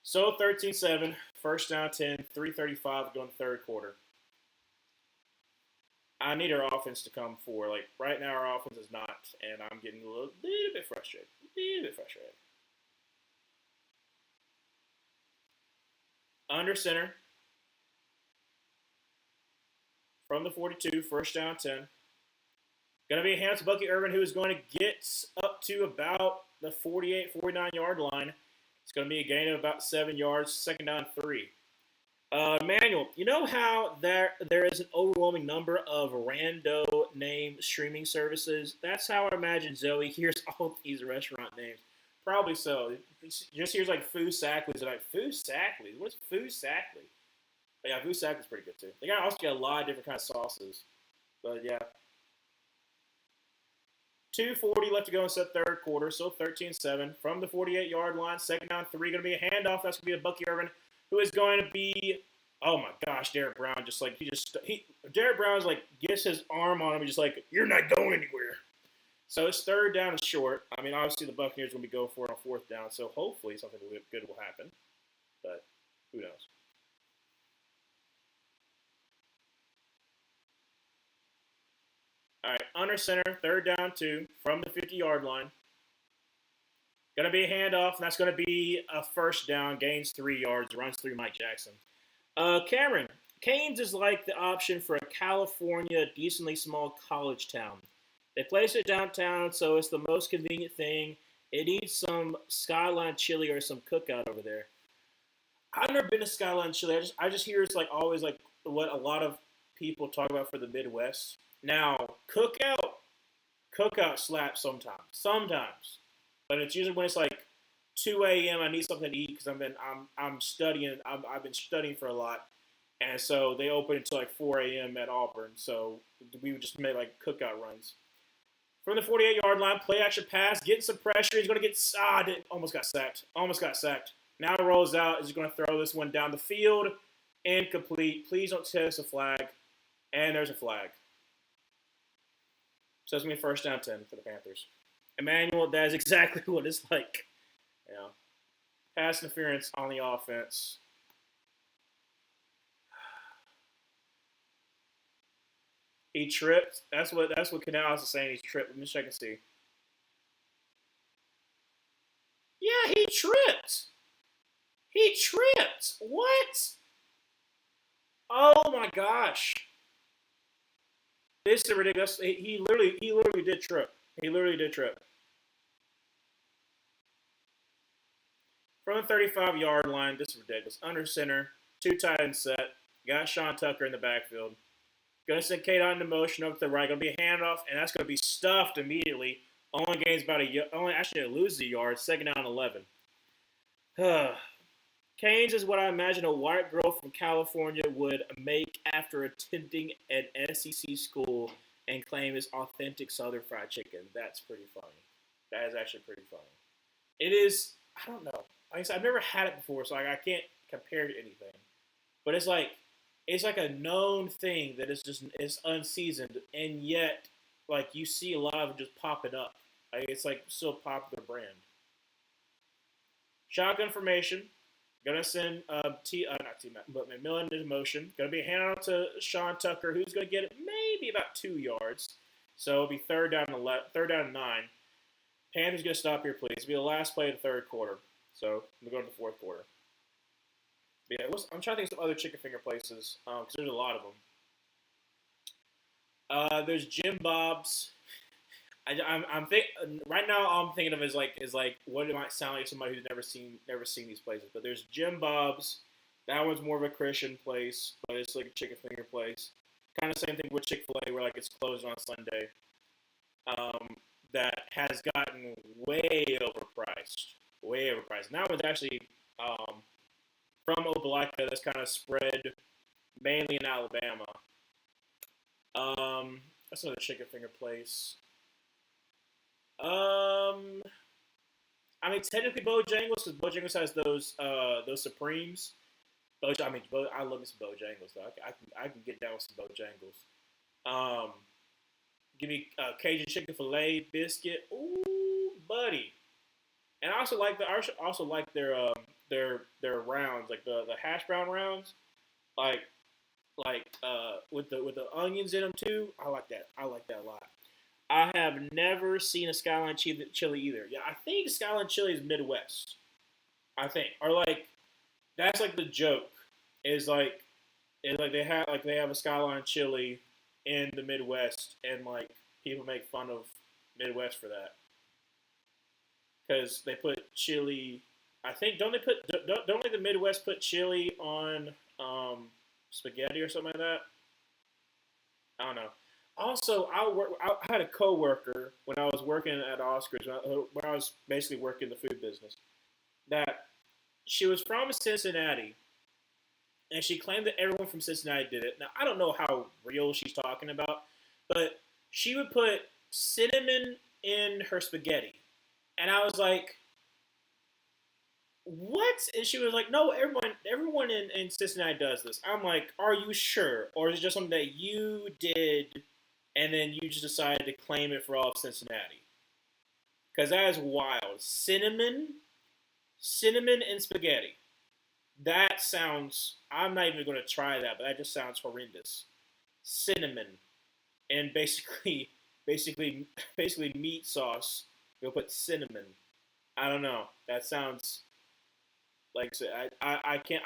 So 13-7, first down 10, 3:35 going third quarter. I need our offense to come forward. Like right now, our offense is not, and I'm getting a little bit frustrated. Under center from the 42, first down 10. Going to be a hands to Bucky Irvin, who is going to get up to about the 48, 49-yard line. It's going to be a gain of about 7 yards, second down 3. Manuel, you know how there is an overwhelming number of rando name streaming services? That's how I imagine Zoe hears all these restaurant names. Probably so. Just hears like Foo Sackley's and like Foo Sackley. What's Foo Sackley? But yeah, Foo Sackley's pretty good too. They also got a lot of different kinds of sauces. But yeah. 2:40 left to go in the third quarter, so 13-7. From the 48-yard line, second down 3, going to be a handoff. That's going to be a Bucky Irvin, who is going to be, oh my gosh, Derek Brown. Derek Brown's like, gets his arm on him and just like, you're not going anywhere. So it's third down and short. I mean, obviously the Buccaneers are going to be going for it on fourth down, so hopefully something good will happen. But who knows? All right, under center, third down 2 from the 50-yard line. Going to be a handoff, and that's going to be a first down, gains 3 yards, runs through Mike Jackson. Cameron, Canes is like the option for a California decently small college town. They place it downtown, so it's the most convenient thing. It needs some Skyline chili or some cookout over there. I've never been to Skyline chili. I just hear it's like always like what a lot of people talk about for the Midwest. Now, cookout slaps sometimes, but it's usually when it's like 2 a.m. I need something to eat because I'm studying. I've been studying for a lot, and so they open until like 4 a.m. at Auburn. So we would just make like cookout runs from the 48-yard line. Play action pass, getting some pressure. He's going to get almost got sacked. Now rolls out. Is going to throw this one down the field, incomplete. Please don't test a flag, and there's a flag. So it's going to be first down 10 for the Panthers. Emmanuel, that is exactly what it's like. You know, pass interference on the offense. He tripped. That's what Canales is saying. He tripped. Let me check and see. Yeah, he tripped. What? Oh my gosh. This is ridiculous. He literally did trip. From the 35-yard line, this is ridiculous. Under center, 2 tight end set. Got Sean Tucker in the backfield. Going to send K-Dot into motion up to the right. Going to be a handoff, and that's going to be stuffed immediately. Only gains about it loses a yard. Second down 11. Canes is what I imagine a white girl from California would make after attending an SEC school and claim it's authentic Southern fried chicken. That's pretty funny. That is actually pretty funny. It is, I don't know. Like I said, I've never had it before, so I can't compare it to anything. But it's like a known thing that it's unseasoned, and yet like you see a lot of it just popping up. Like it's like still a popular brand. Shotgun formation. Gonna send not T-Mac, but McMillan into motion. Gonna be a handout to Sean Tucker, who's gonna get it maybe about 2 yards. So it'll be third down and 9. Panthers gonna stop here, please. It'll be the last play of the third quarter. So we'll go to the fourth quarter. But yeah, I'm trying to think of some other chicken finger places because there's a lot of them. There's Jim Bob's. Right now all I'm thinking of is like what it might sound like somebody who's never seen these places. But there's Jim Bob's. That one's more of a Christian place, but it's like a chicken finger place. Kind of same thing with Chick-fil-A, where like it's closed on Sunday. That has gotten way overpriced. And that one's actually from Opelika. That's kind of spread mainly in Alabama. That's another chicken finger place. I mean, technically Bojangles, because Bojangles has those Supremes, I love me some Bojangles though. I can get down with some Bojangles. Um, Give me Cajun chicken filet biscuit. Ooh, buddy. And I also like their rounds, like the hash brown rounds, like with the onions in them too. I like that. I like that a lot. I have never seen a skyline chili either. Yeah, I think skyline chili is Midwest. I think, or like that's like the joke is like they have a skyline chili in the Midwest, and like people make fun of Midwest for that because they put chili. I think don't like the Midwest put chili on spaghetti or something like that. I don't know. Also, I had a coworker when I was working at Oscars when I was basically working the food business that she was from Cincinnati and she claimed that everyone from Cincinnati did it. Now I don't know how real she's talking about, but she would put cinnamon in her spaghetti, and I was like, "What?" And she was like, "No, everyone in Cincinnati does this." I'm like, "Are you sure, or is it just something that you did, and then you just decided to claim it for all of Cincinnati?" Because that is wild. Cinnamon and spaghetti. That sounds. I'm not even going to try that, but that just sounds horrendous. Cinnamon and basically meat sauce. You'll put cinnamon. I don't know. That sounds like I can't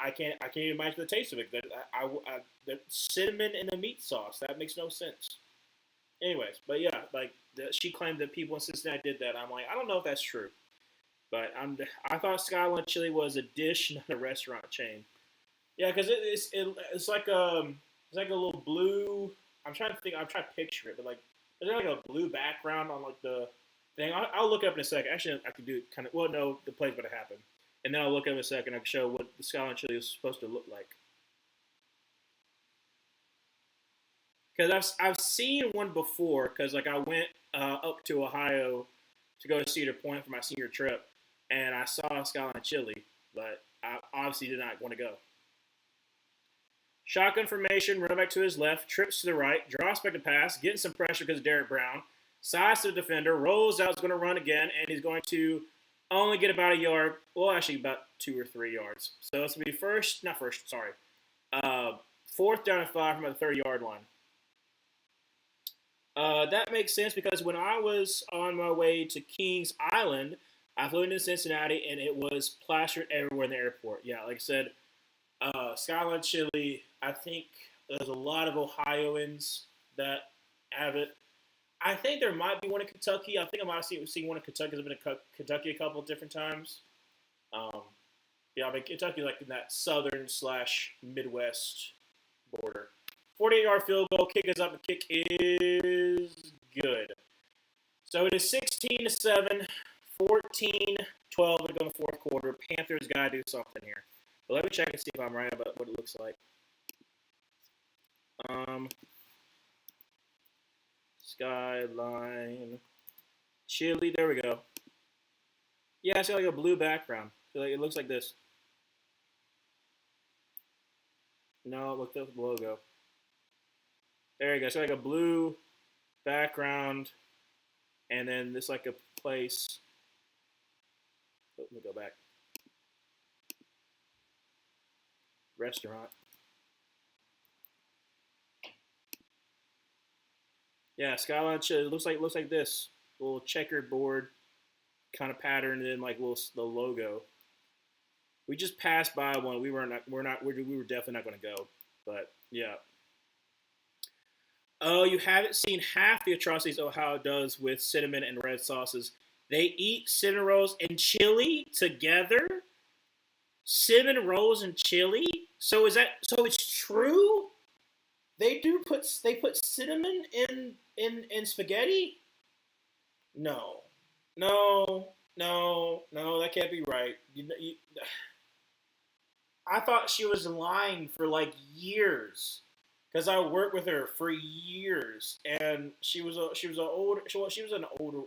even imagine the taste of it. The cinnamon in the meat sauce. That makes no sense. Anyways, but yeah, like she claimed that people in Cincinnati did that. I'm like, I don't know if that's true, but I thought Skyline Chili was a dish, not a restaurant chain. Yeah, because it's like a little blue. I'm trying to think. I'm trying to picture it, but like there's like a blue background on like the thing. I'll look it up in a second. Actually, I can do it kind of. Well, no, the play's going to happen, and then I'll look up in a second. I can show what the Skyline Chili is supposed to look like. Because I've seen one before. Because like I went up to Ohio to go to Cedar Point for my senior trip, and I saw Skyline Chili, but I obviously did not want to go. Shotgun formation, run back to his left, trips to the right, draws back to pass, getting some pressure because of Derek Brown, sides to the defender, rolls out, is going to run again, and he's going to only get about a yard. Well, actually about 2 or 3 yards. So it's going to be fourth down and 5 from the 30-yard line. That makes sense because when I was on my way to Kings Island, I flew into Cincinnati and it was plastered everywhere in the airport. Yeah, like I said, Skyline Chili. I think there's a lot of Ohioans that have it. I think there might be one in Kentucky. I think I might have seen one in Kentucky. I've been to Kentucky a couple of different times. Um, yeah, I mean Kentucky like in that southern slash Midwest border. 48-yard field goal. Kick is up. The kick is good. So it is 16-7, 14-12 to go in the fourth quarter. Panthers got to do something here. But let me check and see if I'm right about what it looks like. Skyline Chili. There we go. Yeah, it's got like a blue background. So like, it looks like this. No, look at the logo. There you go. So like a blue background, and then this like a place. Oh, let me go back. Restaurant. Yeah, Skyline Chili. It looks like this little checkered board kind of pattern, and then like the logo. We just passed by one. We were definitely not going to go, but yeah. Oh, you haven't seen half the atrocities Ohio does with cinnamon and red sauces. They eat cinnamon rolls and chili together. Cinnamon rolls and chili. So it's true? They put cinnamon in spaghetti? No, no, that can't be right. I thought she was lying for like years because I worked with her for years, and she was technically an older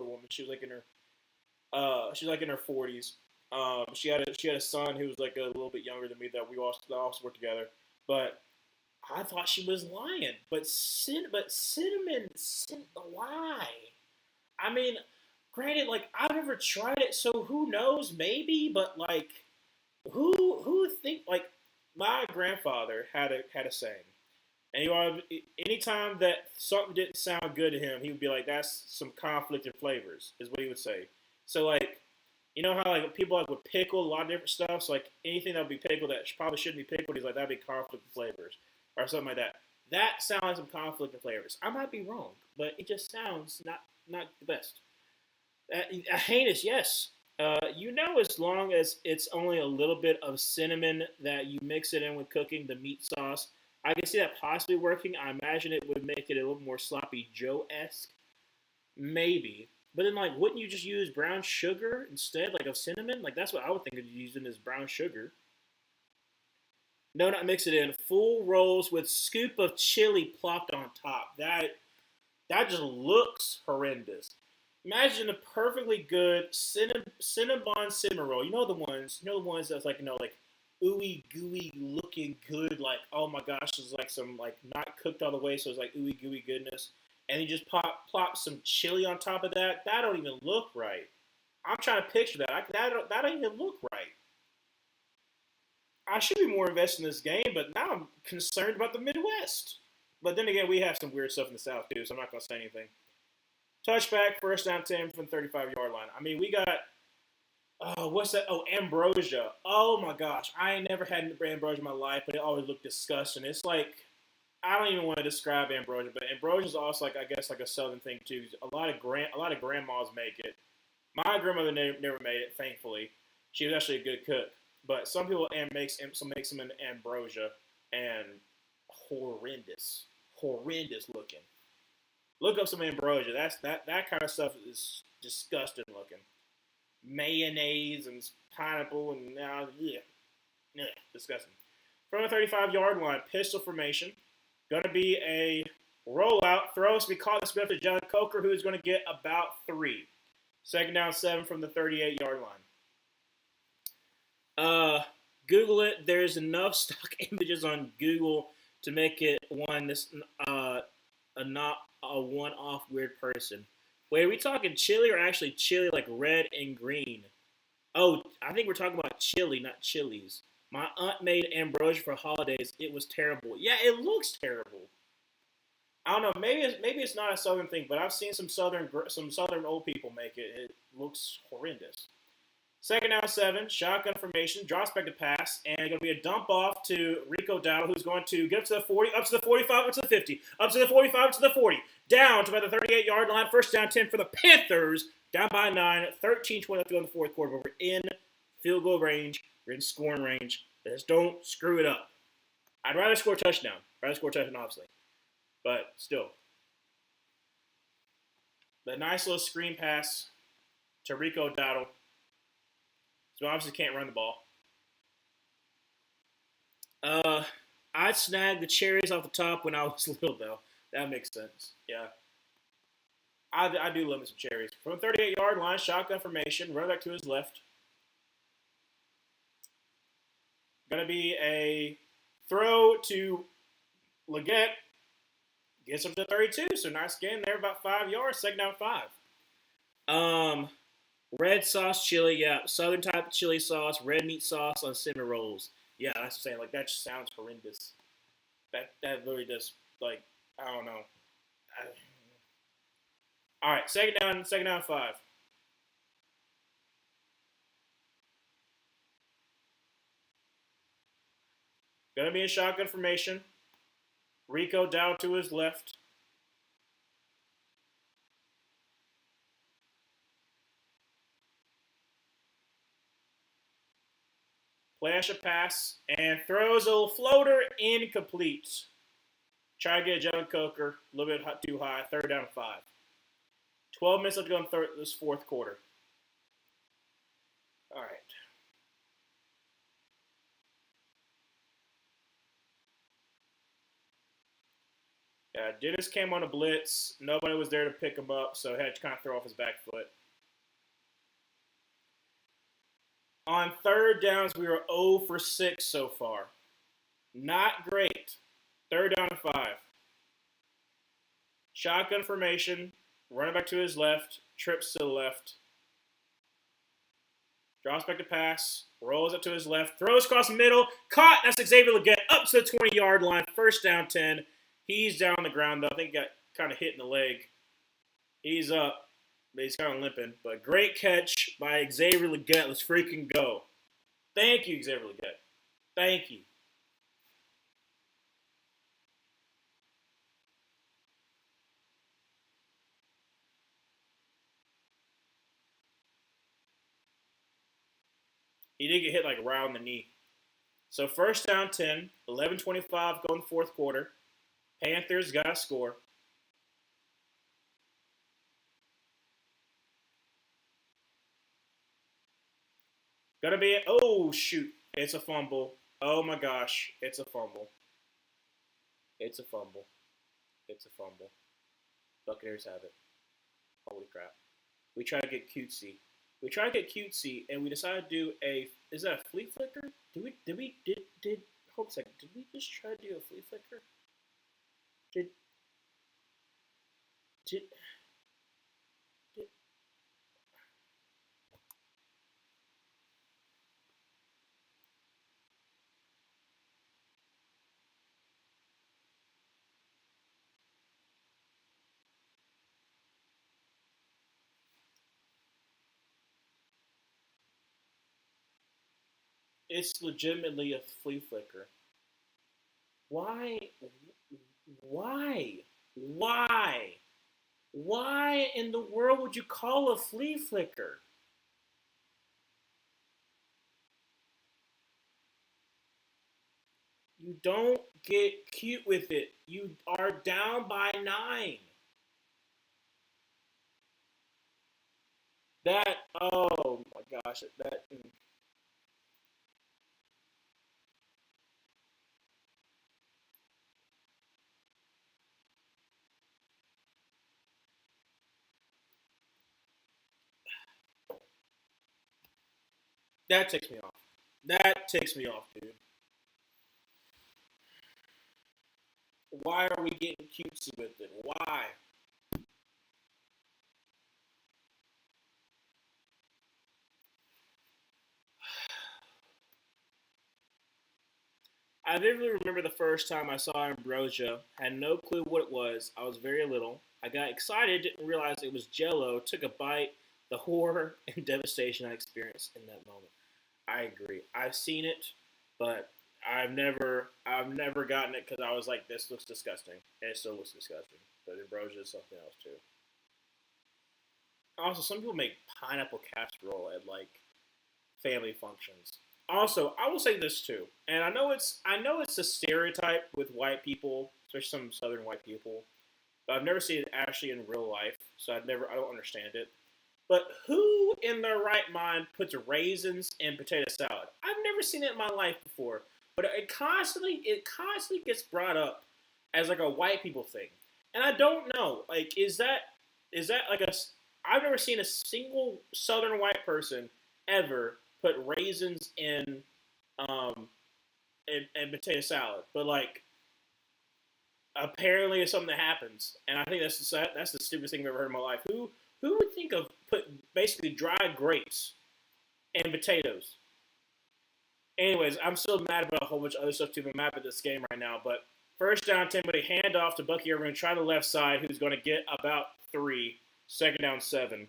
woman. She was like in her 40s. She had a son who was like a little bit younger than me that we also worked together. But I thought she was lying. But why? I mean, granted, like I've never tried it, so who knows? Maybe, but like, who think like my grandfather had a saying, and anytime that something didn't sound good to him, he would be like, "That's some conflicting flavors," is what he would say. So like, you know how like people like would pickle a lot of different stuff. So like anything that would be pickled that probably shouldn't be pickled, he's like that'd be conflicting flavors or something like that. That sounds like some conflicting flavors. I might be wrong, but it just sounds not the best. Heinous, yes. As long as it's only a little bit of cinnamon that you mix it in with cooking the meat sauce, I can see that possibly working. I imagine it would make it a little more sloppy Joe esque, maybe. But then, like, wouldn't you just use brown sugar instead, like of cinnamon? Like that's what I would think of using is brown sugar. No, not mix it in. Full rolls with scoop of chili plopped on top. That just looks horrendous. Imagine a perfectly good Cinnabon cinnamon roll. You know the ones that's like like ooey gooey looking good. Like oh my gosh, it's like some like not cooked all the way, so it's like ooey gooey goodness. And you just plop some chili on top of that. That don't even look right. I'm trying to picture that. That don't even look right. I should be more invested in this game, but now I'm concerned about the Midwest. But then again, we have some weird stuff in the South too, so I'm not gonna say anything. Touchback, first down 10 from the 35-yard line. I mean, we got, what's that? Oh, ambrosia. Oh my gosh. I ain't never had ambrosia in my life, but it always looked disgusting. It's like, I don't even want to describe ambrosia, but ambrosia is also like, I guess, like a southern thing too. A lot of grandmas make it. My grandmother never made it, thankfully. She was actually a good cook. But some people make some in ambrosia, and horrendous looking. Look up some ambrosia. That kind of stuff is disgusting looking. Mayonnaise and pineapple and now disgusting. From the 35-yard line, pistol formation. Going to be a rollout throw. So we call this to John Coker, who is going to get about 3. Second down 7 from the 38-yard line. Google it. There's enough stock images on Google to make it not a one-off weird person. Wait, are we talking chili or actually chili like red and green? Oh, I think we're talking about chili, not chilies. My aunt made ambrosia for holidays. It was terrible. Yeah, it looks terrible. I don't know. Maybe it's not a southern thing, but I've seen some southern old people make it. It looks horrendous. Second down 7, shotgun formation, drops back to pass, and going to be a dump off to Rico Dowdle, who's going to get up to the 40, up to the 45, up to the 50, up to the 45, up to the 40, down to about the 38-yard line, first down 10 for the Panthers, down by 9, 13-20 left to go in the fourth quarter, but we're in field goal range, we're in scoring range. Just don't screw it up. I'd rather score a touchdown. Obviously, but still. The nice little screen pass to Rico Dowdle. So obviously can't run the ball. I snagged the cherries off the top when I was little, though. That makes sense. Yeah. I do love me some cherries. From the 38-yard line, shotgun formation, run back to his left. Going to be a throw to Leggett. Gets up to 32, so nice gain there, about 5 yards, second down 5. Red sauce chili, yeah. Southern type of chili sauce, red meat sauce on cinnamon rolls. Yeah, that's what I'm saying. Like, that just sounds horrendous. That really does, like, I don't know. All right, second down 5. Going to be a shotgun formation. Rico down to his left. Flash a pass and throws a little floater incomplete. Try to get John Coker a little bit too high. Third down 5. 12 minutes left to go in this fourth quarter. All right. Yeah, Dennis came on a blitz. Nobody was there to pick him up, so he had to kind of throw off his back foot. On third downs, we were 0 for 6 so far. Not great. Third down and 5. Shotgun formation. Running back to his left. Trips to the left. Drops back to pass. Rolls up to his left. Throws across the middle. Caught. That's Xavier Legette up to the 20-yard line. First down 10. He's down on the ground, though. I think he got kind of hit in the leg. He's up. But he's kind of limping. But great catch by Xavier Legette. Let's freaking go. Thank you, Xavier Legette. Thank you. He did get hit like around the knee. So first down 10, 11:25 going fourth quarter. Panthers got to score. Gonna be it. Oh, shoot. It's a fumble. Oh, my gosh. It's a fumble. It's a fumble. It's a fumble. Buccaneers have it. Holy crap. We try to get cutesy. We try to get cutesy, and we decided to do a. Is that a flea flicker? Did hold a second. Did we just try to do a flea flicker? Did it's legitimately a flea flicker. Why? Why? Why? Why in the world would you call a flea flicker? You don't get cute with it. You are down by 9. That, oh my gosh, that. That ticks me off. That ticks me off, dude. Why are we getting cutesy with it? Why? I vividly remember the first time I saw ambrosia. Had no clue what it was. I was very little. I got excited, didn't realize it was Jello. Took a bite. The horror and devastation I experienced in that moment. I agree. I've seen it, but I've never gotten it because I was like, this looks disgusting, and it still looks disgusting. But ambrosia is something else too. Also, some people make pineapple casserole at like family functions. Also, I will say this too, and I know it's a stereotype with white people, especially some Southern white people, but I've never seen it actually in real life, so I don't understand it. But who in their right mind puts raisins in potato salad? I've never seen it in my life before, but it constantly gets brought up as like a white people thing, and I don't know, like, is that like a? I've never seen a single Southern white person ever put raisins um in potato salad, but like apparently it's something that happens, and I think that's the stupidest thing I've ever heard in my life. Who would think of put basically dried grapes and potatoes? Anyways, I'm still mad about a whole bunch of other stuff too. I'm mad at this game right now, but first down 10, but a handoff to Bucky Irvin, try the left side, who's going to get about 3. Second down 7.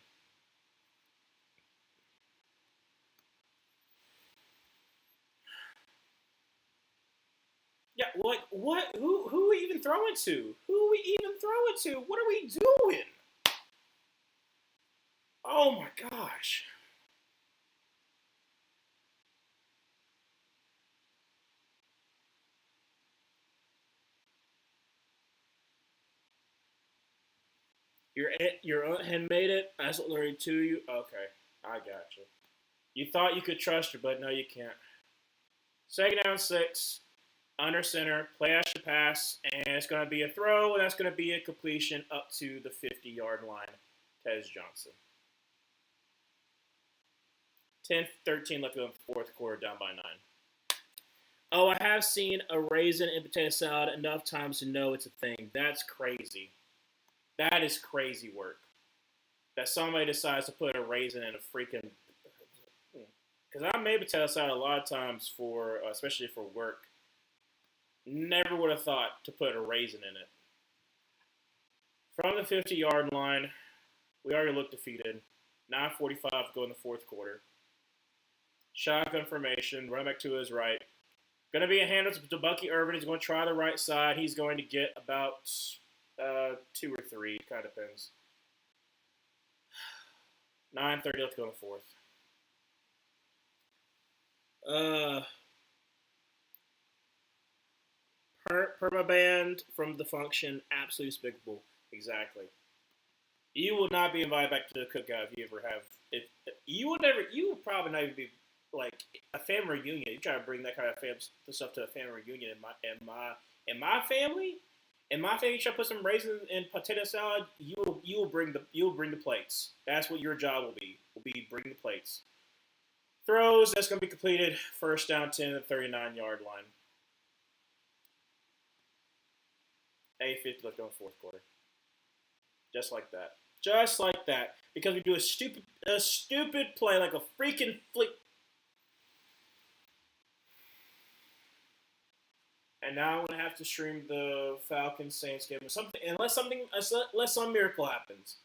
Yeah, what? Who are we even throwing to? Who are we even throwing to? What are we doing? Oh my gosh. Your aunt had made it. That's what lured to you. Okay, I got you. You thought you could trust her, but no, you can't. Second down 6, under center, play action pass, and it's going to be a throw, and that's going to be a completion up to the 50-yard line. Tez Johnson. 10-13 left to go in the fourth quarter, down by 9. Oh, I have seen a raisin in potato salad enough times to know it's a thing. That's crazy. That is crazy work. That somebody decides to put a raisin in a freaking. Because I made potato salad a lot of times for, especially for work. Never would have thought to put a raisin in it. From the 50-yard line, we already looked defeated. 9:45 go in the fourth quarter. Shotgun formation, running back to his right. Going to be a handoff to Bucky Irvin. He's going to try the right side. He's going to get about 2 or 3. Kind of depends. 9:30 left to go in the fourth. Permaband from the function, absolutely despicable. Exactly. You will not be invited back to the cookout if you ever have. If you will never, you will probably not even be like a family reunion. You try to bring that kind of stuff to a family reunion in my family. In my family, you try to put some raisins in potato salad. You will bring the plates. That's what your job will be. Bring the plates. Throws. That's going to be completed. First down 10 at the 39-yard line. 8:50 left on the fourth quarter. Just like that. Just like that. Because we do a stupid play like a freaking fleet. And now I'm gonna have to stream the Falcons Saints game. Unless some miracle happens.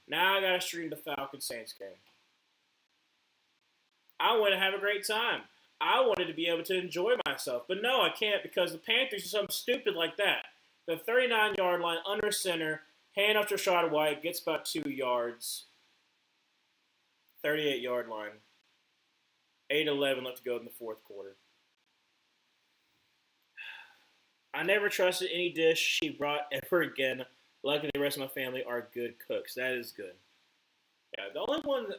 Now I gotta stream the Falcons Saints game. I want to have a great time. I wanted to be able to enjoy myself, but no, I can't because the Panthers are something stupid like that. The 39-yard line, under center, hand off to Rashad White, gets about 2 yards. 38-yard line. 8:11 left to go in the fourth quarter. I never trusted any dish she brought ever again. Luckily, the rest of my family are good cooks. That is good. Yeah, the only one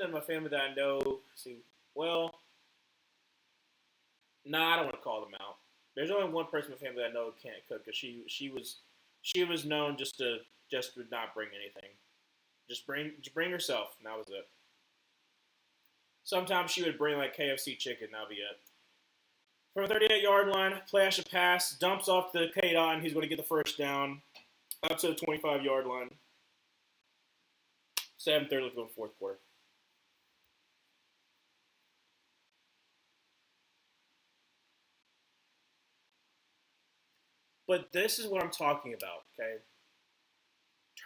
in my family that I know, I don't want to call them out. There's only one person in my family that I know can't cook because she was known just to not bring anything. Just bring herself, and that was it. Sometimes she would bring like KFC chicken, that'll be it. From a 38-yard line, play action pass, dumps off to K-Dot, and he's going to get the first down up to the 25-yard line. 7:30 left to go in the fourth quarter. But this is what I'm talking about, okay?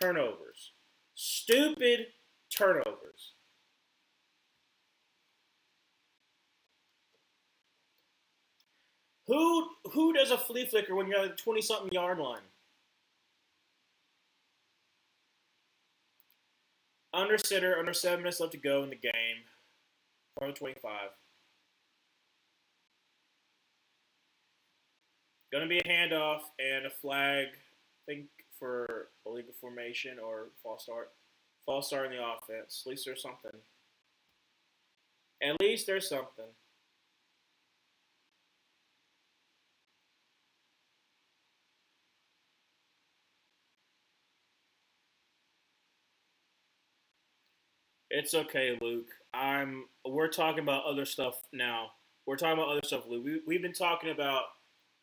Turnovers. Stupid turnovers. Who does a flea flicker when you're at the 20-something yard line? Under center, under 7 minutes left to go in the game. From 25. Going to be a handoff and a flag, I think, for illegal formation or false start. False start in the offense. At least there's something. At least there's something. It's okay, Luke. We're talking about other stuff now. We're talking about other stuff, Luke. We've been talking about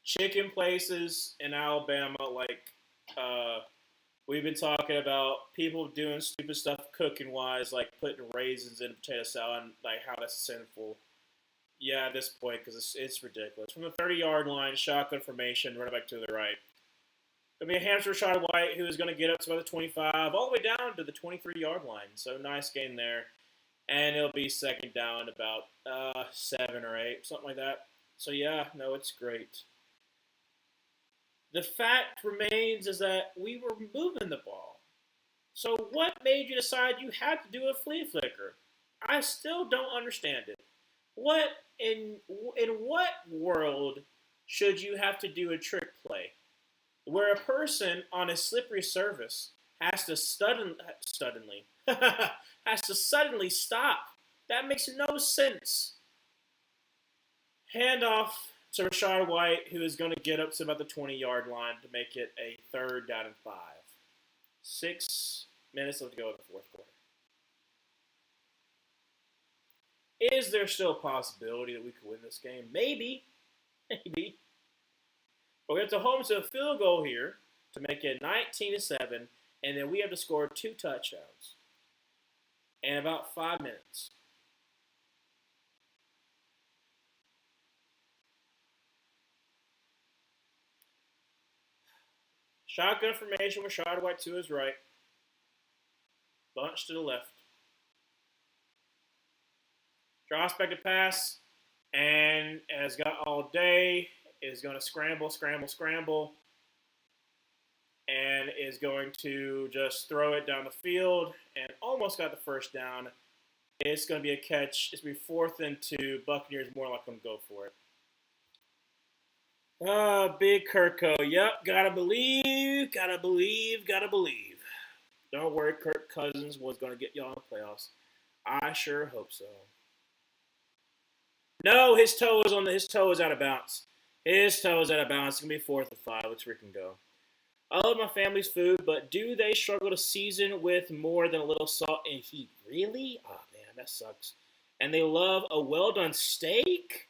chicken places in Alabama, we've been talking about people doing stupid stuff cooking-wise, like putting raisins in potato salad, and like how that's sinful. Yeah, at this point, because it's ridiculous. From the 30-yard line, shotgun formation, running back to the right. Going to be a hamster shot of White, who is going to get up to about the 25, all the way down to the 23-yard line. So nice game there. And it'll be second down about 7 or 8, something like that. So yeah, no, it's great. The fact remains is that we were moving the ball. So what made you decide you had to do a flea flicker? I still don't understand it. What in what world should you have to do a trick play where a person on a slippery surface has to suddenly stop? That makes no sense. Handoff to Rashad White, who is going to get up to about the 20-yard line to make it a third down and 5. 6 minutes left to go in the fourth quarter. Is there still a possibility that we could win this game? Maybe. Maybe. But we have to hold to a field goal here to make it 19-7, and then we have to score 2 touchdowns in about 5 minutes. Shotgun formation with Shard White to his right. Bunch to the left. Drops back to pass. And has got all day. Is going to scramble. And is going to just throw it down the field. And almost got the first down. It's going to be a catch. It's going to be 4th and 2. Buccaneers more likely to go for it. Big Kirko. Yep, gotta believe. Don't worry, Kirk Cousins was going to get y'all in the playoffs. I sure hope so. No, his toe is out of bounds. It's going to be 4th and 5. Let's freaking go. I love my family's food, but do they struggle to season with more than a little salt and heat? Really? Oh, man, that sucks. And they love a well-done steak?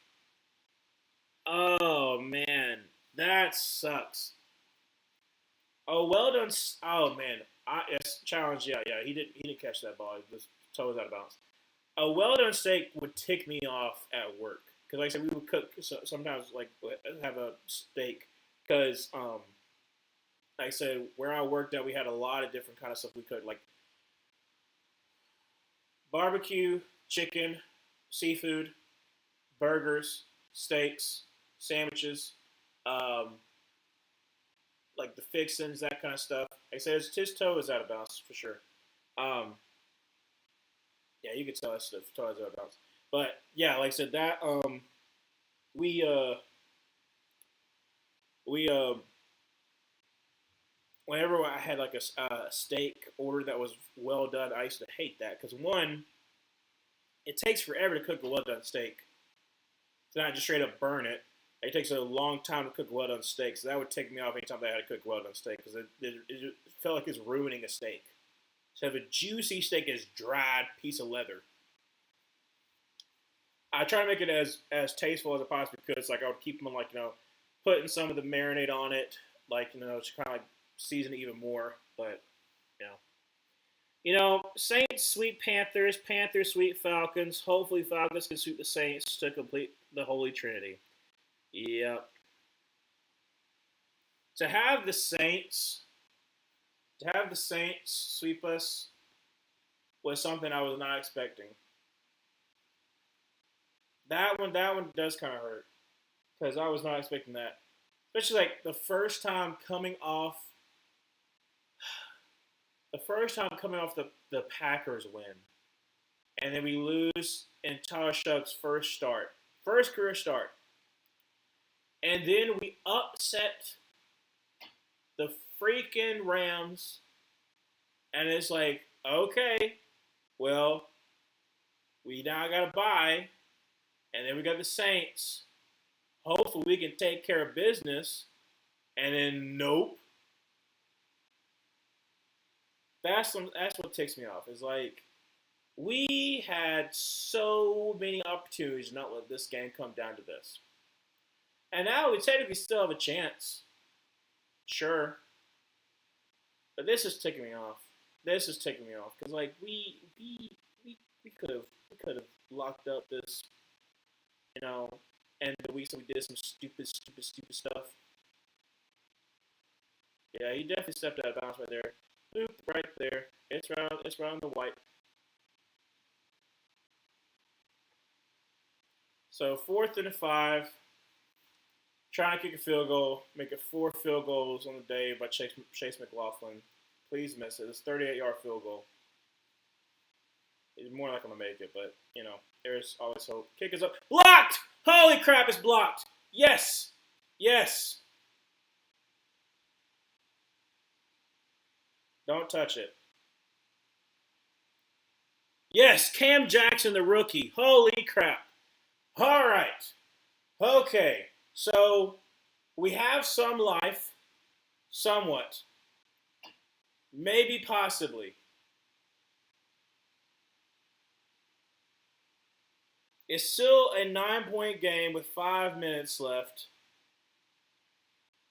Oh, man. That sucks. Oh, well done. Oh, man. Yes, challenge. Yeah. He didn't catch that ball. His toe was out of bounds. A well done steak would tick me off at work. Because, like I said, we would cook sometimes, like, have a steak. Because, like I said, where I worked at, we had a lot of different kind of stuff we cooked. Like, barbecue, chicken, seafood, burgers, steaks, sandwiches, like the fixins, that kind of stuff. Like I said, his toe is out of bounds for sure. Yeah, you can tell his toe is out of bounds. But yeah, like I said, that we whenever I had like a steak order that was well done, I used to hate that because one, it takes forever to cook a well done steak. It's not just straight up burn it. It takes a long time to cook well done steak, so that would take me off anytime I had to cook well done steak because it felt like it's ruining a steak. So have a juicy steak as dried piece of leather. I try to make it as tasteful as I possibly could. So like I would keep them like putting some of the marinade on it, like to kind of like season it even more. But Saints sweep Panthers, Panthers sweep Falcons. Hopefully Falcons can sweep the Saints to complete the Holy Trinity. Yep. To have the Saints sweep us was something I was not expecting. That one does kind of hurt because I was not expecting that, especially like the first time coming off the Packers win, and then we lose in Tyler Shuck's first career start, and then we upset the freaking Rams, and it's like, okay, well, we now got to bye, and then we got the Saints. Hopefully we can take care of business, and then nope. That's what ticks me off. Is like we had so many opportunities to not let this game come down to this, and now we technically still have a chance. Sure, but this is ticking me off. Because like we could have locked up this, and the weeks that we did some stupid stuff. Yeah, he definitely stepped out of bounds right there. Boop, right there. It's round the white. So 4th and 5. Trying to kick a field goal. Make it 4 field goals on the day by Chase McLaughlin. Please miss it. It's a 38-yard field goal. It's more like I'm going to make it, but, there's always hope. Kick is up. Blocked! Holy crap, it's blocked. Yes. Don't touch it. Yes, Cam Jackson, the rookie. Holy crap. All right. Okay. So we have some life. Somewhat. Maybe possibly. It's still a 9-point game with 5 minutes left.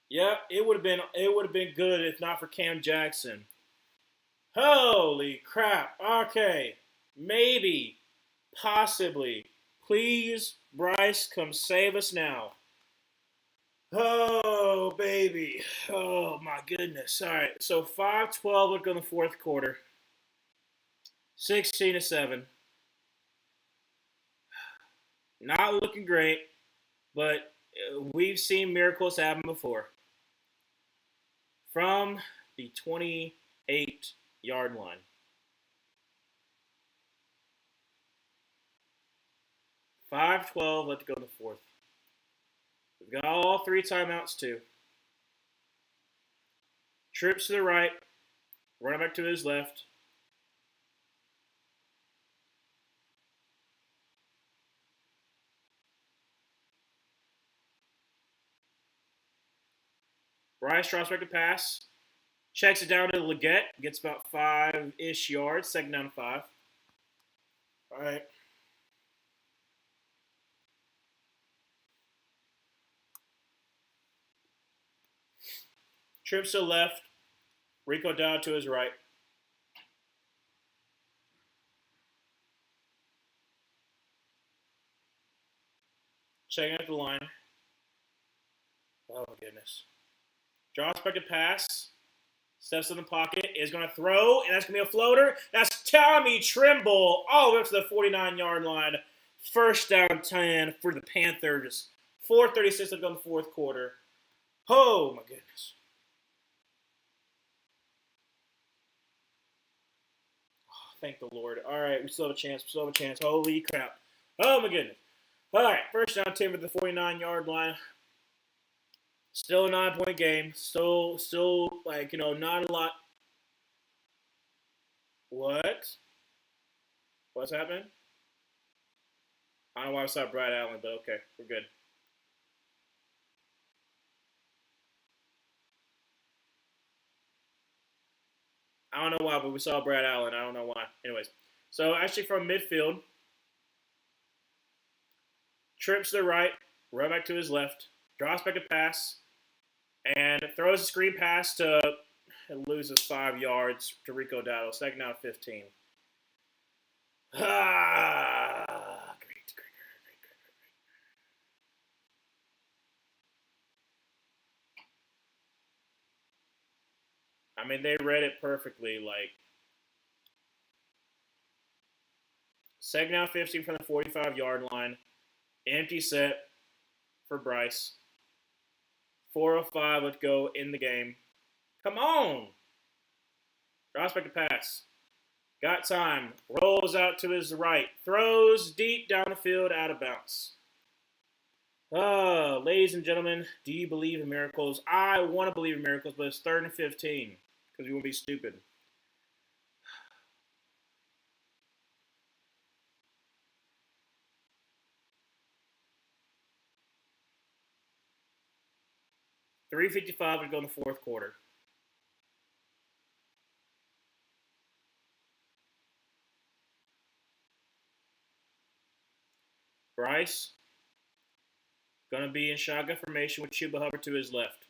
Yep, it would have been good if not for Cam Jackson. Holy crap. Okay. Maybe. Possibly. Please, Bryce, come save us now. Oh, baby. Oh, my goodness. All right. So 5-12 look in the fourth quarter. 16-7. Not looking great, but we've seen miracles happen before. From the 28-yard line. 5-12, let's go to the fourth. We've got all 3 timeouts, too. Trips to the right, running back to his left. Bryce drops back to pass. Checks it down to Leggett. Gets about 5-ish yards. Second down 5. All right. Trips to the left. Rico down to his right. Checking out the line. Oh, my goodness. Drops back to pass. Steps in the pocket. Is going to throw, and that's going to be a floater. That's Tommy Tremble all the way up to the 49-yard line. First down 10 for the Panthers. 4:36 to go in the fourth quarter. Oh, my goodness. Oh, thank the Lord. All right, we still have a chance. Holy crap. Oh, my goodness. All right, first down 10 for the 49-yard line. Still a 9-point game. Still, not a lot. What? What's happening? I don't know why I saw Brad Allen, but okay, we're good. I don't know why, but we saw Brad Allen. I don't know why. Anyways, so actually from midfield, trips to the right, right back to his left, drops back to pass, and throws a screen pass to loses 5 yards to Rico Dowdle. Second down 15. Great. I mean, they read it perfectly. Like, second down 15 from the 45-yard line. Empty set for Bryce. 4:05, let's go in the game. Come on! Drops back to pass. Got time. Rolls out to his right. Throws deep down the field, out of bounds. Ladies and gentlemen, do you believe in miracles? I want to believe in miracles, but it's 3rd and 15 because we won't be stupid. $3:55 to go in the fourth quarter. Bryce going to be in shotgun formation with Chuba Hubbard to his left.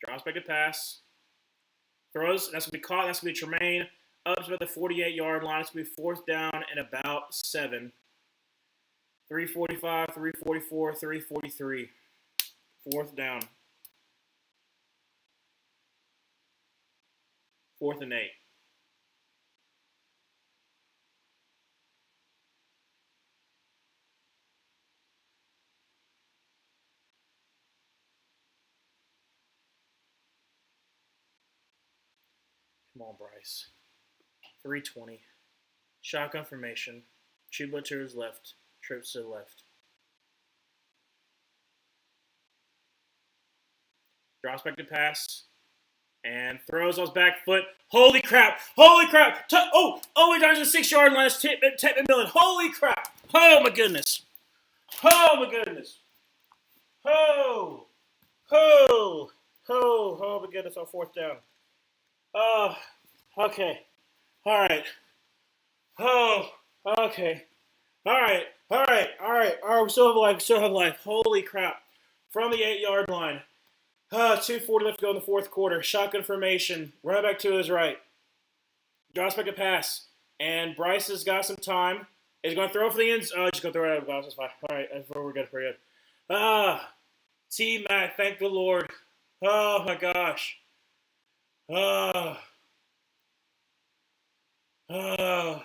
Drops back to pass. Throws. That's going to be caught. That's going to be Tremaine up to about the 48-yard line. It's going to be 4th down and about 7. 3:45, 3:44, 3:43. 4th down. 4th and 8. Come on, Bryce. 3:20. Shotgun formation. Chuba to his left. Trips to the left. Drops back to pass. And throws on his back foot. Holy crap! Holy crap! We're down to the 6-yard line. It's Ted McMillan. Holy crap! Oh, my goodness. Oh, my goodness. Oh, my goodness, on 4th down. Okay. All right. Oh, okay. All right, all right, all right, all right. We still have life. We still have life. Holy crap! From the 8-yard line, 2:40 left to go in the fourth quarter. Shotgun formation. Running back to his right. Drops back a pass, and Bryce has got some time. He's going to throw for the ends. Oh, just going to throw it out of bounds. That's fine. All right, we're good. We're good. T Mac, thank the Lord. Oh my gosh. Oh, oh,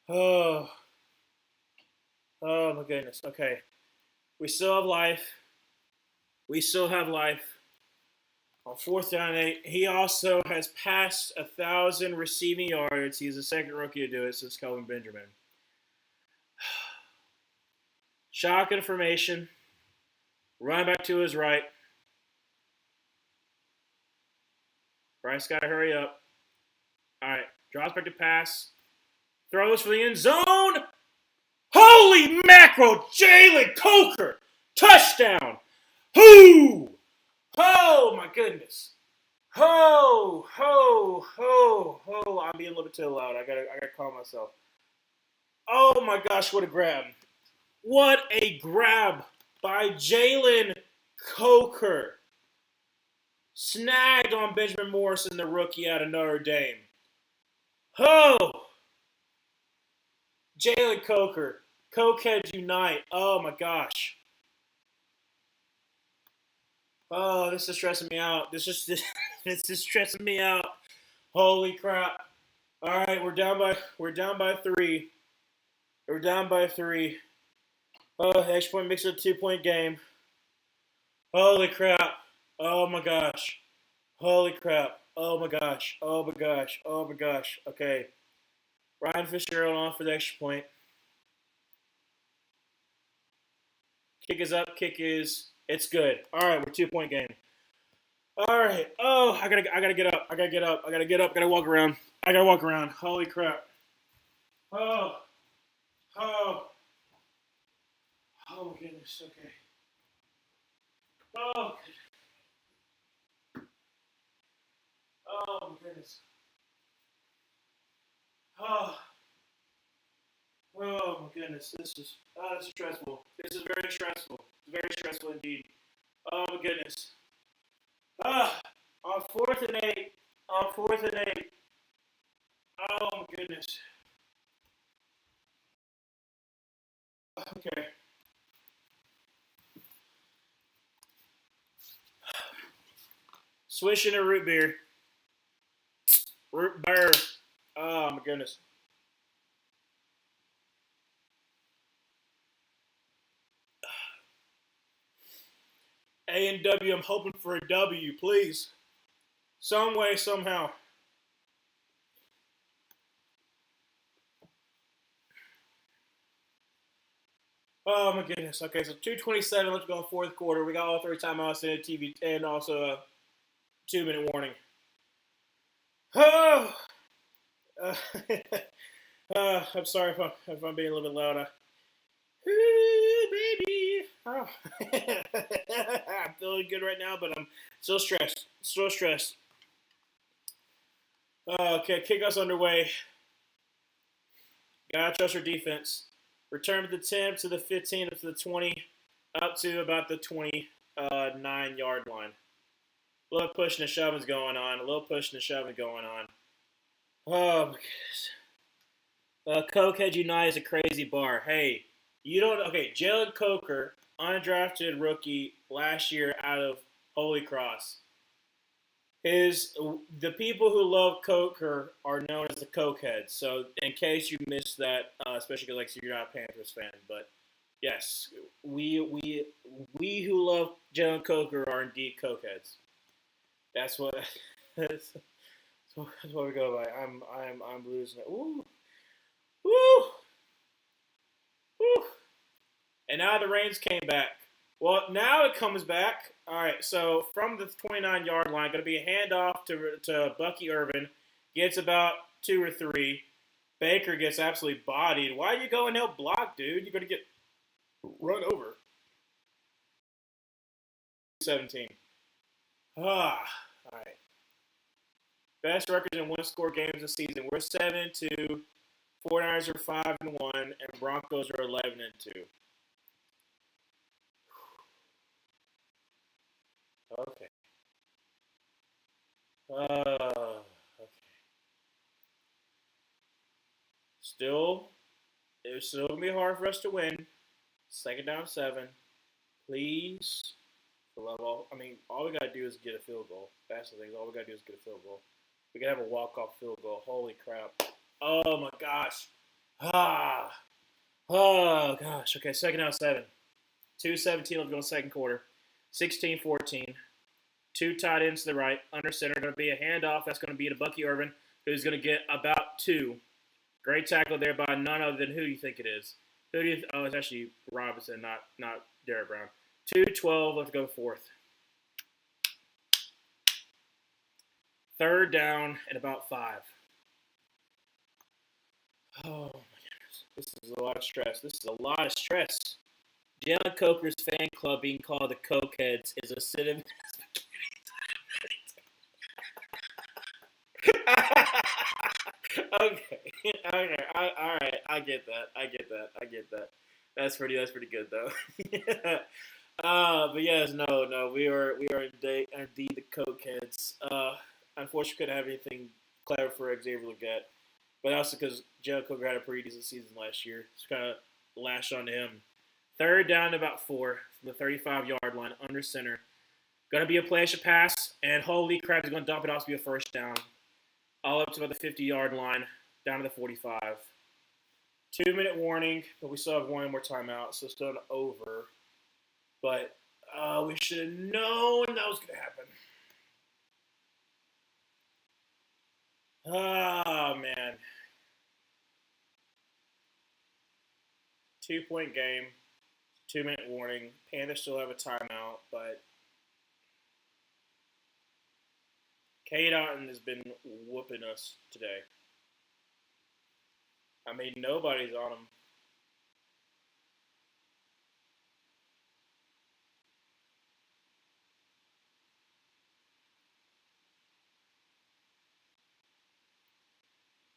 oh, oh my goodness. Okay, we still have life. We still have life. On fourth down and 8, he also has passed 1,000 receiving yards. He's the second rookie to do it since Kelvin Benjamin. Shotgun formation. Running back to his right. Bryce got to hurry up. All right, drops back to pass. Throws for the end zone. Holy mackerel, Jalen Coker. Touchdown. Whoo! Oh, my goodness. Ho, ho, ho, ho. I'm being a little bit too loud. I gotta calm myself. Oh, my gosh, what a grab. What a grab by Jalen Coker. Snagged on Benjamin Morrison, the rookie out of Notre Dame. Oh! Jalen Coker. Cokeheads unite. Oh, my gosh. Oh, this is stressing me out. This is stressing me out. Holy crap. All right, we're down by 3. We're down by 3. Oh, extra point makes it a 2-point game. Holy crap. Oh my gosh. Holy crap. Oh my gosh. Oh my gosh. Oh my gosh. Okay. Ryan Fitzgerald on for the extra point. Kick is up. It's good. All right, we're 2-point game. All right. Oh, I gotta get up. I gotta walk around. Holy crap. Oh. Oh. Oh my goodness. Okay. Oh. Oh my goodness. Oh. Oh my goodness. This is stressful. This is very stressful. It's very stressful indeed. Oh my goodness. Ah. On fourth and 8. On fourth and 8. Oh my goodness. Okay. Swishing a root beer. Root beer. Oh my goodness. A&W, I'm hoping for a W, please. Some way, somehow. Oh my goodness. Okay, so 2:27. Let's go in fourth quarter. We got all 3 timeouts in TV and also a 2-minute warning. Oh, I'm sorry if I'm being a little bit loud. Ooh, baby. Oh. I'm feeling good right now, but I'm still stressed. Okay, kickoff's underway. Gotta trust our defense. Return to the 10, to the 15, up to the 20, up to about the 29-yard line. A little pushing and shoving going on. Oh, my goodness. Cokehead Unite is a crazy bar. Hey, you don't... Okay, Jalen Coker, undrafted rookie last year out of Holy Cross. The people who love Coker are known as the Cokeheads. So, in case you missed that, especially because you're not a Panthers fan, but yes, we who love Jalen Coker are indeed Cokeheads. That's what that's what we go by. I'm losing it. Ooh, woo, woo. And now the Reigns came back. Well, now it comes back. All right, so from the 29-yard line, going to be a handoff to Bucky Irvin. Gets about 2 or 3. Baker gets absolutely bodied. Why are you going help block, dude? You're going to get run over. 17. All right. Best record in one-score games this season. We're 7-2, 49ers are 5-1, and Broncos are 11-2. Okay. Okay. Still, it's still gonna be hard for us to win. Second down 7. Please, for love of all, I mean, all we gotta do is get a field goal. That's the thing. All we gotta do is get a field goal. We can have a walk-off field goal. Holy crap! Oh my gosh! Ah! Oh gosh! Okay, second down 7. 2:17 left to go in the second quarter. 16-14. Two tight ends to the right. Under center going to be a handoff. That's going to be to Bucky Irvin, who's going to get about 2. Great tackle there by none other than who do you think it is? Who do you? Oh, it's actually Robinson, not Derek Brown. 2:12 left to go fourth. Third down and about 5. Oh my goodness, this is a lot of stress. This is a lot of stress. Jalen Coker's fan club being called the Cokeheads is a sin. Okay, okay, all right. I get that. That's pretty good though. But yes, no, we are indeed the Cokeheads. Unfortunately, couldn't have anything clever for Xavier Legette, but also because Jalen Coker had a pretty decent season last year, it's kind of lashed on to him. Third down to about 4 from the 35-yard line, under center. Going to be a play-action pass, and holy crap, he's going to dump it off to be a first down. All up to about the 50-yard line, down to the 45. 2-minute warning, but we still have one more timeout, so it's done over. But we should have known that was going to happen. Oh, man. 2-point game. 2-minute warning. Panthers still have a timeout, but Cade Otton has been whooping us today. I mean, nobody's on him.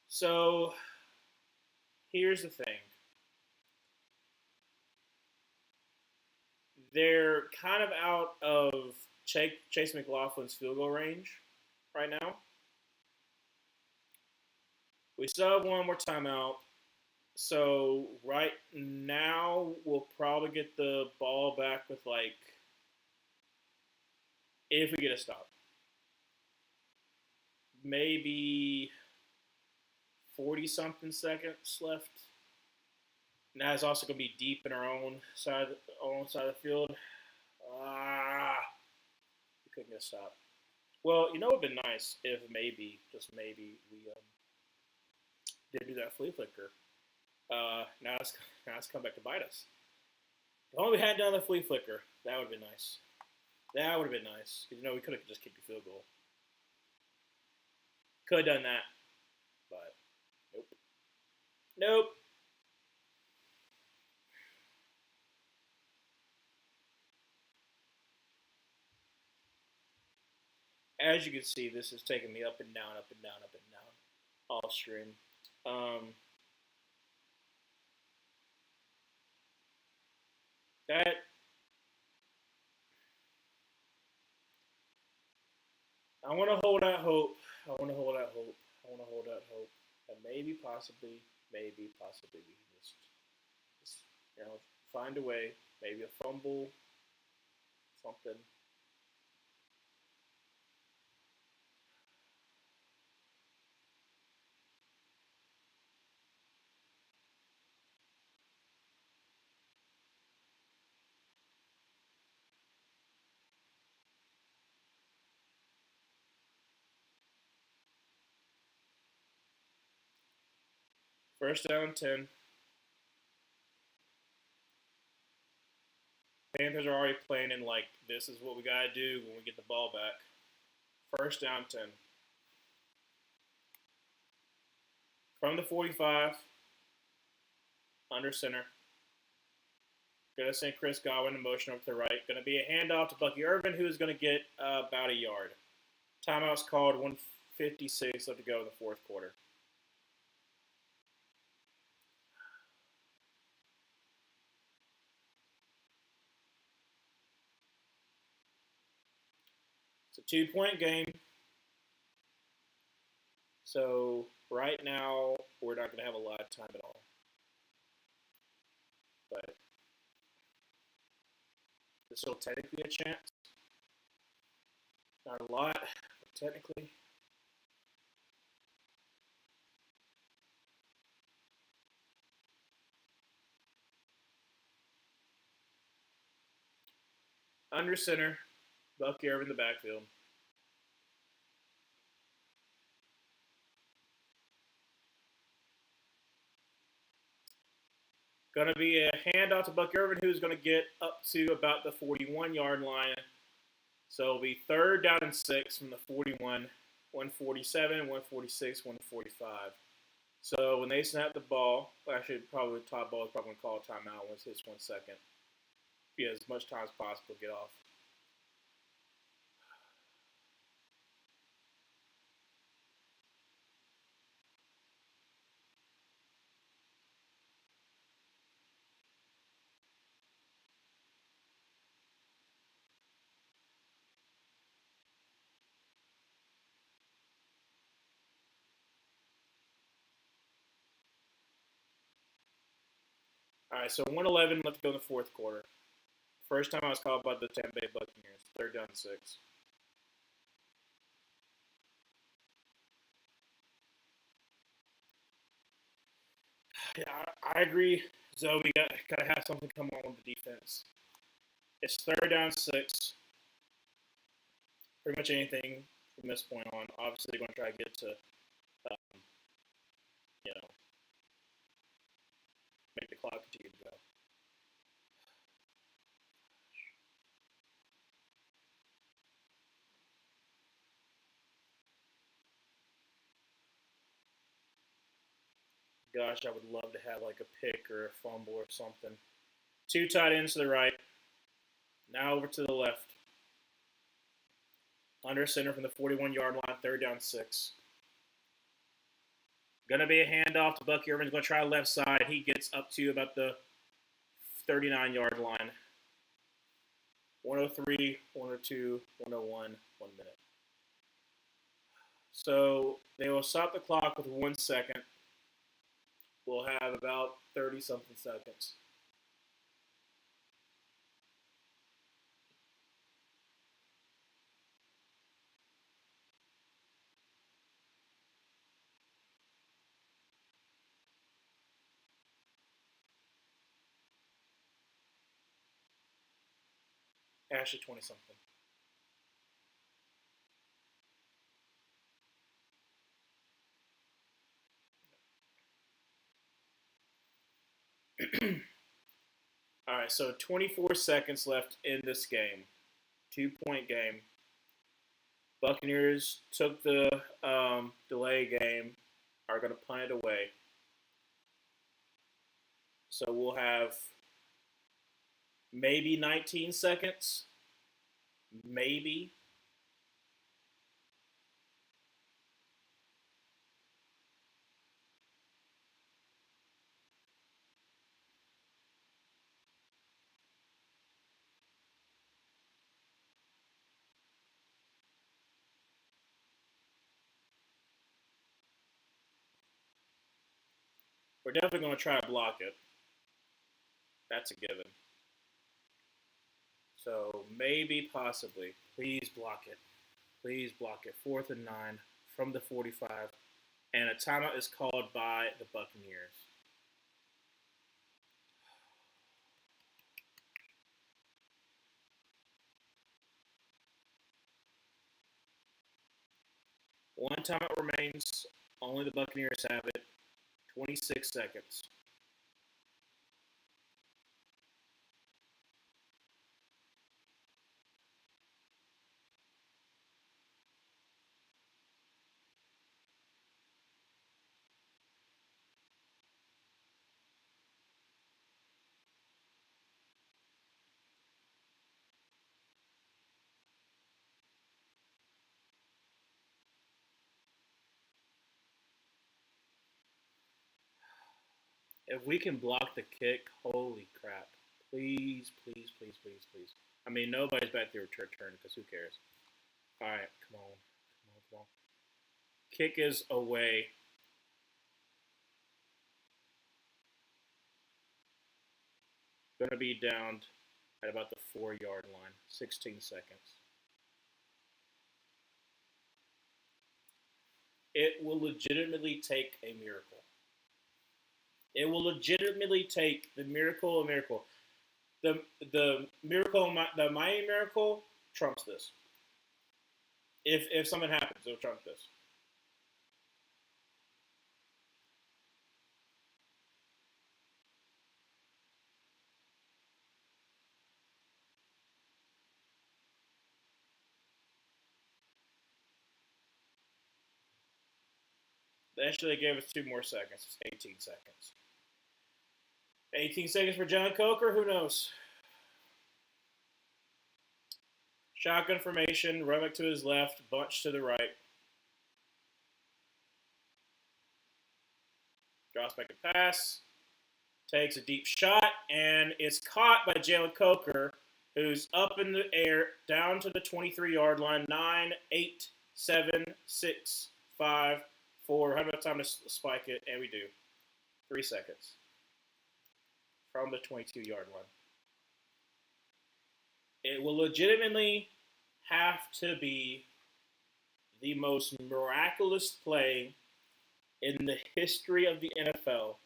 So, here's the thing. They're kind of out of Chase McLaughlin's field goal range right now. We still have one more timeout. So right now we'll probably get the ball back with if we get a stop. Maybe 40-something seconds left. Now it's also going to be deep in our own side of the field. We couldn't get a stop. Well, it would have been nice if maybe, just maybe, we did do that flea flicker. Now it's come back to bite us. If only we had done the flea flicker, that would have been nice. That would have been nice. Because, we could have just kicked the field goal. Could have done that. But, nope. As you can see, this is taking me up and down, all stream. That I want to hold out hope. And maybe, possibly, we can just find a way. Maybe a fumble, something. First down 10. Panthers are already playing in this is what we gotta do when we get the ball back. First down 10. From the 45, under center. Gonna send Chris Godwin in motion over to the right. Gonna be a handoff to Bucky Irvin, who is gonna get about a yard. Timeout's called. 1:56 left to go in the fourth quarter. It's a 2 point game. So right now we're not going to have a lot of time at all. But there's still technically a chance. Not a lot, but technically. Under center, Bucky Irvin in the backfield. Going to be a handoff to Bucky Irvin, who's going to get up to about the 41-yard line. So it'll be 3rd down and 6 from the 41, 147, 146, 145. So when they snap the ball, actually probably the top ball is probably going to call a timeout once it hits 1 second. Be as much time as possible to get off. All right, so 111 left to go in the fourth quarter. First time I was called by the Tampa Bay Buccaneers. 3rd down and 6. Yeah, I agree. Zoe, we got to have something come on with the defense. It's 3rd down and 6. Pretty much anything from this point on. Obviously, they're going to try to get to, um, you know, make the clock continue to go. Gosh, I would love to have like a pick or a fumble or something. 2 tight ends to the right. Now over to the left. Under center from the 41-yard line, 3rd down and 6. Gonna be a handoff to Bucky Irvin's gonna try left side. He gets up to about the 39-yard line. 103, 102, 101, 1 minute. So they will stop the clock with 1 second. We'll have about 30 something seconds. Actually, 20 something. All right, so 24 seconds left in this game. 2 point game. Buccaneers took the delay game, are going to punt it away. So we'll have maybe 19 seconds. Maybe. We're definitely going to try to block it. That's a given. So maybe, possibly. Please block it. Please block it. 4th and 9 from the 45. And a timeout is called by the Buccaneers. One timeout remains. Only the Buccaneers have it. 26 seconds. If we can block the kick, holy crap. Please, please, please, please, please. I mean, nobody's back there to return because who cares? All right, come on, come on, come on. Kick is away. Going to be down at about the 4 yard line. 16 seconds. It will legitimately take a miracle. It will legitimately take the miracle of miracle. The miracle, the Miami miracle trumps this. If something happens, it'll trump this. They actually gave us 2 more seconds. It's 18 seconds. 18 seconds for John Coker. Who knows? Shotgun formation. Run back to his left. Bunch to the right. Drops back a pass. Takes a deep shot, and it's caught by Jalen Coker, who's up in the air, down to the 23-yard line. 9, 8, 7, 6, 5, 4. How about time to spike it? And we do. 3 seconds from the 22-yard line. It will legitimately have to be the most miraculous play in the history of the NFL.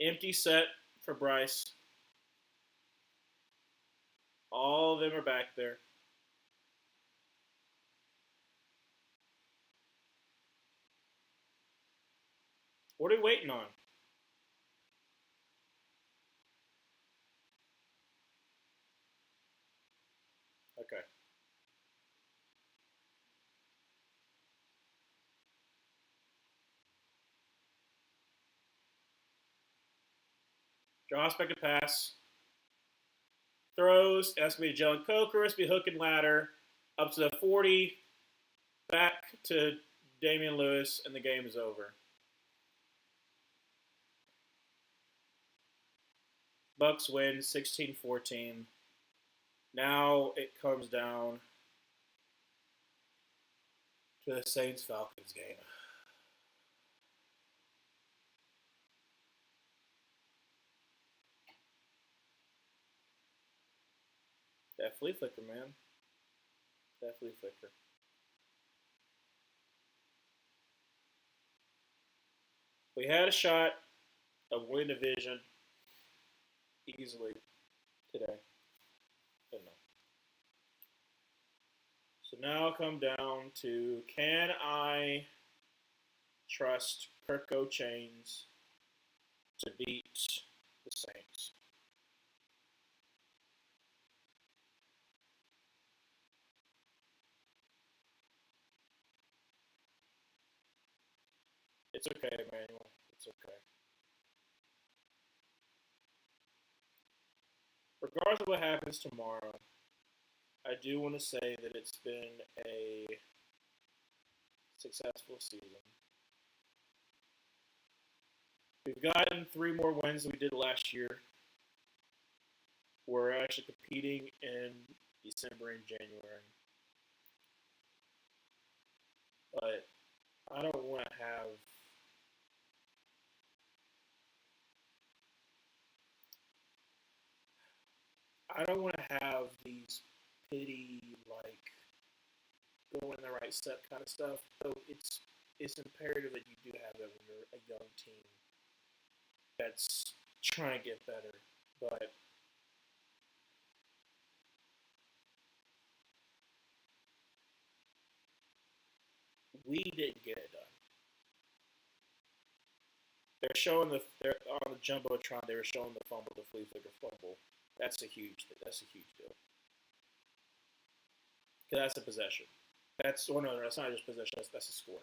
Empty set for Bryce. All of them are back there. What are we waiting on? Okay. Draws back to pass. Throws. That's going to be Jalen Coker. It's going to be hook and ladder. Up to the 40. Back to Damian Lewis. And the game is over. Bucks win 16-14. Now it comes down to the Saints-Falcons game. That flea flicker, man. That flea flicker. We had a shot of winning the division easily today. But no. So now I'll come down to, can I trust Kirko Chains to beat the Saints? It's okay, Emmanuel. It's okay. Regardless of what happens tomorrow, I do want to say that it's been a successful season. We've gotten 3 more wins than we did last year. We're actually competing in December and January. But I don't want to have these pity, like, going in the right step kind of stuff. So it's imperative that you do have that when you're a young team that's trying to get better. But we didn't get it done. They're on the jumbotron. They were showing the fumble, the flea flicker fumble. That's a huge deal. Because that's a possession. That's no, that's not just possession. That's a score.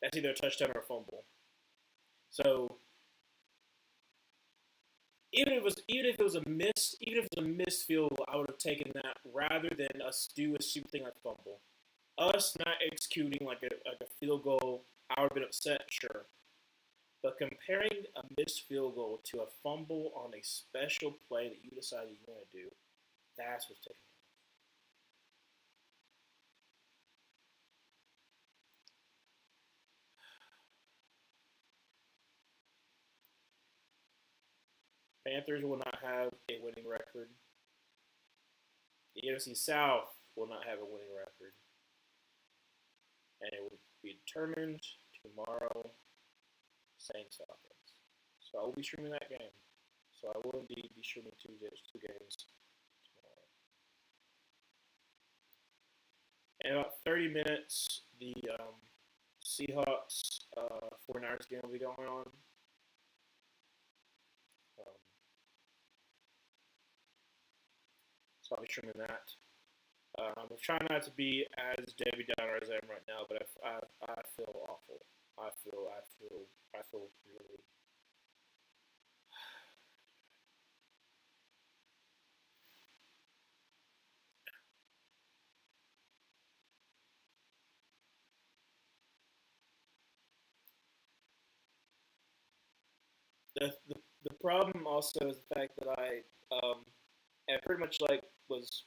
That's either a touchdown or a fumble. So even if it was a miss, even if it was a missed field goal, I would have taken that rather than us do a stupid thing like fumble. Us not executing like a field goal, I would have been upset, sure. But comparing a missed field goal to a fumble on a special play that you decided you want to do, that's what's taking. Panthers will not have a winning record. The NFC South will not have a winning record, and it will be determined tomorrow. Saints Falcons. So I will be streaming that game. So I will indeed be streaming two games tomorrow. In about 30 minutes, the Seahawks 49ers game will be going on. Um, so I'll be streaming that. I'm trying not to be as Debbie Downer as I am right now, but I feel awful. I feel really. The problem also is the fact that I pretty much like was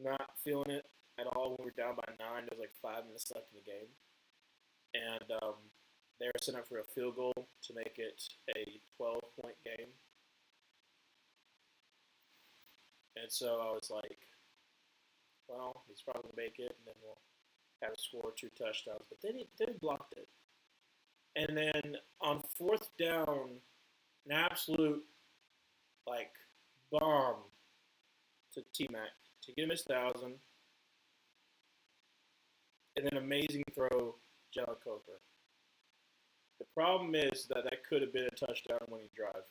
not feeling it at all when we were down by 9. There was like 5 minutes left in the game, and they were setting up for a field goal to make it a 12-point game. And so I was like, well, he's probably gonna make it, and then we'll have to score 2 touchdowns. But they blocked it, and then on fourth down, an absolute like bomb to T Mac to get him his 1,000, and then amazing throw, Jalen Coker. The problem is that could have been a touchdown winning drive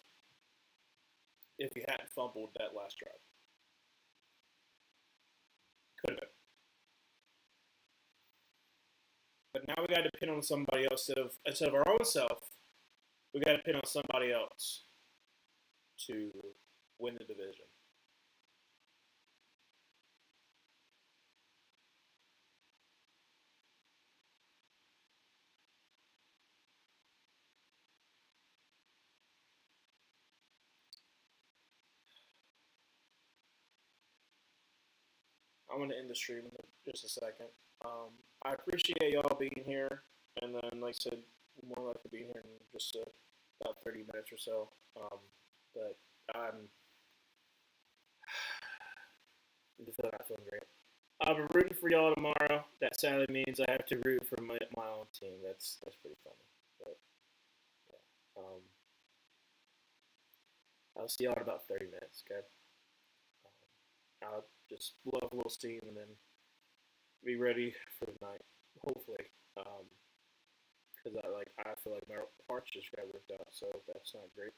if he hadn't fumbled that last drive. Could have been. But now we got to depend on somebody else instead of our own self. We got to depend on somebody else to win the division. I'm gonna end the stream in just a second. I appreciate y'all being here, and then like I said, more likely being here in just about 30 minutes or so. But I'm not feeling great. I'll be rooting for y'all tomorrow. That sadly means I have to root for my own team. That's pretty funny. But yeah, I'll see y'all in about 30 minutes. Okay. I'll just blow up a little steam and then be ready for the night. Hopefully, because I feel like my heart just got ripped out, so that's not great.